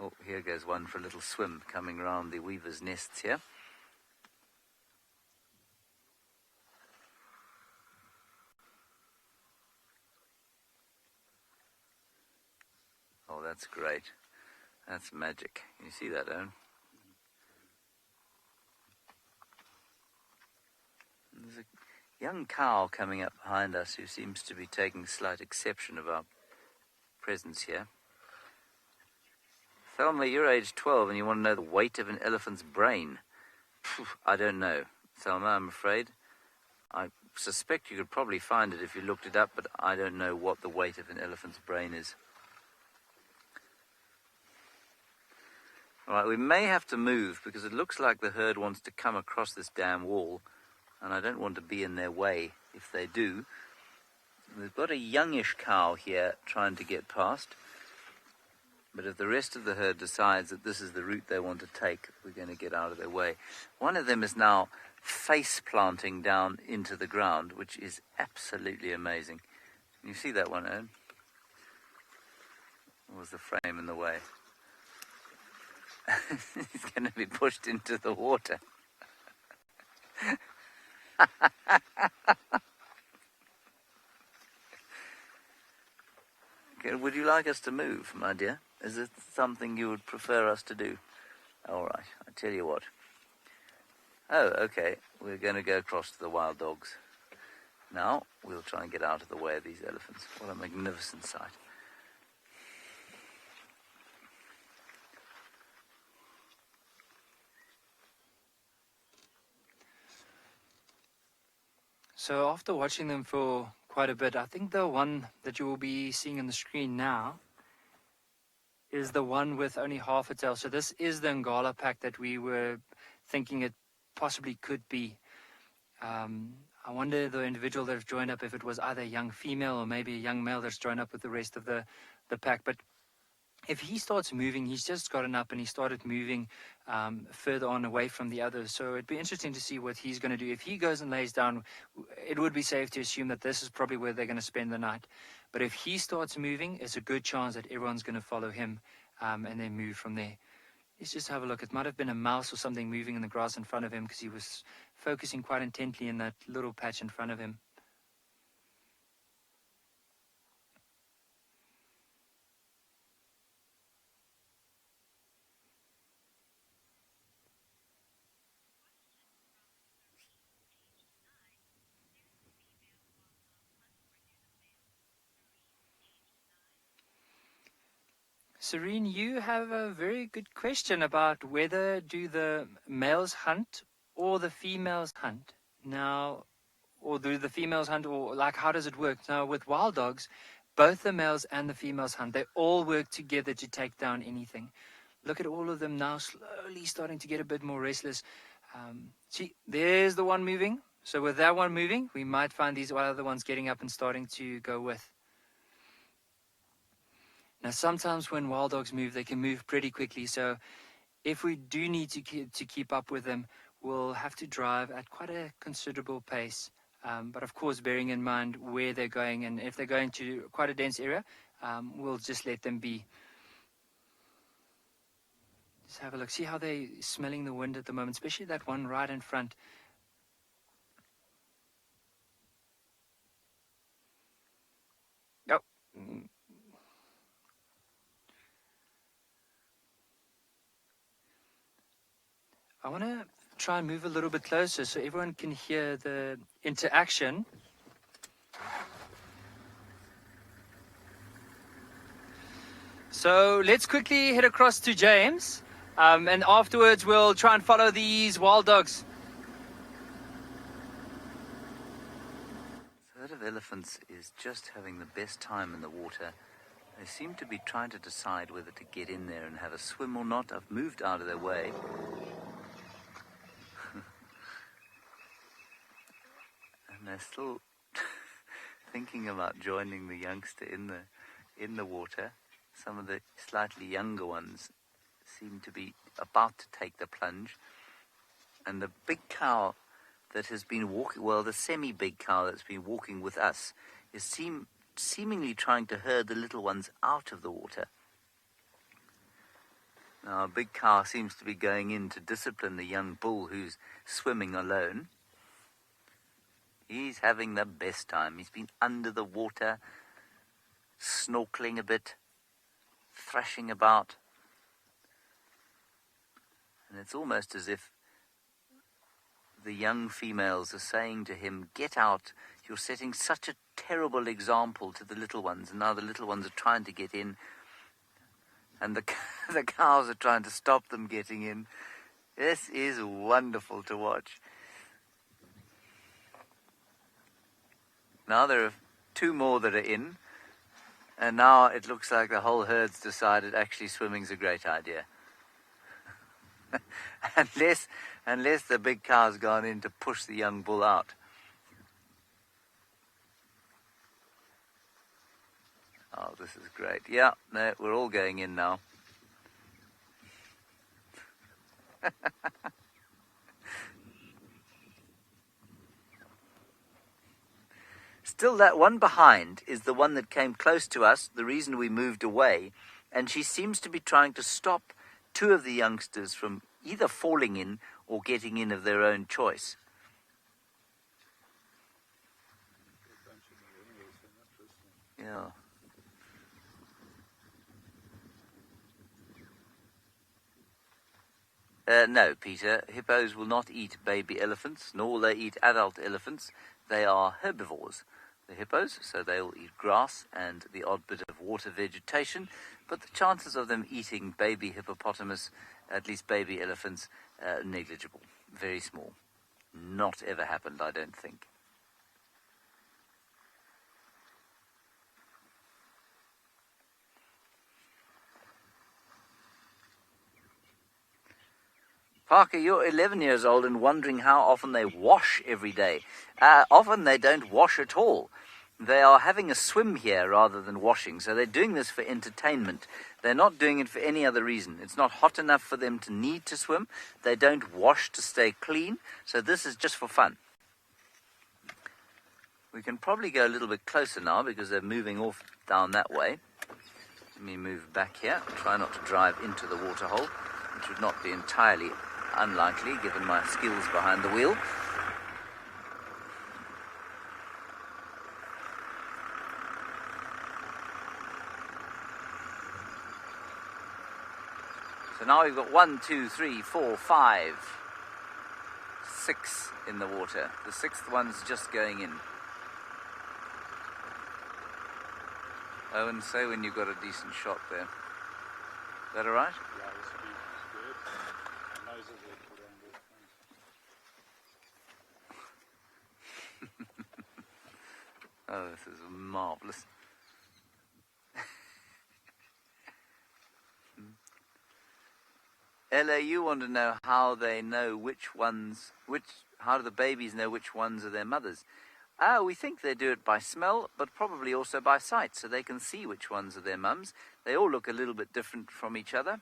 Oh, here goes one for a little swim coming around the weaver's nests here. Oh, that's great. That's magic. You see that, Owen? There's a young cow coming up behind us who seems to be taking slight exception of our presence here. Thelma, you're age 12 and you want to know the weight of an elephant's brain. I don't know, Thelma, I'm afraid. I suspect you could probably find it if you looked it up, but I don't know what the weight of an elephant's brain is. All right, we may have to move because it looks like the herd wants to come across this damn wall, and I don't want to be in their way if they do. We've got a youngish cow here trying to get past, but if the rest of the herd decides that this is the route they want to take, we're going to get out of their way. One of them is now face planting down into the ground, which is absolutely amazing. Can you see that one, Owen? Or was the frame in the way? He's going to be pushed into the water. Okay, would you like us to move, my dear? Is it something you would prefer us to do? All right, I tell you what. Oh, okay, we're going to go across to the wild dogs. Now, we'll try and get out of the way of these elephants. What a magnificent sight. So after watching them for quite a bit, I think the one that you will be seeing on the screen now is the one with only half a tail. So this is the Ngala pack that we were thinking it possibly could be. I wonder the individual that have joined up, if it was either a young female or maybe a young male that's joined up with the rest of the pack. But if he starts moving, he's just gotten up and he started moving further on away from the others. So it'd be interesting to see what he's going to do. If he goes and lays down, it would be safe to assume that this is probably where they're going to spend the night. But if he starts moving, it's a good chance that everyone's going to follow him and then move from there. Let's just have a look. It might have been a mouse or something moving in the grass in front of him because he was focusing quite intently in that little patch in front of him. Serene, you have a very good question about whether do the males hunt or the females hunt. Now, or do the females hunt, or like how does it work? Now, with wild dogs, both the males and the females hunt. They all work together to take down anything. Look at all of them now slowly starting to get a bit more restless. See, there's the one moving. So with that one moving, we might find these other ones getting up and starting to go with. Now, sometimes when wild dogs move, they can move pretty quickly. So if we do need to keep up with them, we'll have to drive at quite a considerable pace. But of course, bearing in mind where they're going, and if they're going to quite a dense area, we'll just let them be. Just have a look. See how they're smelling the wind at the moment, especially that one right in front. Oh. I want to try and move a little bit closer so everyone can hear the interaction. So let's quickly head across to James, and afterwards we'll try and follow these wild dogs. The herd of elephants is just having the best time in the water. They seem to be trying to decide whether to get in there and have a swim or not. I've moved out of their way. And they're still thinking about joining the youngster in the water. Some of the slightly younger ones seem to be about to take the plunge. And the big cow that has been walking, well, the semi-big cow that's been walking with us, is seemingly trying to herd the little ones out of the water. Now, a big cow seems to be going in to discipline the young bull who's swimming alone. He's having the best time. He's been under the water, snorkeling a bit, thrashing about. And it's almost as if the young females are saying to him, "Get out, you're setting such a terrible example to the little ones." And now the little ones are trying to get in, and the cows are trying to stop them getting in. This is wonderful to watch. Now there are 2 more that are in, and now it looks like the whole herd's decided actually swimming's a great idea. unless the big cow's gone in to push the young bull out. Oh, this is great. Yeah, no, we're all going in now. Still, that one behind is the one that came close to us, the reason we moved away, and she seems to be trying to stop 2 of the youngsters from either falling in or getting in of their own choice. Yeah. No, Peter, hippos will not eat baby elephants, nor will they eat adult elephants. They are herbivores, the hippos, so they will eat grass and the odd bit of water vegetation, but the chances of them eating baby hippopotamus, at least baby elephants, negligible, very small. Not ever happened, I don't think. Parker, you're 11 years old and wondering how often they wash every day. Often they don't wash at all. They are having a swim here rather than washing, so they're doing this for entertainment. They're not doing it for any other reason. It's not hot enough for them to need to swim. They don't wash to stay clean, so this is just for fun. We can probably go a little bit closer now because they're moving off down that way. Let me move back here, try not to drive into the waterhole, which would not be entirely unlikely given my skills behind the wheel. So now we've got 1, 2, 3, 4, 5, 6 in the water. The 6th one's just going in. Oh, and say when you've got a decent shot there. Is that all right? Yeah, this will be good. My nose is all around it. Oh, this is marvellous. Ella, you want to know how they know how do the babies know which ones are their mothers? We think they do it by smell, but probably also by sight, so they can see which ones are their mums. They all look a little bit different from each other,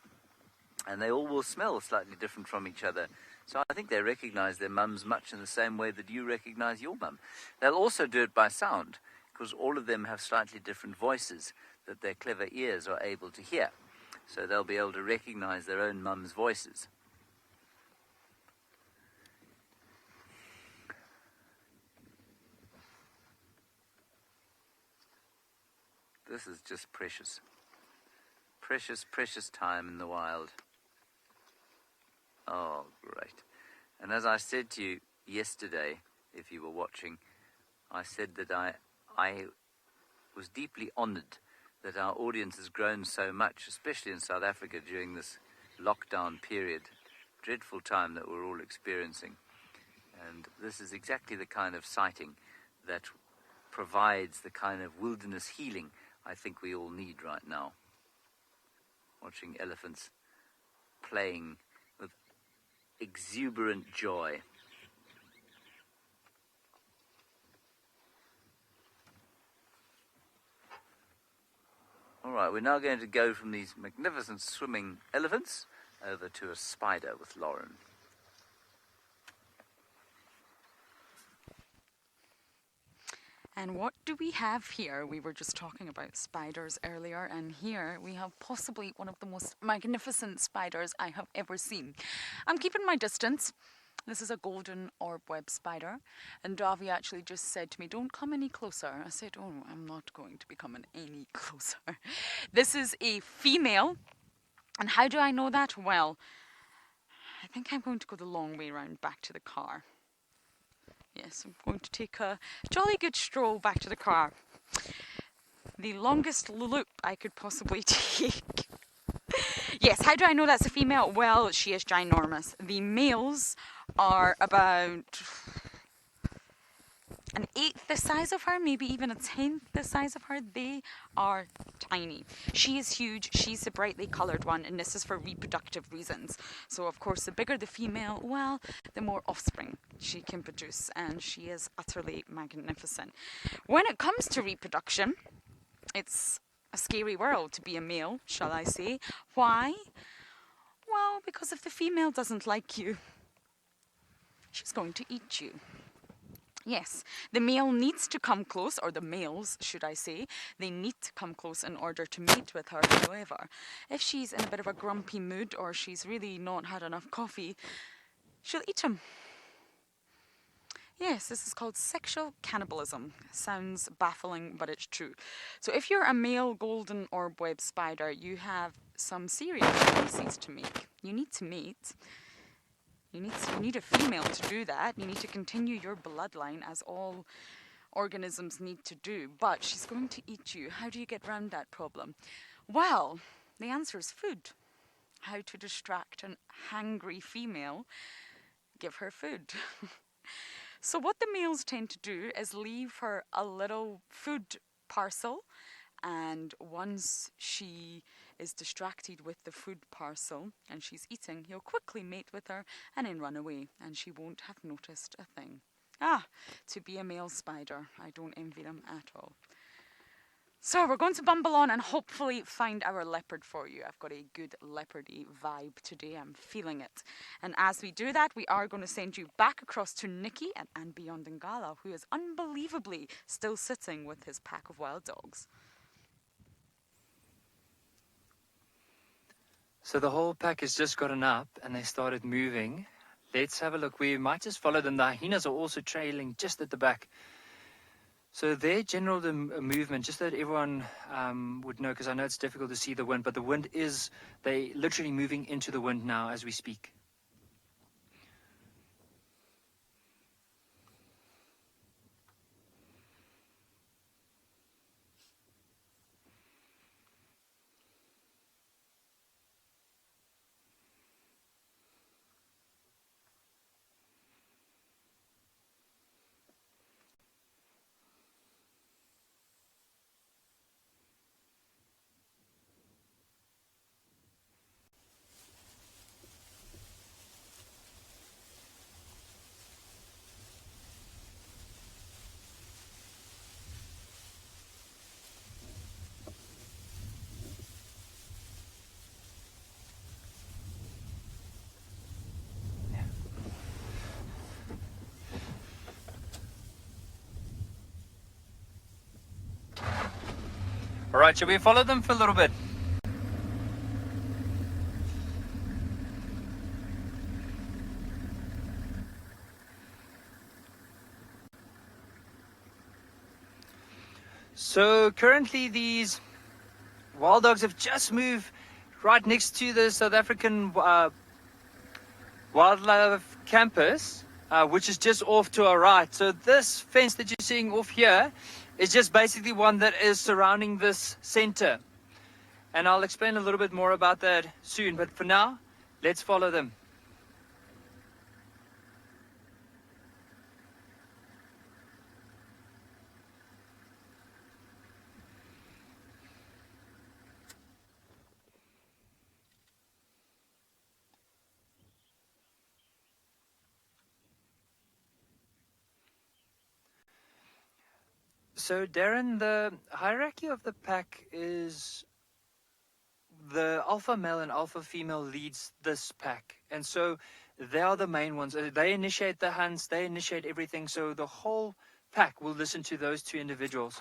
and they all will smell slightly different from each other. So I think they recognize their mums much in the same way that you recognize your mum. They'll also do it by sound, because all of them have slightly different voices that their clever ears are able to hear. So they'll be able to recognize their own mum's voices. This is just precious. Precious, precious time in the wild. Oh, great. And as I said to you yesterday, if you were watching, I said that I was deeply honored that our audience has grown so much, especially in South Africa during this lockdown period, dreadful time that we're all experiencing. And this is exactly the kind of sighting that provides the kind of wilderness healing I think we all need right now. Watching elephants playing with exuberant joy. All right, we're now going to go from these magnificent swimming elephants over to a spider with Lauren. And what do we have here? We were just talking about spiders earlier, and here we have possibly one of the most magnificent spiders I have ever seen. I'm keeping my distance. This is a golden orb web spider, and Davi actually just said to me, don't come any closer. I said, oh, I'm not going to be coming any closer. This is a female, and how do I know that? Well, I think I'm going to go the long way round back to the car. Yes, I'm going to take a jolly good stroll back to the car. The longest loop I could possibly take. Yes, how do I know that's a female? Well, she is ginormous. The males are about an eighth the size of her, maybe even a tenth the size of her. They are tiny. She is huge. She's the brightly coloured one, and this is for reproductive reasons. So, of course, the bigger the female, well, the more offspring she can produce, and she is utterly magnificent. When it comes to reproduction, it's a scary world to be a male, shall I say. Why? Well, because if the female doesn't like you, she's going to eat you. Yes, the male needs to come close, or the males, should I say, they need to come close in order to mate with her. However, if she's in a bit of a grumpy mood, or she's really not had enough coffee, she'll eat him. Yes, this is called sexual cannibalism. Sounds baffling, but it's true. So if you're a male golden orb web spider, you have some serious choices to make. You need to mate. You need a female to do that. You need to continue your bloodline, as all organisms need to do. But she's going to eat you. How do you get around that problem? Well, the answer is food. How to distract an hangry female? Give her food. So what the males tend to do is leave her a little food parcel, and once she is distracted with the food parcel and she's eating, he'll quickly mate with her and then run away, and she won't have noticed a thing. To be a male spider, I don't envy them at all. So we're going to bumble on and hopefully find our leopard for you. I've got a good leopardy vibe today. I'm feeling it. And as we do that, we are going to send you back across to Nikki at andBeyond in Ngala, who is unbelievably still sitting with his pack of wild dogs. So the whole pack has just gotten up and they started moving. Let's have a look. We might just follow them. The hyenas are also trailing just at the back. So their general movement, just so that everyone would know, because I know it's difficult to see the wind, but the wind is, they literally moving into the wind now as we speak. All right, shall we follow them for a little bit? So currently these wild dogs have just moved right next to the South African wildlife campus, which is just off to our right. So this fence that you're seeing off here is just basically one that is surrounding this center. And I'll explain a little bit more about that soon. But for now, let's follow them. So Darren, the hierarchy of the pack is the alpha male and alpha female leads this pack. And so they are the main ones. They initiate the hunts, they initiate everything. So the whole pack will listen to those two individuals.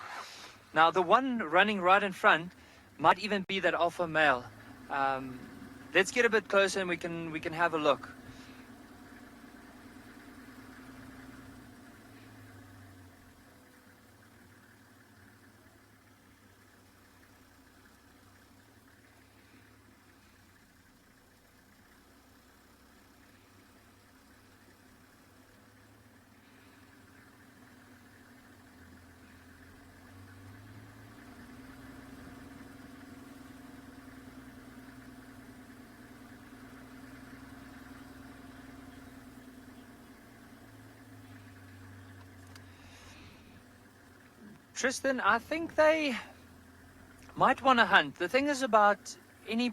Now, the one running right in front might even be that alpha male. Let's get a bit closer and we can have a look. Tristan, I think they might want to hunt. The thing is about any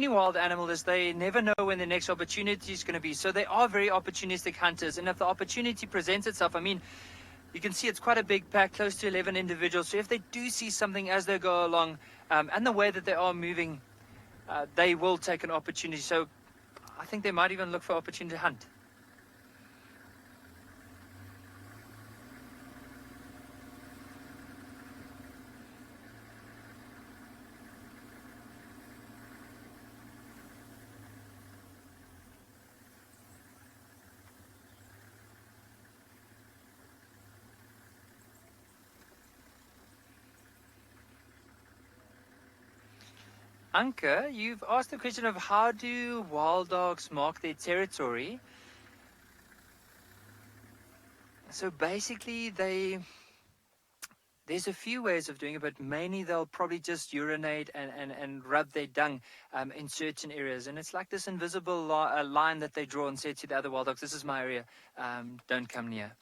wild animal is they never know when the next opportunity is going to be. So they are very opportunistic hunters. And if the opportunity presents itself, I mean, you can see it's quite a big pack, close to 11 individuals. So if they do see something as they go along, and the way that they are moving, they will take an opportunity. So I think they might even look for opportunity to hunt. Anke, you've asked the question of how do wild dogs mark their territory? So basically there's a few ways of doing it, but mainly they'll probably just urinate and rub their dung in certain areas. And it's like this invisible line that they draw and say to the other wild dogs, this is my area, don't come near.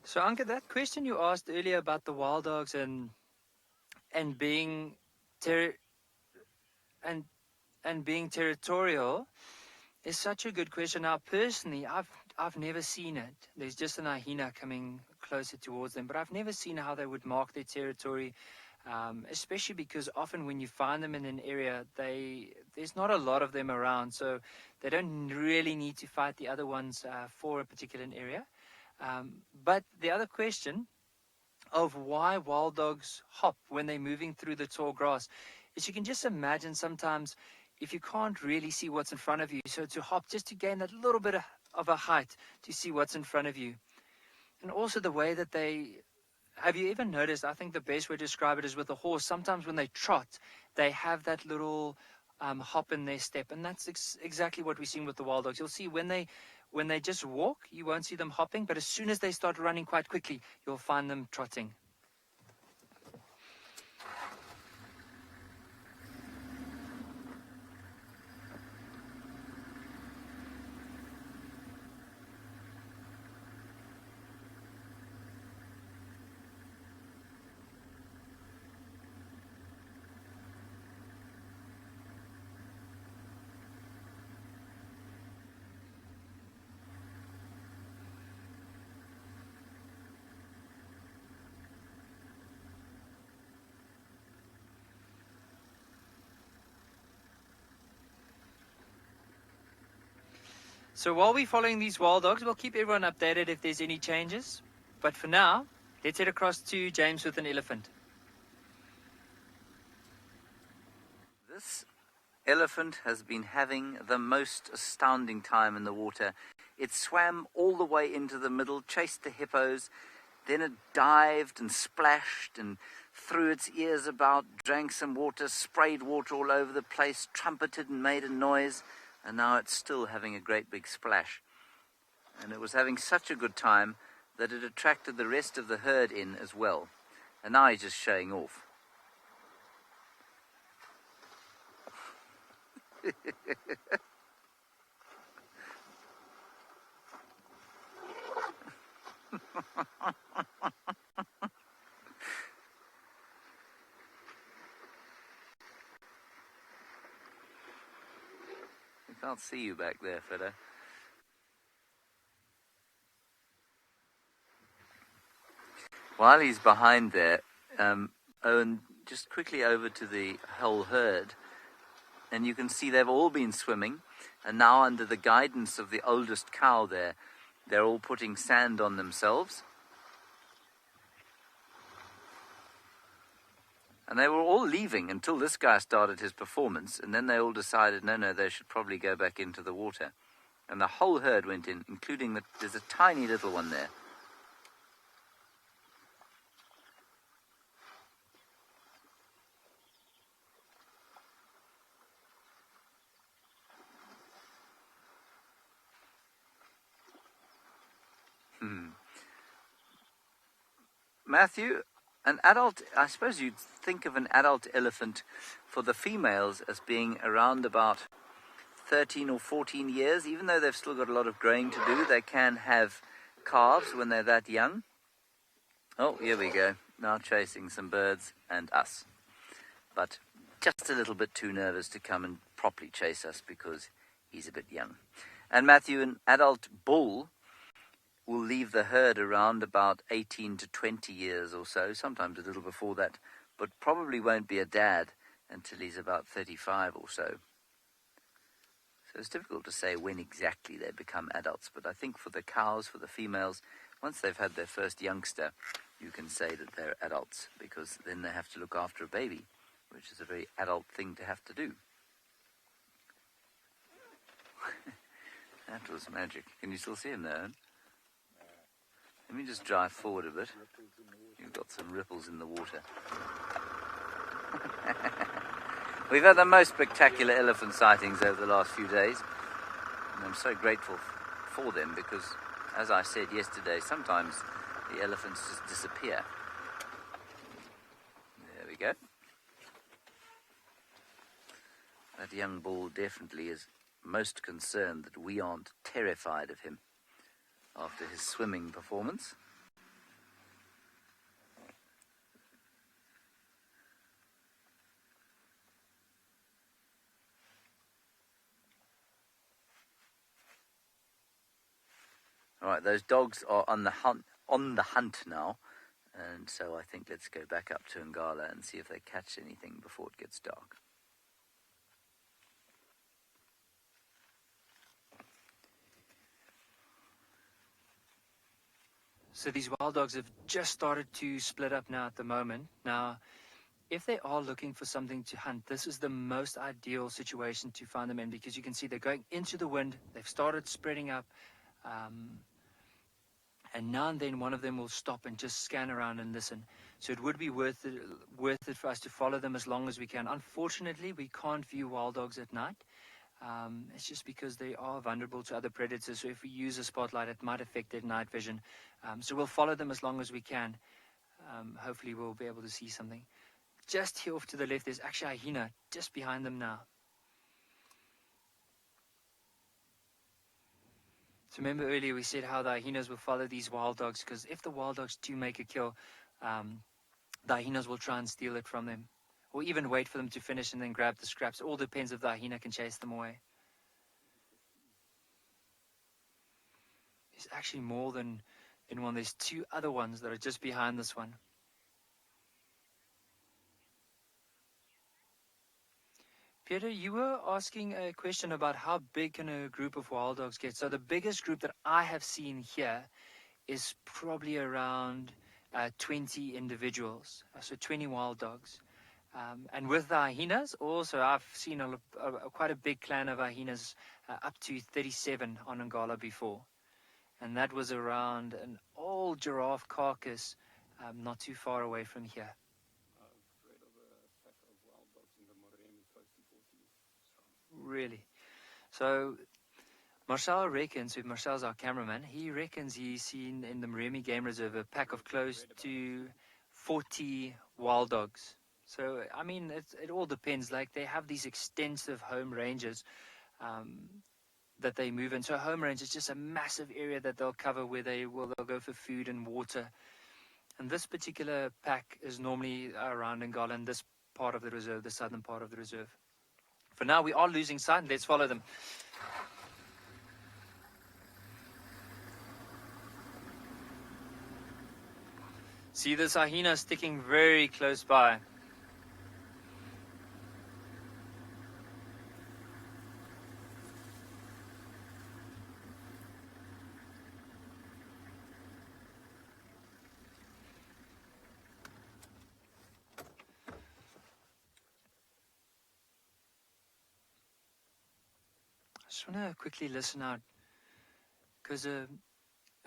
So Anke, that question you asked earlier about the wild dogs and being being territorial is such a good question. Now, personally, I've never seen it. There's just an hyena coming closer towards them, but I've never seen how they would mark their territory, especially because often when you find them in an area, there's not a lot of them around, so they don't really need to fight the other ones for a particular area. But the other question of why wild dogs hop when they're moving through the tall grass is you can just imagine sometimes if you can't really see what's in front of you, so to hop just to gain that little bit of a height to see what's in front of you. And also the way that have you ever noticed, I think the best way to describe it is with a horse, sometimes when they trot, they have that little hop in their step, and that's exactly what we've seen with the wild dogs. You'll see when they just walk, you won't see them hopping, but as soon as they start running quite quickly, you'll find them trotting. So while we're following these wild dogs, we'll keep everyone updated if there's any changes. But for now, let's head across to James with an elephant. This elephant has been having the most astounding time in the water. It swam all the way into the middle, chased the hippos, then it dived and splashed and threw its ears about, drank some water, sprayed water all over the place, trumpeted and made a noise. And now it's still having a great big splash. And it was having such a good time that it attracted the rest of the herd in as well. And now he's just showing off. We can't see you back there, Fido. While he's behind there, Owen, just quickly over to the whole herd, and you can see they've all been swimming, and now under the guidance of the oldest cow there, they're all putting sand on themselves. And they were all leaving until this guy started his performance, and then they all decided, no, they should probably go back into the water. And the whole herd went in, including there's a tiny little one there. Matthew, an adult, I suppose you'd think of an adult elephant for the females as being around about 13 or 14 years. Even though they've still got a lot of growing to do, they can have calves when they're that young. Oh, here we go. Now chasing some birds and us. But just a little bit too nervous to come and properly chase us because he's a bit young. And Matthew, an adult bull, will leave the herd around about 18 to 20 years or so, sometimes a little before that, but probably won't be a dad until he's about 35 or so. So it's difficult to say when exactly they become adults, but I think for the cows, for the females, once they've had their first youngster, you can say that they're adults, because then they have to look after a baby, which is a very adult thing to have to do. That was magic. Can you still see him there? Let me just drive forward a bit. You've got some ripples in the water. We've had the most spectacular elephant sightings over the last few days. And I'm so grateful for them because, as I said yesterday, sometimes the elephants just disappear. There we go. That young bull definitely is most concerned that we aren't terrified of him after his swimming performance. All right, those dogs are on the hunt now, and so I think let's go back up to Ngala and see if they catch anything before it gets dark. So these wild dogs have just started to split up now at the moment. Now, if they are looking for something to hunt, this is the most ideal situation to find them in, because you can see they're going into the wind, they've started spreading up, and now and then one of them will stop and just scan around and listen. So it would be worth it for us to follow them as long as we can. Unfortunately, we can't view wild dogs at night. It's just because they are vulnerable to other predators. So if we use a spotlight, it might affect their night vision. So we'll follow them as long as we can. Hopefully we'll be able to see something. Just here off to the left, there's actually a hyena just behind them now. So remember earlier we said how the hyenas will follow these wild dogs, because if the wild dogs do make a kill, the hyenas will try and steal it from them, or even wait for them to finish and then grab the scraps. It all depends if the hyena can chase them away. There's actually more than one. There's two other ones that are just behind this one. Peter, you were asking a question about how big can a group of wild dogs get. So the biggest group that I have seen here is probably around 20 individuals, so 20 wild dogs. And with the hyenas, also I've seen quite a big clan of hyenas, up to 37 on Ngala before. And that was around an old giraffe carcass, not too far away from here. Really? So Marcel reckons, Marcel's our cameraman, he reckons he's seen in the Moremi Game Reserve a pack of close to 40 wild dogs. So, I mean, it all depends. Like, they have these extensive home ranges that they move in. So a home range is just a massive area that they'll cover where they'll go for food and water. And this particular pack is normally around Ngala in this part of the reserve, the southern part of the reserve. For now, we are losing sight. Let's follow them. See this hyena sticking very close by. I just want to quickly listen out, because a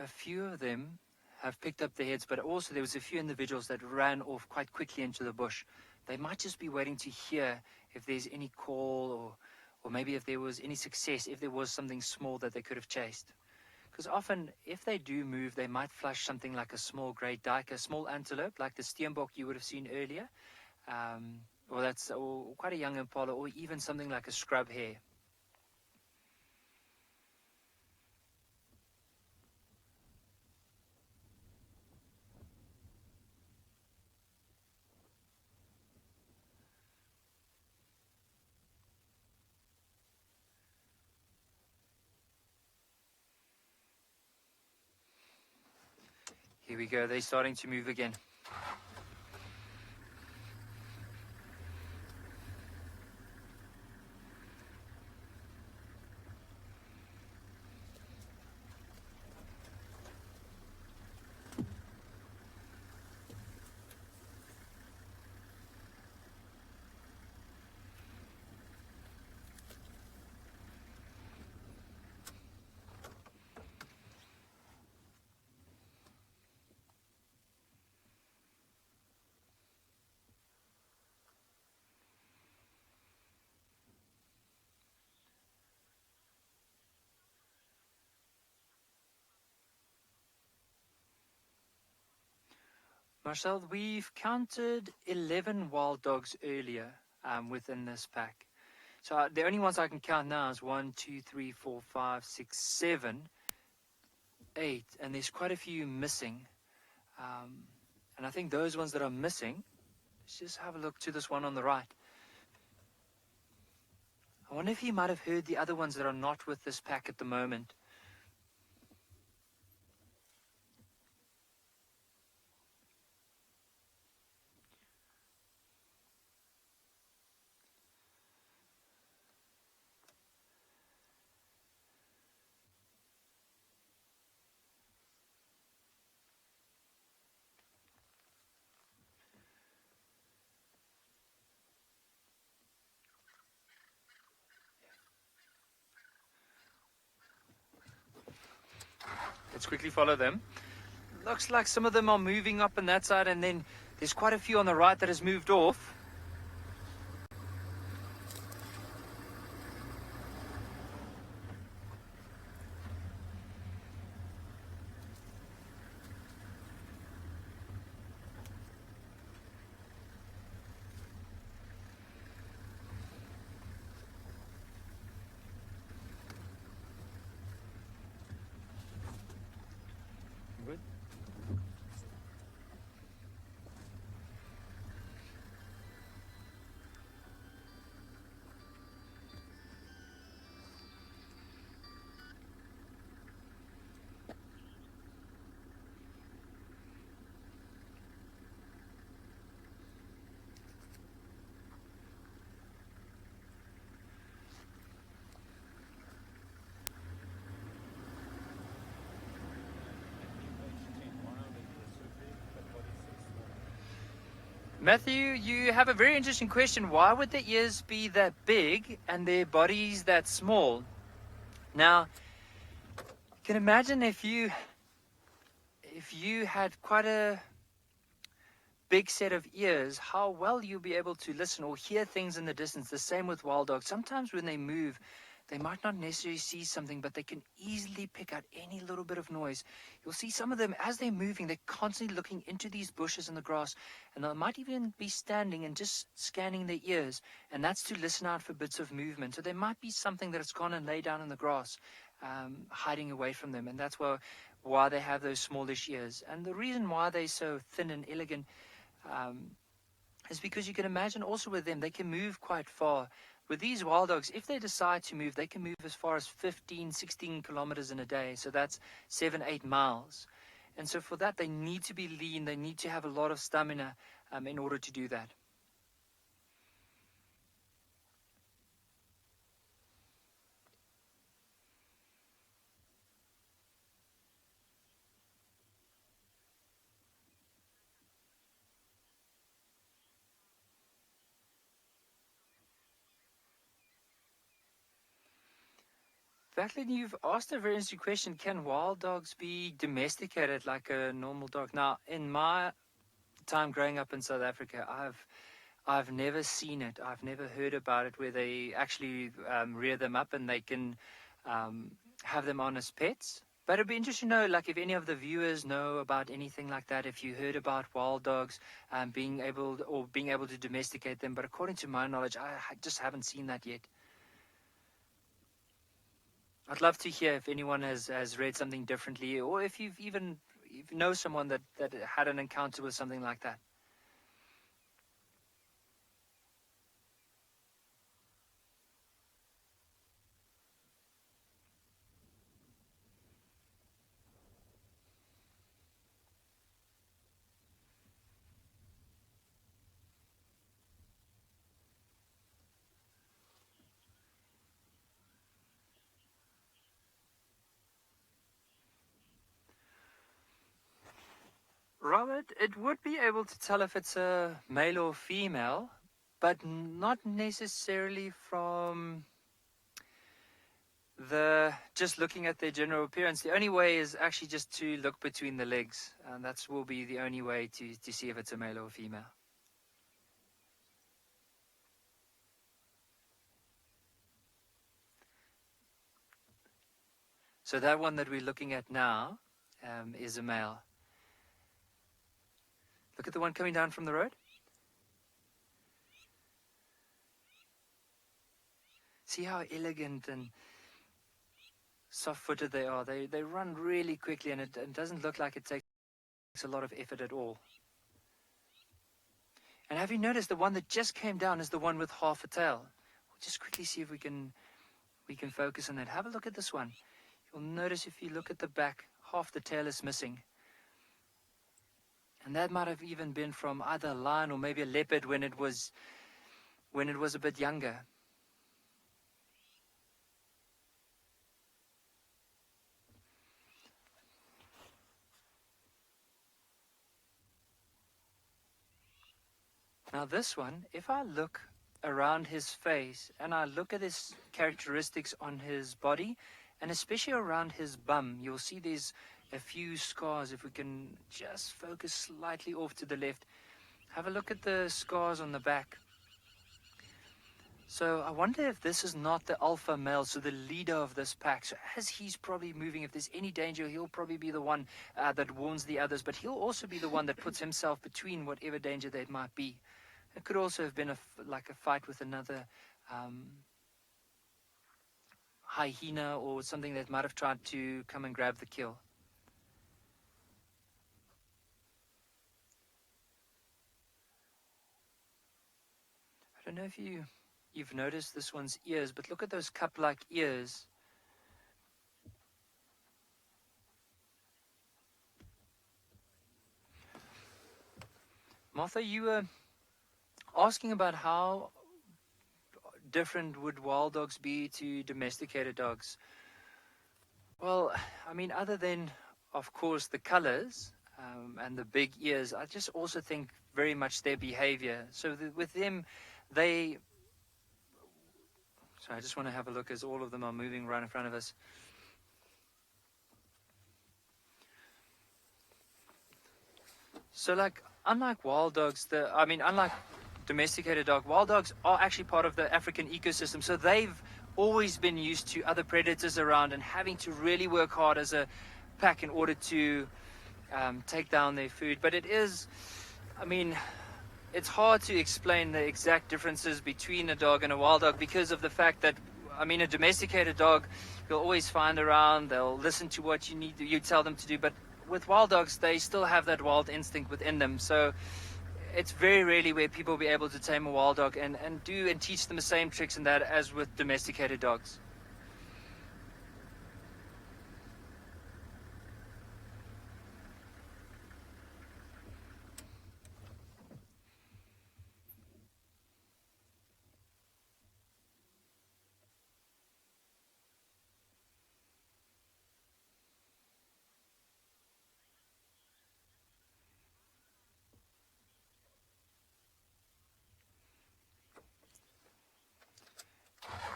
few of them have picked up their heads, but also there was a few individuals that ran off quite quickly into the bush. They might just be waiting to hear if there's any call, or maybe if there was any success, if there was something small that they could have chased. Because often, if they do move, they might flush something like a small grey dyke, a small antelope, like the steenbok you would have seen earlier, or quite a young impala, or even something like a scrub hare. Here we go, they're starting to move again. Marcel, we've counted 11 wild dogs earlier within this pack. So the only ones I can count now is 1, 2, 3, 4, 5, 6, 7, 8, and there's quite a few missing. And I think those ones that are missing, let's just have a look to this one on the right. I wonder if you might have heard the other ones that are not with this pack at the moment. Let's quickly follow them. Looks like some of them are moving up on that side, and then there's quite a few on the right that has moved off. Good. Matthew, you have a very interesting question. Why would their ears be that big and their bodies that small? Now, you can imagine if you had quite a big set of ears, how well you'll be able to listen or hear things in the distance. The same with wild dogs. Sometimes when they move, they might not necessarily see something, but they can easily pick out any little bit of noise. You'll see some of them, as they're moving, they're constantly looking into these bushes in the grass, and they might even be standing and just scanning their ears, and that's to listen out for bits of movement. So there might be something that has gone and laid down in the grass, hiding away from them, and that's why they have those smallish ears. And the reason why they're so thin and elegant is because you can imagine also with them, they can move quite far. With these wild dogs, if they decide to move, they can move as far as 15, 16 kilometers in a day. So that's 7, 8 miles. And so for that, they need to be lean. They need to have a lot of stamina in order to do that. Jacqueline, you've asked a very interesting question. Can wild dogs be domesticated like a normal dog? Now, in my time growing up in South Africa, I've never seen it. I've never heard about it where they actually rear them up and they can have them on as pets. But it'd be interesting to know, like, if any of the viewers know about anything like that, if you heard about wild dogs being able to domesticate them. But according to my knowledge, I just haven't seen that yet. I'd love to hear if anyone has read something differently, or if you know someone that had an encounter with something like that. Robert, it would be able to tell if it's a male or female, but not necessarily from just looking at their general appearance. The only way is actually just to look between the legs, and that will be the only way to see if it's a male or female. So that one that we're looking at now is a male. Look at the one coming down from the road. See how elegant and soft-footed they are. They run really quickly, and it doesn't look like it takes a lot of effort at all. And have you noticed the one that just came down is the one with half a tail? We'll just quickly see if we can focus on that. Have a look at this one. You'll notice if you look at the back, half the tail is missing. And that might have even been from either a lion or maybe a leopard when it was a bit younger. Now this one, if I look around his face and I look at his characteristics on his body, and especially around his bum, you'll see there's a few scars. If we can just focus slightly off to the left, have a look at the scars on the back. So I wonder if this is not the alpha male, so the leader of this pack. So as he's probably moving, if there's any danger, he'll probably be the one that warns the others, but he'll also be the one that puts himself between whatever danger there might be. It could also have been like a fight with another hyena or something that might have tried to come and grab the kill. I don't know if you've noticed this one's ears, but look at those cup-like ears. Martha, you were asking about how different would wild dogs be to domesticated dogs. Well, I mean, other than, of course, the colors and the big ears, I just also think very much their behavior. So with them, so I just want to have a look as all of them are moving right in front of us. So like, unlike wild dogs, unlike domesticated dog, wild dogs are actually part of the African ecosystem. So they've always been used to other predators around and having to really work hard as a pack in order to take down their food. But it is, it's hard to explain the exact differences between a dog and a wild dog because of the fact that, a domesticated dog, you'll always find around, they'll listen to what you tell them to do. But with wild dogs, they still have that wild instinct within them. So it's very rarely where people will be able to tame a wild dog and teach them the same tricks and that as with domesticated dogs.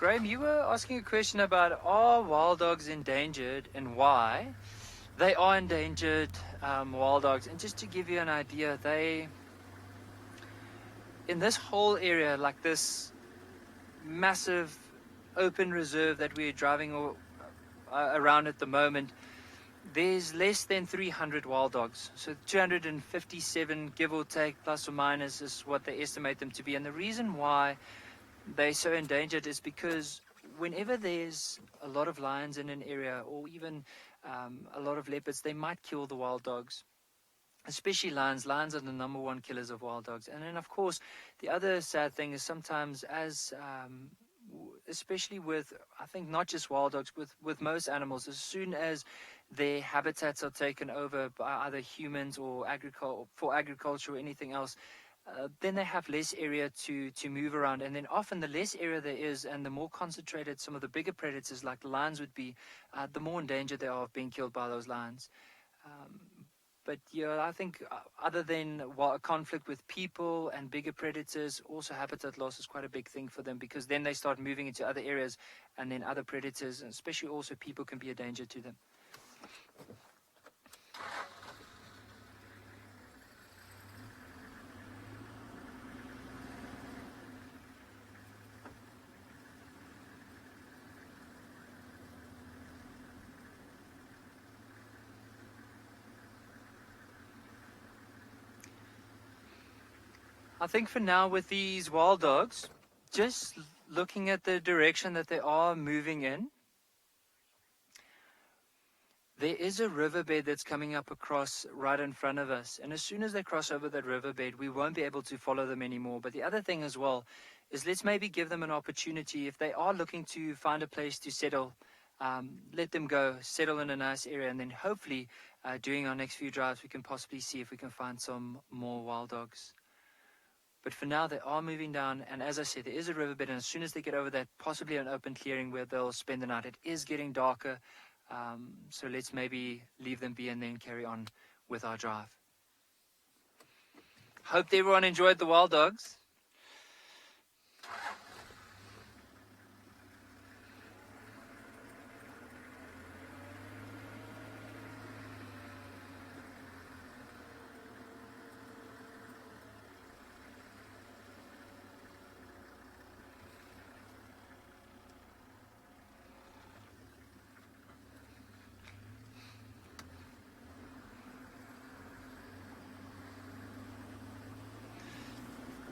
Graham, you were asking a question about are wild dogs endangered and why? They are endangered wild dogs, and just to give you an idea, they in this whole area, like this massive open reserve that we're driving around at the moment, there's less than 300 wild dogs. So 257, give or take, plus or minus, is what they estimate them to be. And the reason why they're so endangered is because whenever there's a lot of lions in an area, or even a lot of leopards, they might kill the wild dogs. Especially lions. Lions are the #1 killers of wild dogs. And then, of course, the other sad thing is sometimes, especially with, I think, not just wild dogs, with most animals, as soon as their habitats are taken over by either humans or for agriculture or anything else, then they have less area to move around. And then often the less area there is and the more concentrated some of the bigger predators like the lions would be, the more in danger they are of being killed by those lions. But yeah, I think other than a conflict with people and bigger predators, also habitat loss is quite a big thing for them, because then they start moving into other areas, and then other predators, and especially also people, can be a danger to them. I think for now with these wild dogs, just looking at the direction that they are moving in, there is a riverbed that's coming up across right in front of us. And as soon as they cross over that riverbed, we won't be able to follow them anymore. But the other thing as well is, let's maybe give them an opportunity. If they are looking to find a place to settle, let them go, settle in a nice area. And then hopefully during our next few drives, we can possibly see if we can find some more wild dogs. But for now, they are moving down, and as I said, there is a riverbed, and as soon as they get over that, possibly an open clearing where they'll spend the night. It is getting darker, so let's maybe leave them be and then carry on with our drive. Hope everyone enjoyed the wild dogs.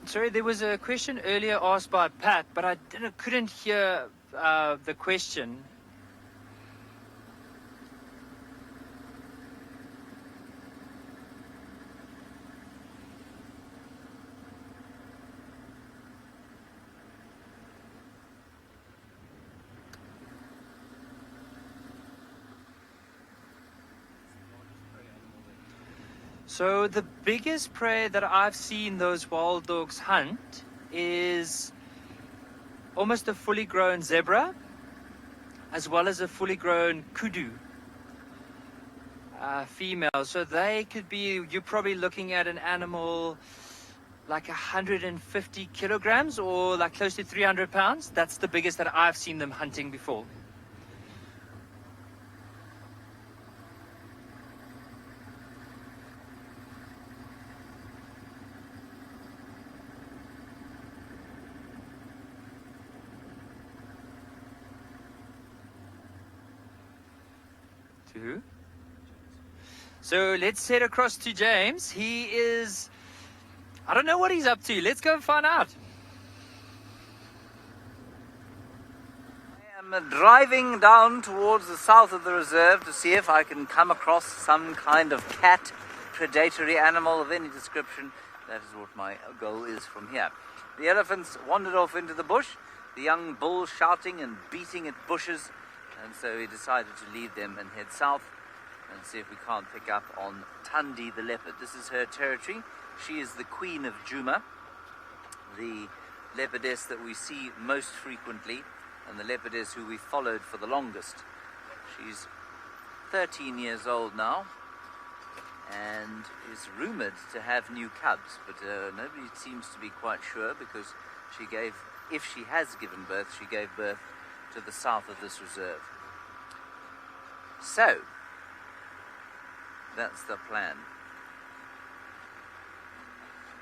Sorry, there was a question earlier asked by Pat, but I couldn't hear the question. So the biggest prey that I've seen those wild dogs hunt is almost a fully grown zebra, as well as a fully grown kudu female. So they could be, you're probably looking at an animal like 150 kilograms or like close to 300 pounds. That's the biggest that I've seen them hunting before. So let's head across to James. He is, I don't know what he's up to. Let's go and find out. I am driving down towards the south of the reserve to see if I can come across some kind of cat, predatory animal of any description. That is what my goal is from here. The elephants wandered off into the bush, the young bull shouting and beating at bushes, and so he decided to leave them and head south and see if we can't pick up on Thandi the leopard. This is her territory. She is the queen of Djuma, the leopardess that we see most frequently, and the leopardess who we followed for the longest. She's 13 years old now and is rumored to have new cubs, but nobody seems to be quite sure, because she gave if she has given birth, she gave birth to the south of this reserve. So, that's the plan.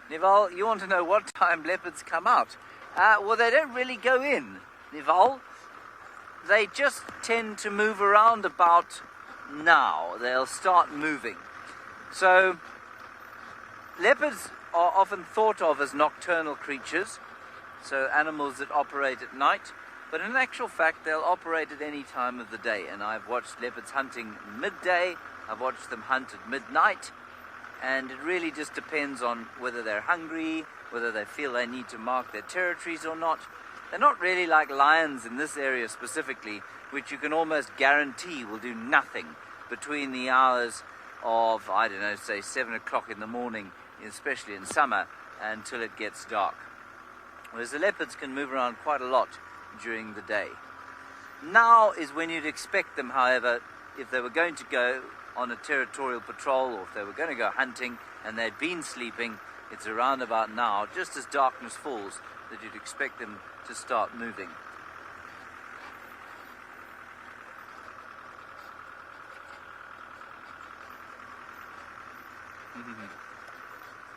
Nival, you want to know what time leopards come out? Well, they don't really go in, Nival. They just tend to move around about now. They'll start moving. So, leopards are often thought of as nocturnal creatures, so animals that operate at night, but in actual fact they'll operate at any time of the day. And I've watched leopards hunting midday, I've watched them hunt at midnight, and it really just depends on whether they're hungry, whether they feel they need to mark their territories or not. They're not really like lions in this area specifically, which you can almost guarantee will do nothing between the hours of, I don't know, say 7 o'clock in the morning, especially in summer, until it gets dark. Whereas the leopards can move around quite a lot during the day. Now is when you'd expect them, however, if they were going to go on a territorial patrol or if they were going to go hunting and they'd been sleeping, it's around about now, just as darkness falls, that you'd expect them to start moving.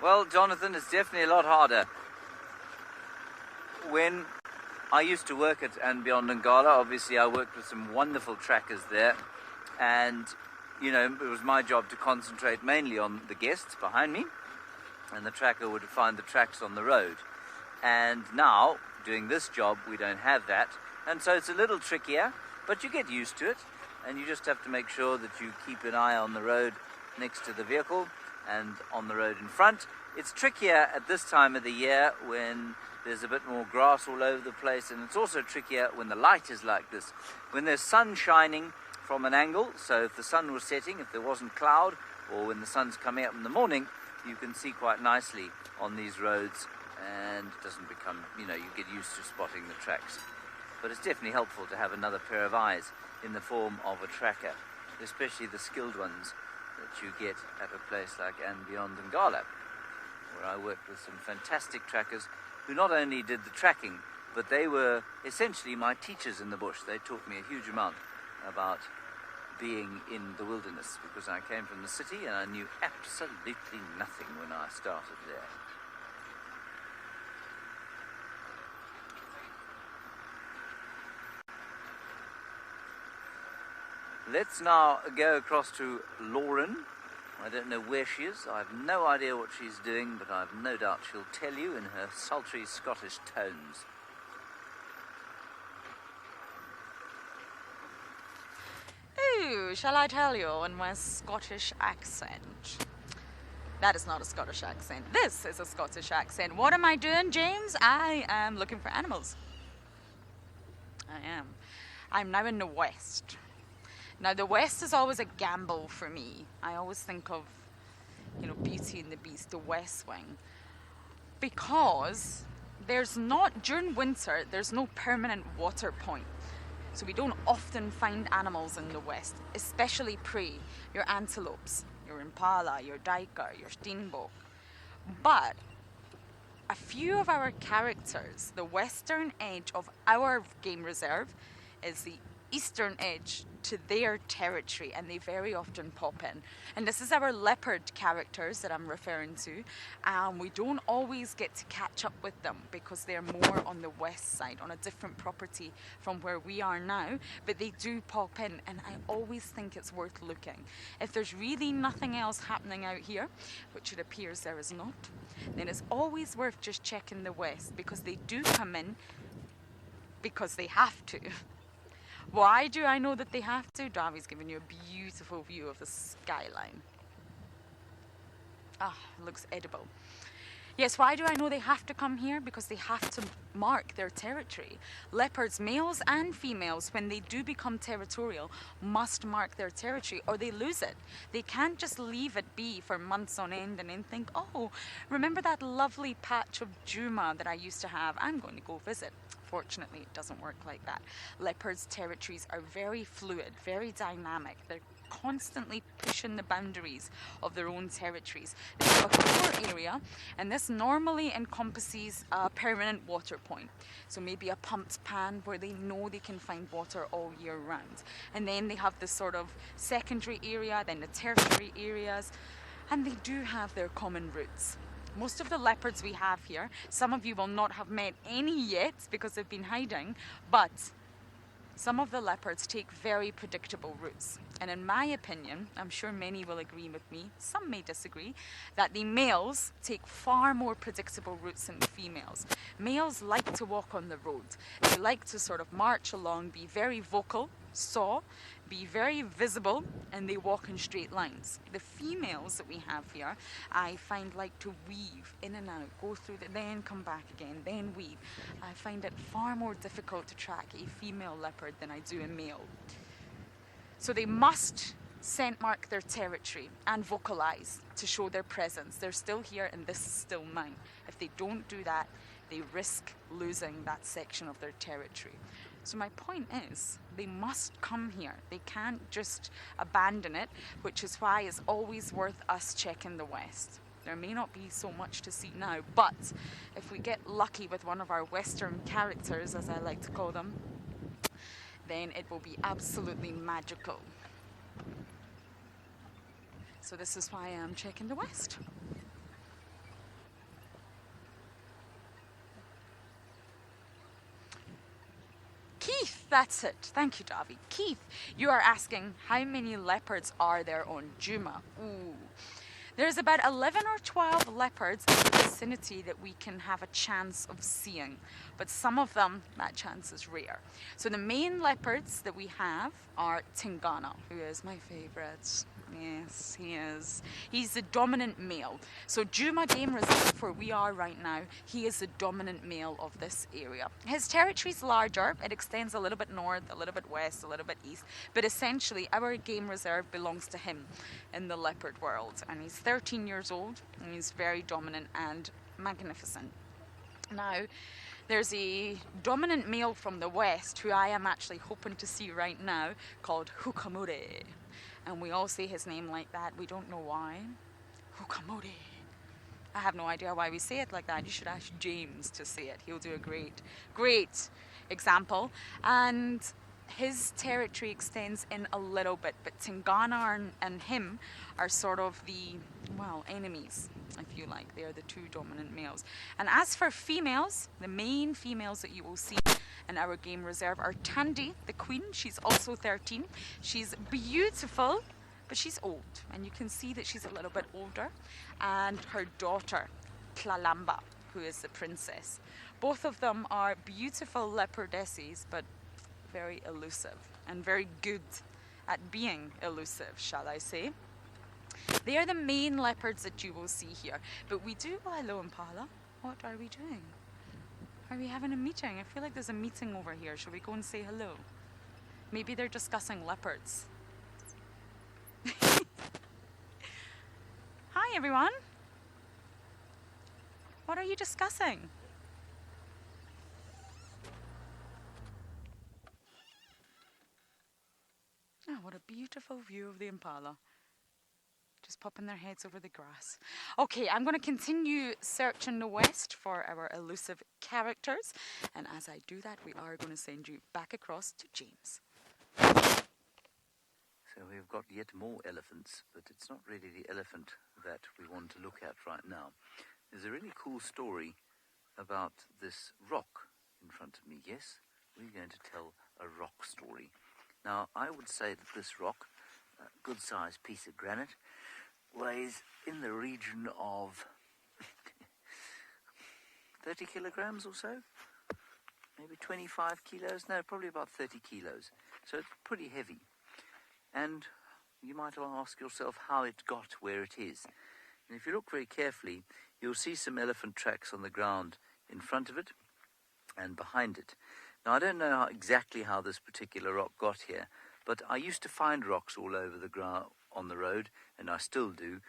Well, Jonathan, it's definitely a lot harder. When I used to work at andBeyond Ngala, obviously I worked with some wonderful trackers there, and you know, it was my job to concentrate mainly on the guests behind me, and the tracker would find the tracks on the road. And now, doing this job, we don't have that, and so it's a little trickier, but you get used to it, and you just have to make sure that you keep an eye on the road next to the vehicle and on the road in front. It's trickier at this time of the year when there's a bit more grass all over the place, and it's also trickier when the light is like this. When there's sun shining from an angle, so if the sun was setting, if there wasn't cloud, or when the sun's coming up in the morning, you can see quite nicely on these roads, and it doesn't become, you know, you get used to spotting the tracks. But it's definitely helpful to have another pair of eyes in the form of a tracker, especially the skilled ones that you get at a place like andBeyond Ngala, where I worked with some fantastic trackers who not only did the tracking, but they were essentially my teachers in the bush. They taught me a huge amount about being in the wilderness, because I came from the city and I knew absolutely nothing when I started there. Let's now go across to Lauren. I don't know where she is. I have no idea what she's doing, but I have no doubt she'll tell you in her sultry Scottish tones. Ooh, shall I tell you in my Scottish accent? That is not a Scottish accent. This is a Scottish accent. What am I doing, James? I am looking for animals. I am. I'm now in the West. Now, the West is always a gamble for me. I always think of, you know, Beauty and the Beast, the West Wing. Because there's not, during winter, there's no permanent water point. So we don't often find animals in the West, especially prey, your antelopes, your impala, your duiker, your steenbok. But a few of our characters, the western edge of our game reserve is the eastern edge to their territory, and they very often pop in. And this is our leopard characters that I'm referring to, and we don't always get to catch up with them because they're more on the west side, on a different property from where we are now, but they do pop in, and I always think it's worth looking. If there's really nothing else happening out here, which it appears there is not, then it's always worth just checking the west, because they do come in because they have to. Why do I know that they have to? Davi's giving you a beautiful view of the skyline. Ah, looks edible. Yes, why do I know they have to come here? Because they have to mark their territory. Leopards, males and females, when they do become territorial, must mark their territory or they lose it. They can't just leave it be for months on end and then think, oh, remember that lovely patch of Djuma that I used to have? I'm going to go visit. Unfortunately, it doesn't work like that. Leopards' territories are very fluid, very dynamic. They're constantly pushing the boundaries of their own territories. They have a core area, and this normally encompasses a permanent water point. So maybe a pumped pan where they know they can find water all year round. And then they have this sort of secondary area, then the tertiary areas, and they do have their common routes. Most of the leopards we have here, some of you will not have met any yet because they've been hiding, but some of the leopards take very predictable routes. And in my opinion, I'm sure many will agree with me, some may disagree, that the males take far more predictable routes than the females. Males like to walk on the road. They like to sort of march along, be very vocal, saw, be very visible, and they walk in straight lines. The females that we have here, I find like to weave in and out, go through then come back again, then weave. I find it far more difficult to track a female leopard than I do a male. So they must scent mark their territory and vocalize to show their presence. They're still here and this is still mine. If they don't do that, they risk losing that section of their territory. So my point is, they must come here. They can't just abandon it, which is why it's always worth us checking the west. There may not be so much to see now, but if we get lucky with one of our western characters, as I like to call them, then it will be absolutely magical. So this is why I'm checking the west. Keith, that's it. Thank you, Davi. Keith, you are asking how many leopards are there on Djuma? Ooh. There's about 11 or 12 leopards in the vicinity that we can have a chance of seeing, but some of them, that chance is rare. So the main leopards that we have are Tingana, who is my favorite. Yes, he is. He's the dominant male. So Djuma Game Reserve, where we are right now, he is the dominant male of this area. His territory is larger. It extends a little bit north, a little bit west, a little bit east. But essentially, our game reserve belongs to him in the leopard world. And he's 13 years old, and he's very dominant and magnificent. Now, there's a dominant male from the west, who I am actually hoping to see right now, called Hukamure. And we all say his name like that. We don't know why. Hukamure. I have no idea why we say it like that. You should ask James to say it. He'll do a great example. And his territory extends in a little bit, but Tingana and him are sort of the, well, enemies, if you like. They are the two dominant males. And as for females, the main females that you will see in our game reserve are Tandy, the queen. She's also 13. She's beautiful, but she's old, and you can see that she's a little bit older. And her daughter, Tlalamba, who is the princess. Both of them are beautiful leopardesses, but very elusive and very good at being elusive, shall I say. They are the main leopards that you will see here. But we do, oh, hello Impala. What are we doing? Are we having a meeting? I feel like there's a meeting over here. Shall we go and say hello? Maybe they're discussing leopards. Hi everyone. What are you discussing? Oh, what a beautiful view of the Impala. Just popping their heads over the grass. Okay, I'm going to continue searching the west for our elusive characters. And as I do that, we are going to send you back across to James. So we've got yet more elephants, but it's not really the elephant that we want to look at right now. There's a really cool story about this rock in front of me. Yes, we're going to tell a rock story. Now, I would say that this rock, a good-sized piece of granite, weighs in the region of 30 kilograms or so, maybe 25 kilos, no, probably about 30 kilos. So it's pretty heavy. And you might ask yourself how it got where it is. And if you look very carefully, you'll see some elephant tracks on the ground in front of it and behind it. Now, I don't know exactly how this particular rock got here, but I used to find rocks all over the ground on the road, and I still do,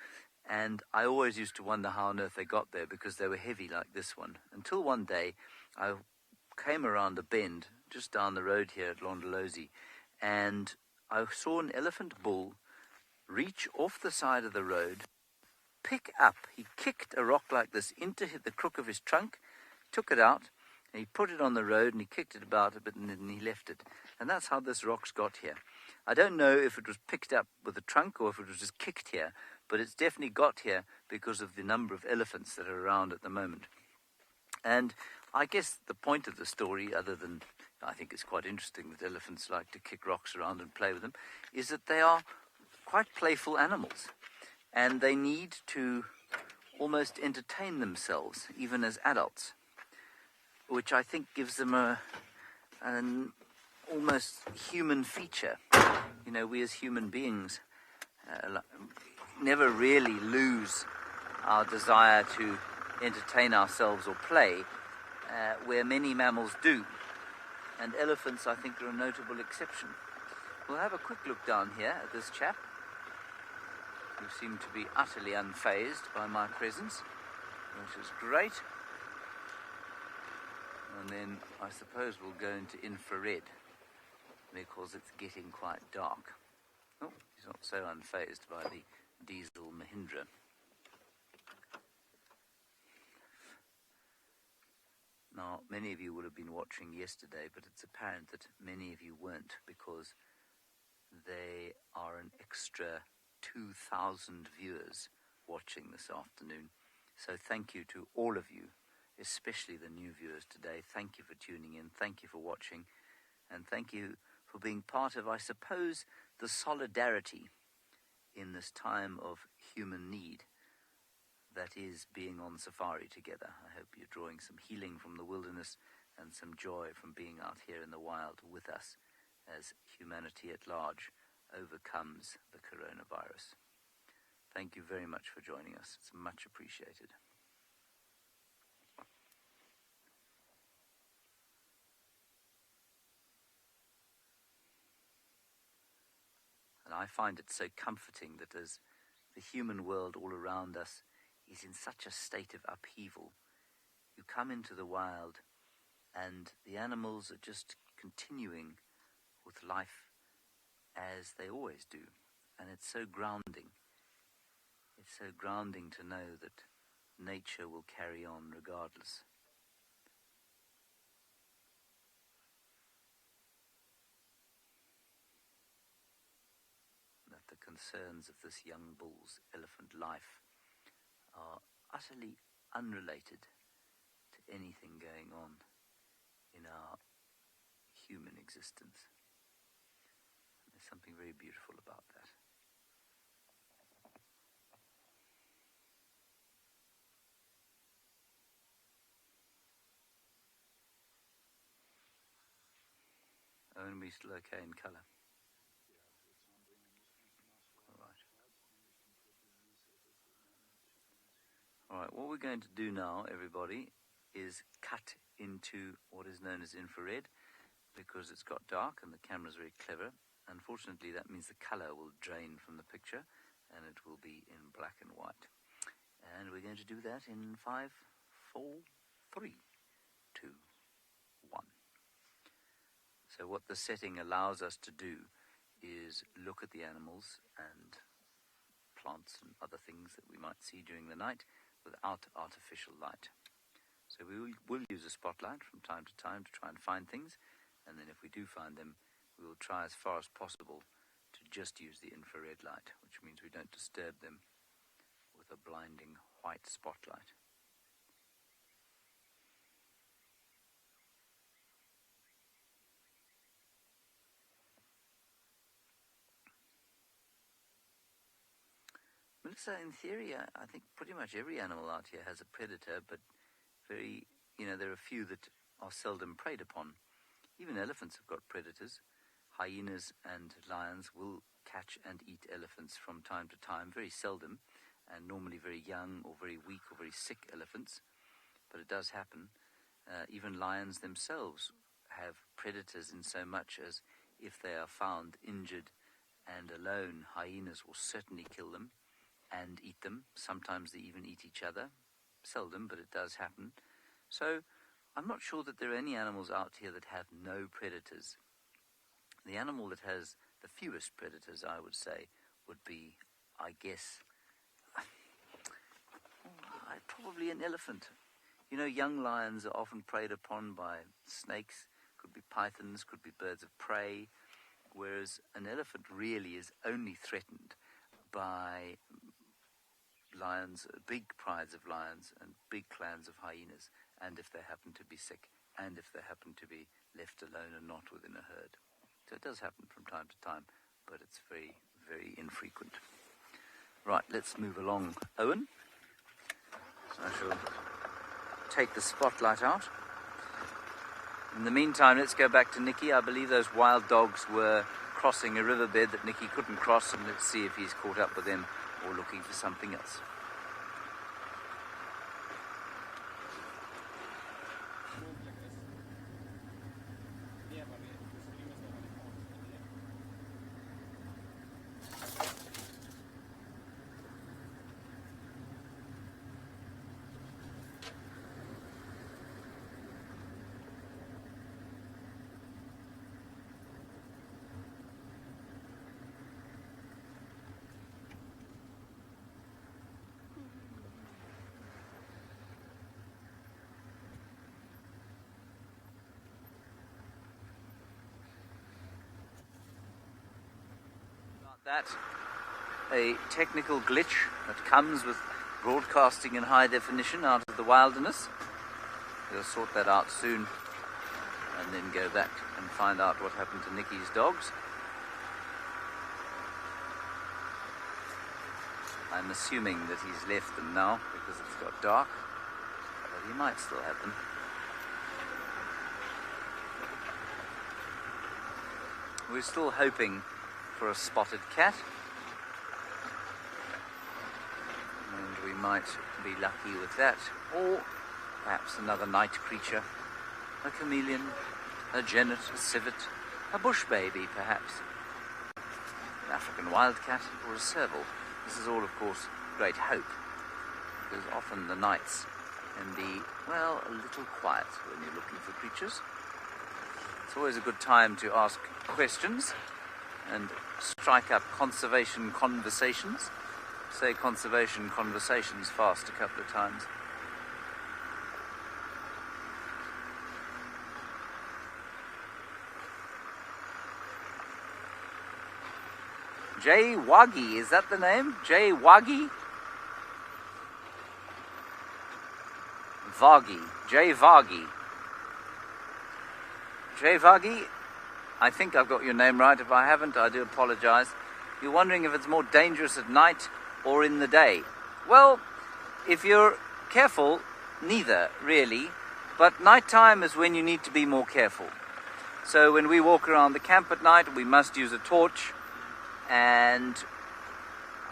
and I always used to wonder how on earth they got there because they were heavy like this one, until one day I came around a bend just down the road here at Londolozi, and I saw an elephant bull reach off the side of the road, pick up. He kicked a rock like this into the crook of his trunk, took it out, and he put it on the road, and he kicked it about a bit, and then he left it. And that's how this rock's got here. I don't know if it was picked up with the trunk or if it was just kicked here, but it's definitely got here because of the number of elephants that are around at the moment. And I guess the point of the story, other than I think it's quite interesting that elephants like to kick rocks around and play with them, is that they are quite playful animals. And they need to almost entertain themselves, even as adults, which I think gives them an almost human feature. You know, we as human beings never really lose our desire to entertain ourselves or play, where many mammals do. And elephants, I think, are a notable exception. We'll have a quick look down here at this chap, who seemed to be utterly unfazed by my presence, which is great. And then I suppose we'll go into infrared, because it's getting quite dark. Oh, he's not so unfazed by the diesel Mahindra. Now, many of you would have been watching yesterday, but it's apparent that many of you weren't, because they are an extra 2,000 viewers watching this afternoon. So thank you to all of you, especially the new viewers today. Thank you for tuning in. Thank you for watching. And thank you for being part of, I suppose, the solidarity in this time of human need that is being on safari together. I hope you're drawing some healing from the wilderness and some joy from being out here in the wild with us as humanity at large overcomes the coronavirus. Thank you very much for joining us. It's much appreciated. And I find it so comforting that as the human world all around us is in such a state of upheaval, you come into the wild and the animals are just continuing with life as they always do. And it's so grounding. It's so grounding to know that nature will carry on regardless. That the concerns of this young bull's elephant life are utterly unrelated to anything going on in our human existence. There's something very beautiful about that. Oh, and we're still okay in colour. All right, what we're going to do now, everybody, is cut into what is known as infrared, because it's got dark and the camera's very clever. Unfortunately, that means the colour will drain from the picture and it will be in black and white. And we're going to do that in 5, 4, 3, 2, 1. So what the setting allows us to do is look at the animals and plants and other things that we might see during the night without artificial light. So we'll use a spotlight from time to time to try and find things, and then if we do find them, we will try as far as possible to just use the infrared light, which means we don't disturb them with a blinding white spotlight. Melissa, in theory, I think pretty much every animal out here has a predator, but there are a few that are seldom preyed upon. Even elephants have got predators. Hyenas and lions will catch and eat elephants from time to time, very seldom, and normally very young or very weak or very sick elephants, but it does happen. Even lions themselves have predators in so much as if they are found injured and alone, hyenas will certainly kill them and eat them. Sometimes they even eat each other. Seldom, but it does happen. So I'm not sure that there are any animals out here that have no predators. The animal that has the fewest predators, I would say, would be, I guess, probably an elephant. You know, young lions are often preyed upon by snakes, could be pythons, could be birds of prey, whereas an elephant really is only threatened by lions, big prides of lions and big clans of hyenas, and if they happen to be sick, and if they happen to be left alone and not within a herd. So it does happen from time to time, but it's very, very infrequent. Right, let's move along. Owen? So I shall take the spotlight out. In the meantime, let's go back to Nicky. I believe those wild dogs were crossing a riverbed that Nicky couldn't cross, and let's see if he's caught up with them or looking for something else. That a technical glitch that comes with broadcasting in high definition out of the wilderness. We'll sort that out soon and then go back and find out what happened to Nicky's dogs. I'm assuming that he's left them now because it's got dark, but he might still have them. We're still hoping for a spotted cat, and we might be lucky with that, or perhaps another night creature, a chameleon, a genet, a civet, a bush baby perhaps, an African wildcat, or a serval. This is all, of course, great hope, because often the nights can be, well, a little quiet when you're looking for creatures. It's always a good time to ask questions and strike up conservation conversations. Say conservation conversations fast a couple of times. Jay Wagi, is that the name? Jay Wagi? Vagi. Jay Vagi. Jay Vagi, I think I've got your name right. If I haven't, I do apologize. You're wondering if it's more dangerous at night or in the day. Well, if you're careful, neither, really. But nighttime is when you need to be more careful. So when we walk around the camp at night, we must use a torch. And,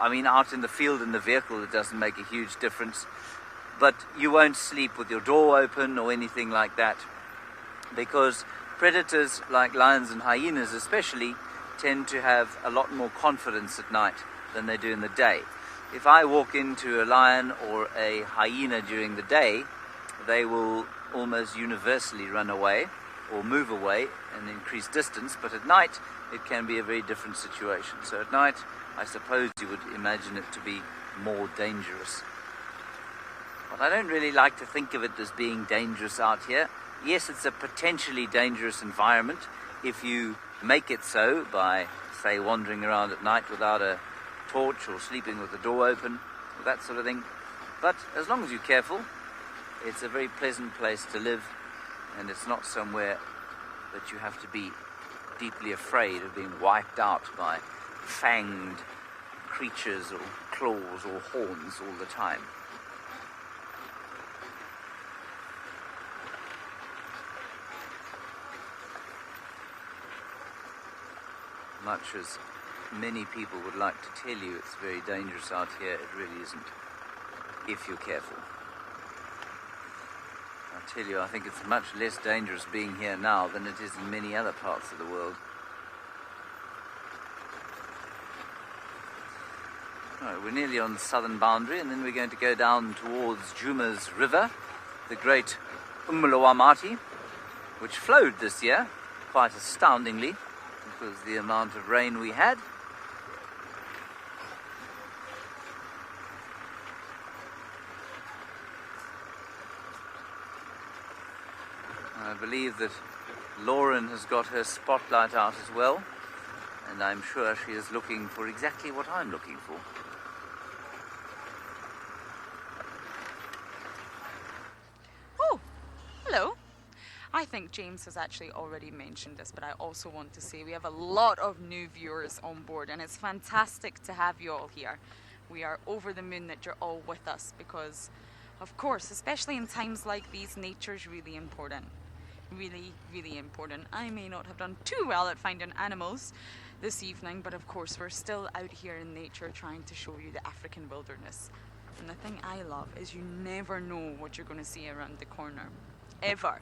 I mean, out in the field in the vehicle, it doesn't make a huge difference. But you won't sleep with your door open or anything like that, because predators like lions and hyenas especially tend to have a lot more confidence at night than they do in the day. If I walk into a lion or a hyena during the day, they will almost universally run away or move away and increase distance, but at night it can be a very different situation. So at night, I suppose you would imagine it to be more dangerous. But I don't really like to think of it as being dangerous out here. Yes, it's a potentially dangerous environment if you make it so by, say, wandering around at night without a torch or sleeping with the door open, or that sort of thing. But as long as you're careful, it's a very pleasant place to live, and it's not somewhere that you have to be deeply afraid of being wiped out by fanged creatures or claws or horns all the time. Much as many people would like to tell you it's very dangerous out here, it really isn't, if you're careful. I tell you, I think it's much less dangerous being here now than it is in many other parts of the world. Right, we're nearly on the southern boundary, and then we're going to go down towards Djuma's river, the great Umulawamati, which flowed this year quite astoundingly because the amount of rain we had. I believe that Lauren has got her spotlight out as well, and I'm sure she is looking for exactly what I'm looking for. Oh, hello. I think James has actually already mentioned this, but I also want to say we have a lot of new viewers on board, and it's fantastic to have you all here. We are over the moon that you're all with us because, of course, especially in times like these, nature's really important. Really, really important. I may not have done too well at finding animals this evening, but of course we're still out here in nature trying to show you the African wilderness. And the thing I love is you never know what you're going to see around the corner. Ever.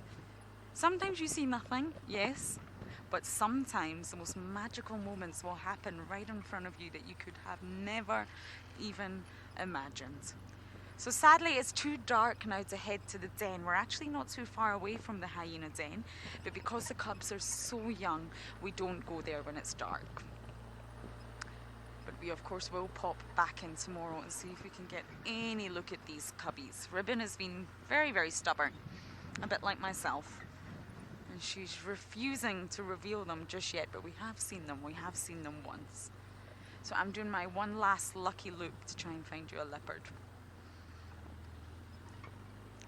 Sometimes you see nothing, yes, but sometimes the most magical moments will happen right in front of you that you could have never even imagined. So sadly it's too dark now to head to the den. We're actually not too far away from the hyena den, but because the cubs are so young, we don't go there when it's dark. But we of course will pop back in tomorrow and see if we can get any look at these cubbies. Ribbon has been very, very stubborn, a bit like myself. And she's refusing to reveal them just yet, but we have seen them once. So I'm doing my one last lucky loop to try and find you a leopard.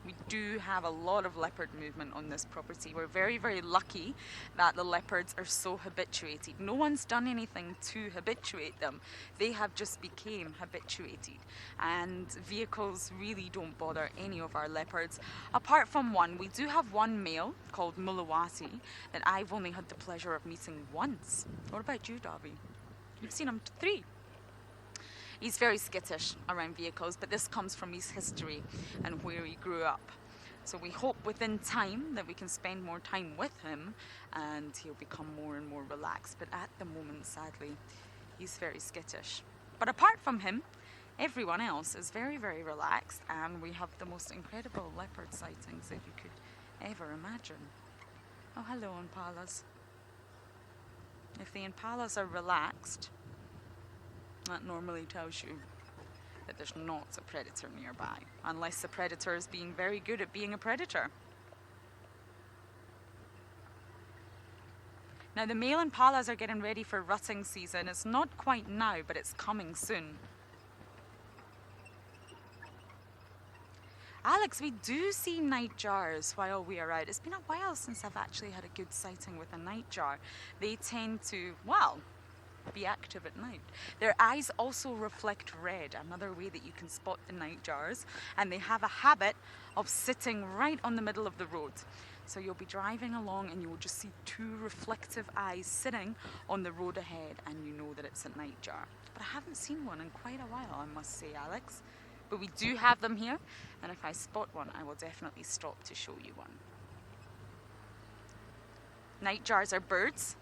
We do have a lot of leopard movement on this property. We're very, very lucky that the leopards are so habituated. No one's done anything to habituate them. They have just became habituated. And vehicles really don't bother any of our leopards. Apart from one, we do have one male called Mulawati that I've only had the pleasure of meeting once. What about you, Darby? You've seen him 3. He's very skittish around vehicles, but this comes from his history and where he grew up. So we hope within time that we can spend more time with him and he'll become more and more relaxed. But at the moment, sadly, he's very skittish. But apart from him, everyone else is very, very relaxed, and we have the most incredible leopard sightings that you could ever imagine. Oh, hello, impalas. If the impalas are relaxed, that normally tells you that there's not a predator nearby, unless the predator is being very good at being a predator. Now the male impalas are getting ready for rutting season. It's not quite now, but it's coming soon. Alex, we do see nightjars while we are out. It's been a while since I've actually had a good sighting with a nightjar. They tend to, well, be active at night. Their eyes also reflect red, another way that you can spot the nightjars, and they have a habit of sitting right on the middle of the road. So you'll be driving along and you will just see 2 reflective eyes sitting on the road ahead, and you know that it's a nightjar. But I haven't seen one in quite a while, I must say, Alex. But we do have them here, and if I spot one, I will definitely stop to show you one. Nightjars are birds.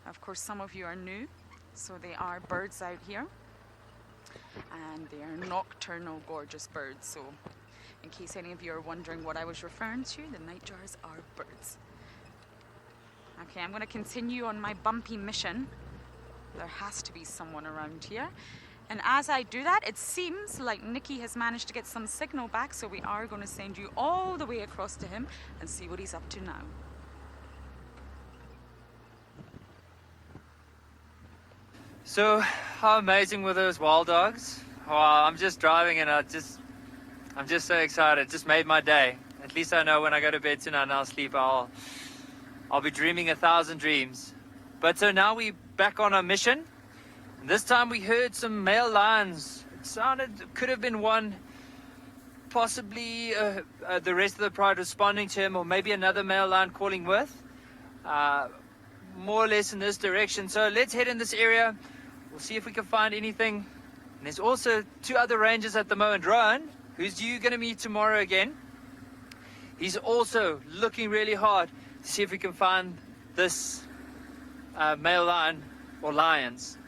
Of course, some of you are new. So they are birds out here, and they are nocturnal, gorgeous birds. So in case any of you are wondering what I was referring to, the nightjars are birds. Okay, I'm going to continue on my bumpy mission. There has to be someone around here. And as I do that, it seems like Nikki has managed to get some signal back, so we are going to send you all the way across to him and see what he's up to now. So, how amazing were those wild dogs? Wow, I'm just driving and I'm just so excited. It just made my day. At least I know when I go to bed tonight and I'll sleep, I'll be dreaming 1,000 dreams. But so now we're back on our mission. And this time we heard some male lions. It could have been one, possibly the rest of the pride responding to him, or maybe another male lion calling with. More or less in this direction. So let's head in this area. We'll see if we can find anything. And there's also 2 other rangers at the moment. Rowan, who's you going to meet tomorrow again, he's also looking really hard to see if we can find this male lion or lions.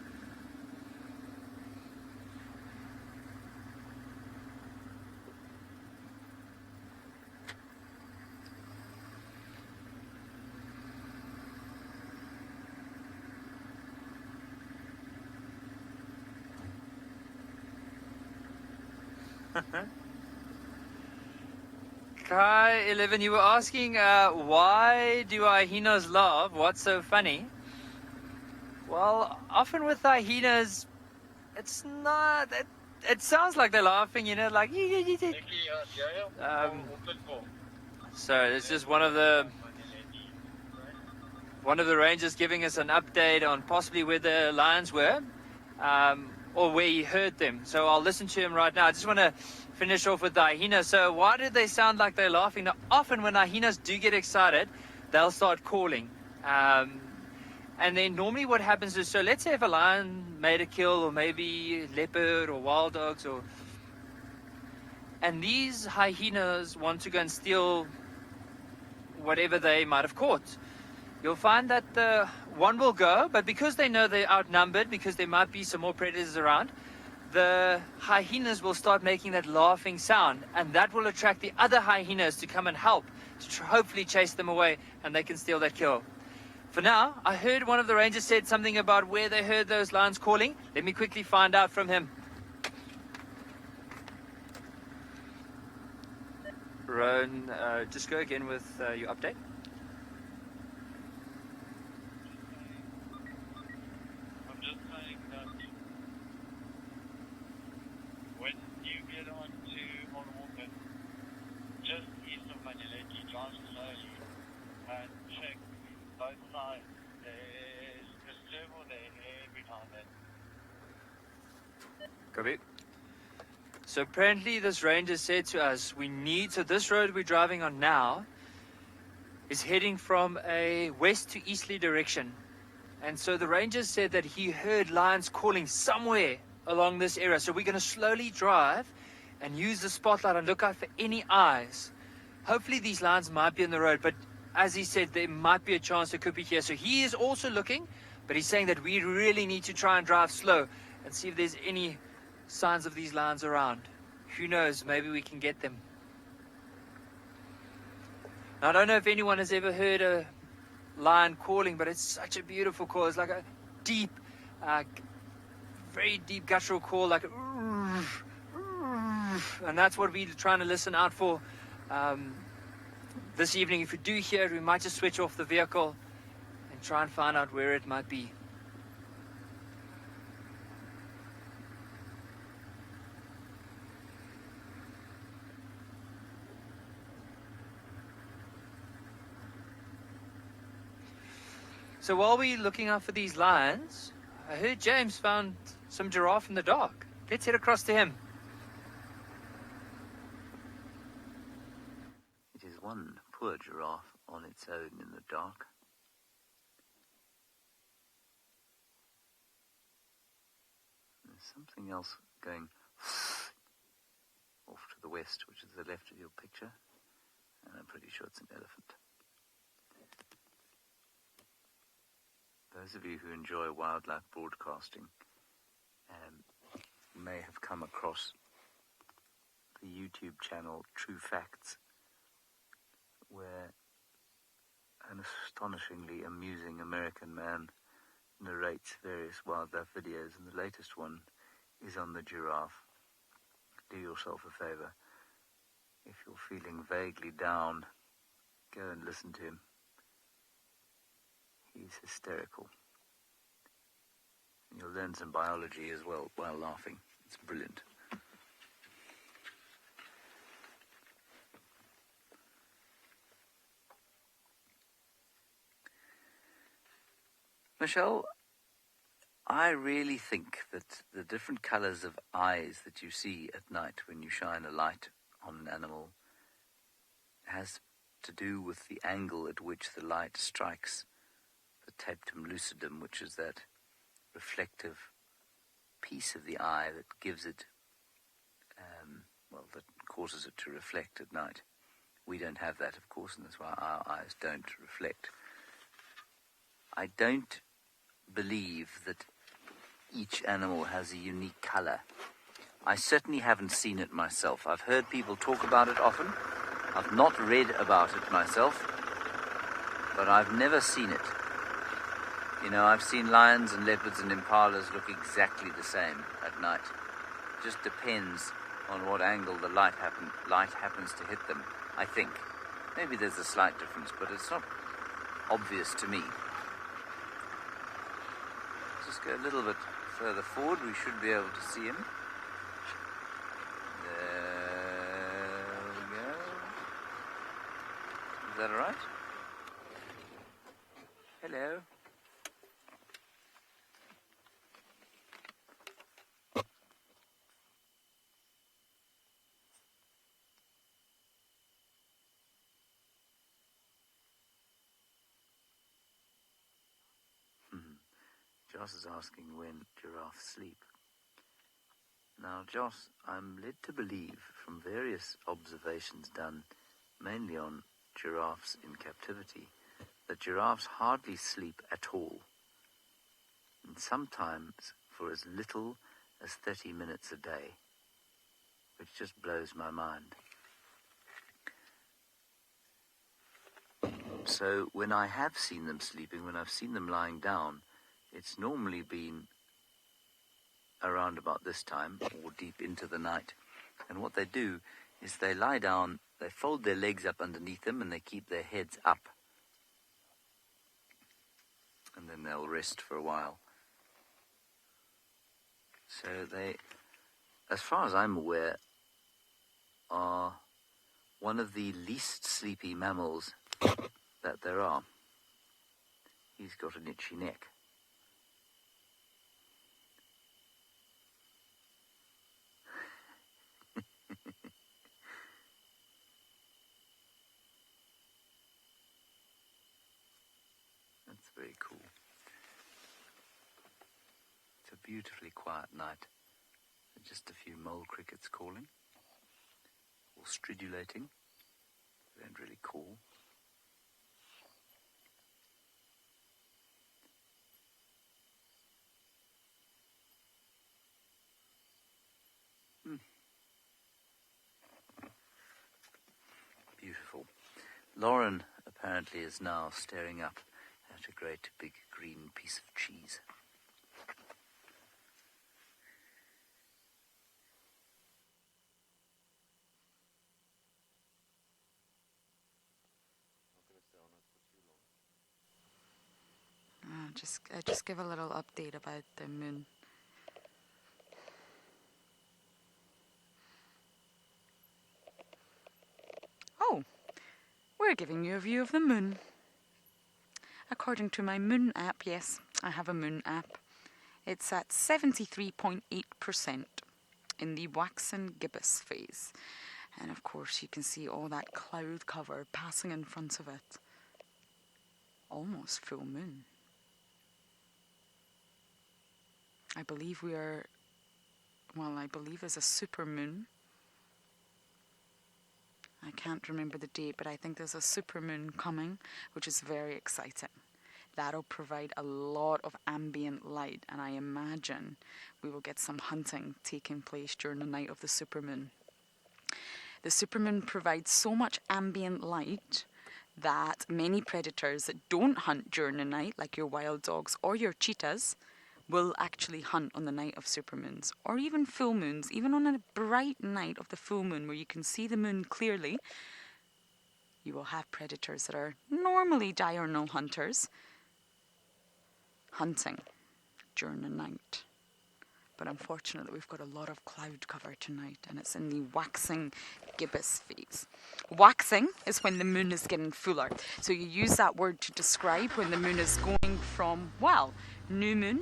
Kai11, you were asking why do hyenas laugh? What's so funny? Well, often with hyenas, it's not. It sounds like they're laughing, you know, like. So it's just one of the rangers giving us an update on possibly where the lions were, or where he heard them. So I'll listen to him right now. I just want to finish off with the hyenas. So why do they sound like they're laughing? Now, often when hyenas do get excited, they'll start calling. And then normally what happens is, so let's say if a lion made a kill, or maybe leopard or wild dogs, and these hyenas want to go and steal whatever they might have caught, you'll find that the one will go, but because they know they're outnumbered, because there might be some more predators around, the hyenas will start making that laughing sound, and that will attract the other hyenas to come and help, to hopefully chase them away, and they can steal that kill. For now, I heard one of the rangers said something about where they heard those lions calling. Let me quickly find out from him. Rowan, just go again with your update. I'm just saying that when you get onto Waterhole, just east of Manileki, drive slowly and check both sides. There's a servo there every time then. Copy. So apparently this ranger said to us, so this road we're driving on now is heading from a west to easterly direction. And so the ranger said that he heard lions calling somewhere along this area. So we're going to slowly drive and use the spotlight and look out for any eyes. Hopefully these lions might be on the road, but as he said, there might be a chance it could be here. So he is also looking, but he's saying that we really need to try and drive slow and see if there's any signs of these lions around. Who knows, maybe we can get them. Now, I don't know if anyone has ever heard a lion calling, but it's such a beautiful call. It's like a deep, very deep guttural call, like and that's what we're trying to listen out for this evening. If we do hear it, we might just switch off the vehicle and try and find out where it might be. So while we're looking out for these lions, I heard James found some giraffe in the dark. Let's head across to him. It is one poor giraffe on its own in the dark. There's something else going off to the west, which is the left of your picture, and I'm pretty sure it's an elephant. Those of you who enjoy wildlife broadcasting may have come across the YouTube channel True Facts, where an astonishingly amusing American man narrates various wildlife videos, and the latest one is on the giraffe. Do yourself a favor. If you're feeling vaguely down, go and listen to him. He's hysterical. And you'll learn some biology as well while laughing. It's brilliant. Michelle, I really think that the different colors of eyes that you see at night when you shine a light on an animal has to do with the angle at which the light strikes the tapetum lucidum, which is that reflective piece of the eye that gives it, that causes it to reflect at night. We don't have that, of course, and that's why our eyes don't reflect. I don't believe that each animal has a unique color. I certainly haven't seen it myself. I've heard people talk about it often. I've not read about it myself, but I've never seen it. You know, I've seen lions and leopards and impalas look exactly the same at night. It just depends on what angle the light happens to hit them, I think. Maybe there's a slight difference, but it's not obvious to me. Just go a little bit further forward, we should be able to see him. There we go. Is that all right? Hello. Joss is asking when giraffes sleep. Now, Joss, I'm led to believe from various observations done mainly on giraffes in captivity that giraffes hardly sleep at all, and sometimes for as little as 30 minutes a day, which just blows my mind. So when I have seen them sleeping, when I've seen them lying down, it's normally been around about this time or deep into the night. And what they do is they lie down, they fold their legs up underneath them, and they keep their heads up. And then they'll rest for a while. So they, as far as I'm aware, are one of the least sleepy mammals that there are. He's got an itchy neck. That's very cool. It's a beautifully quiet night. Just a few mole crickets calling, or stridulating. They don't really call. Beautiful. Lauren apparently is now staring up at a great big green piece of cheese. Just give a little update about the moon. Oh, we're giving you a view of the moon. According to my moon app, yes, I have a moon app. It's at 73.8% in the waxen gibbous phase. And of course you can see all that cloud cover passing in front of it. Almost full moon. I believe I believe it's a super moon. I can't remember the date, but I think there's a super moon coming, which is very exciting. That'll provide a lot of ambient light, and I imagine we will get some hunting taking place during the night of the supermoon. The supermoon provides so much ambient light that many predators that don't hunt during the night, like your wild dogs or your cheetahs, will actually hunt on the night of supermoons, or even full moons. Even on a bright night of the full moon where you can see the moon clearly, you will have predators that are normally diurnal hunters hunting during the night. But unfortunately we've got a lot of cloud cover tonight, and it's in the waxing gibbous phase. Waxing is when the moon is getting fuller. So you use that word to describe when the moon is going from, new moon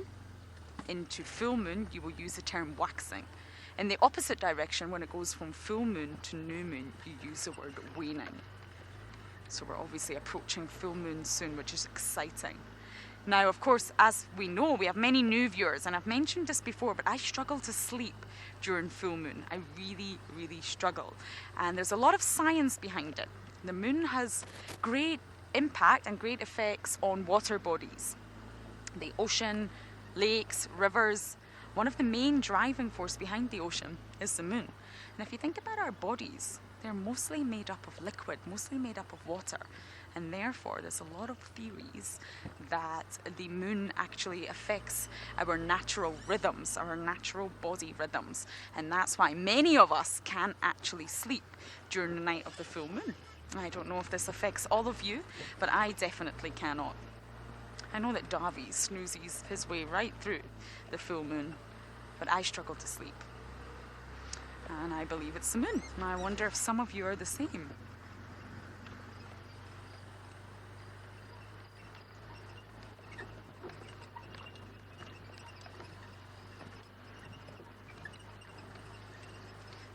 into full moon. You will use the term waxing. In the opposite direction, when it goes from full moon to new moon, you use the word waning. So we're obviously approaching full moon soon, which is exciting. Now, of course, as we know, we have many new viewers, and I've mentioned this before, but I struggle to sleep during full moon. I really, really struggle. And there's a lot of science behind it. The moon has great impact and great effects on water bodies. The ocean, lakes, rivers. One of the main driving force behind the ocean is the moon. And if you think about our bodies, they're mostly made up of liquid, mostly made up of water. And therefore, there's a lot of theories that the moon actually affects our natural rhythms, our natural body rhythms. And that's why many of us can't actually sleep during the night of the full moon. I don't know if this affects all of you, but I definitely cannot. I know that Davy snoozes his way right through the full moon, but I struggle to sleep. And I believe it's the moon. And I wonder if some of you are the same.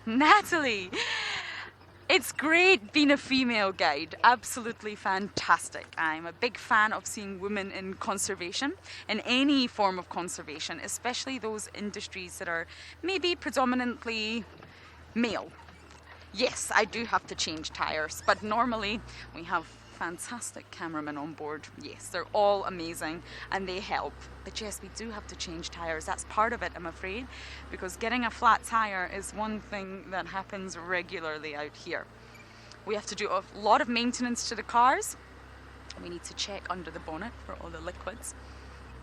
Natalie! It's great being a female guide, absolutely fantastic. I'm a big fan of seeing women in conservation, in any form of conservation, especially those industries that are maybe predominantly male. Yes, I do have to change tires, but normally we have fantastic cameramen on board. Yes, they're all amazing and they help. But yes, we do have to change tires. That's part of it, I'm afraid, because getting a flat tire is one thing that happens regularly out here. We have to do a lot of maintenance to the cars. We need to check under the bonnet for all the liquids.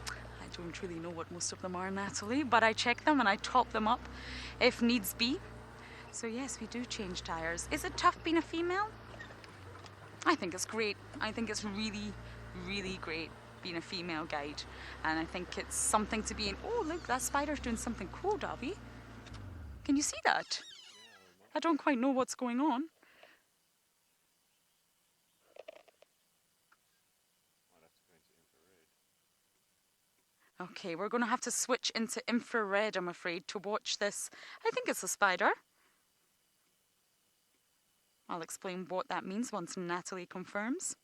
I don't really know what most of them are, Natalie, but I check them and I top them up if needs be. So yes, we do change tires. Is it tough being a female? I think it's great. I think it's really, really great being a female guide. And I think it's something to be in. Oh, look, that spider's doing something cool, Davy. Can you see that? I don't quite know what's going on. Okay, we're going to have to switch into infrared, I'm afraid, to watch this. I think it's a spider. I'll explain what that means once Natalie confirms.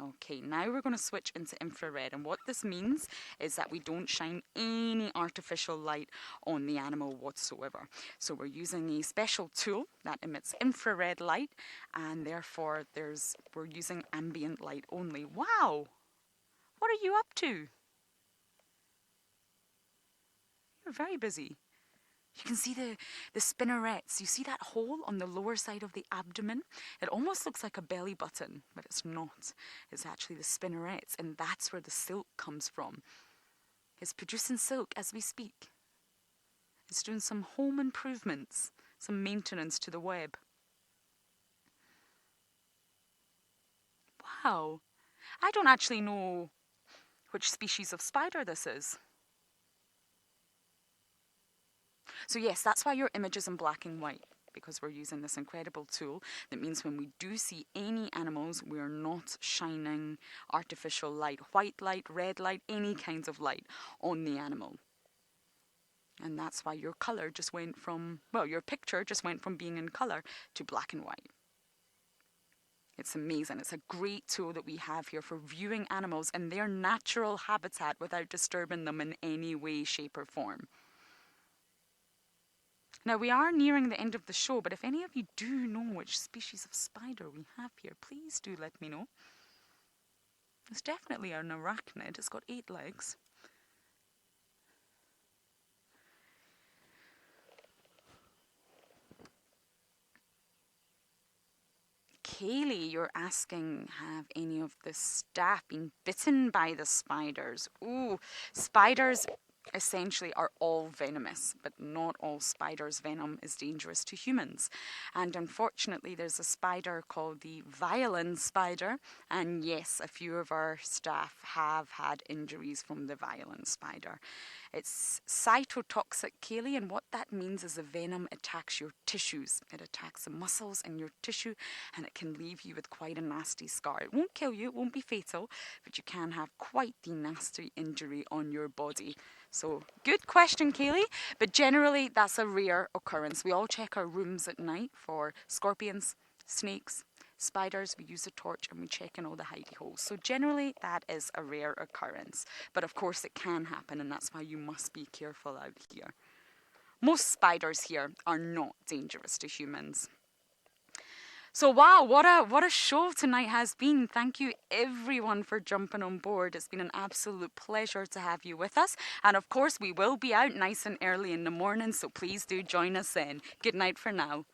Okay, now we're going to switch into infrared, and what this means is that we don't shine any artificial light on the animal whatsoever. So we're using a special tool that emits infrared light, and therefore we're using ambient light only. Wow! What are you up to? You're very busy. You can see the spinnerets. You see that hole on the lower side of the abdomen? It almost looks like a belly button, but it's not. It's actually the spinnerets, and that's where the silk comes from. It's producing silk as we speak. It's doing some home improvements, some maintenance to the web. Wow. I don't actually know which species of spider this is. So yes, that's why your image is in black and white, because we're using this incredible tool. That means when we do see any animals, we are not shining artificial light, white light, red light, any kinds of light on the animal. And that's why your color just went from, well, your picture just went from being in color to black and white. It's amazing. It's a great tool that we have here for viewing animals in their natural habitat without disturbing them in any way, shape or form. Now, we are nearing the end of the show, but if any of you do know which species of spider we have here, please do let me know. It's definitely an arachnid. It's got 8 legs. Kaylee, you're asking, have any of the staff been bitten by the spiders? Ooh, spiders essentially are all venomous, but not all spiders' venom is dangerous to humans. And unfortunately, there's a spider called the violin spider, and yes, a few of our staff have had injuries from the violin spider. It's cytotoxic, Kaylee, and what that means is the venom attacks your tissues. It attacks the muscles in your tissue, and it can leave you with quite a nasty scar. It won't kill you, it won't be fatal, but you can have quite the nasty injury on your body. So, good question, Kaylee, but generally that's a rare occurrence. We all check our rooms at night for scorpions, snakes, spiders. We use a torch and we check in all the hidey holes. So generally that is a rare occurrence, but of course it can happen, and that's why you must be careful out here. Most spiders here are not dangerous to humans. So wow, what a show tonight has been. Thank you everyone for jumping on board. It's been an absolute pleasure to have you with us. And of course we will be out nice and early in the morning, so please do join us then. Good night for now.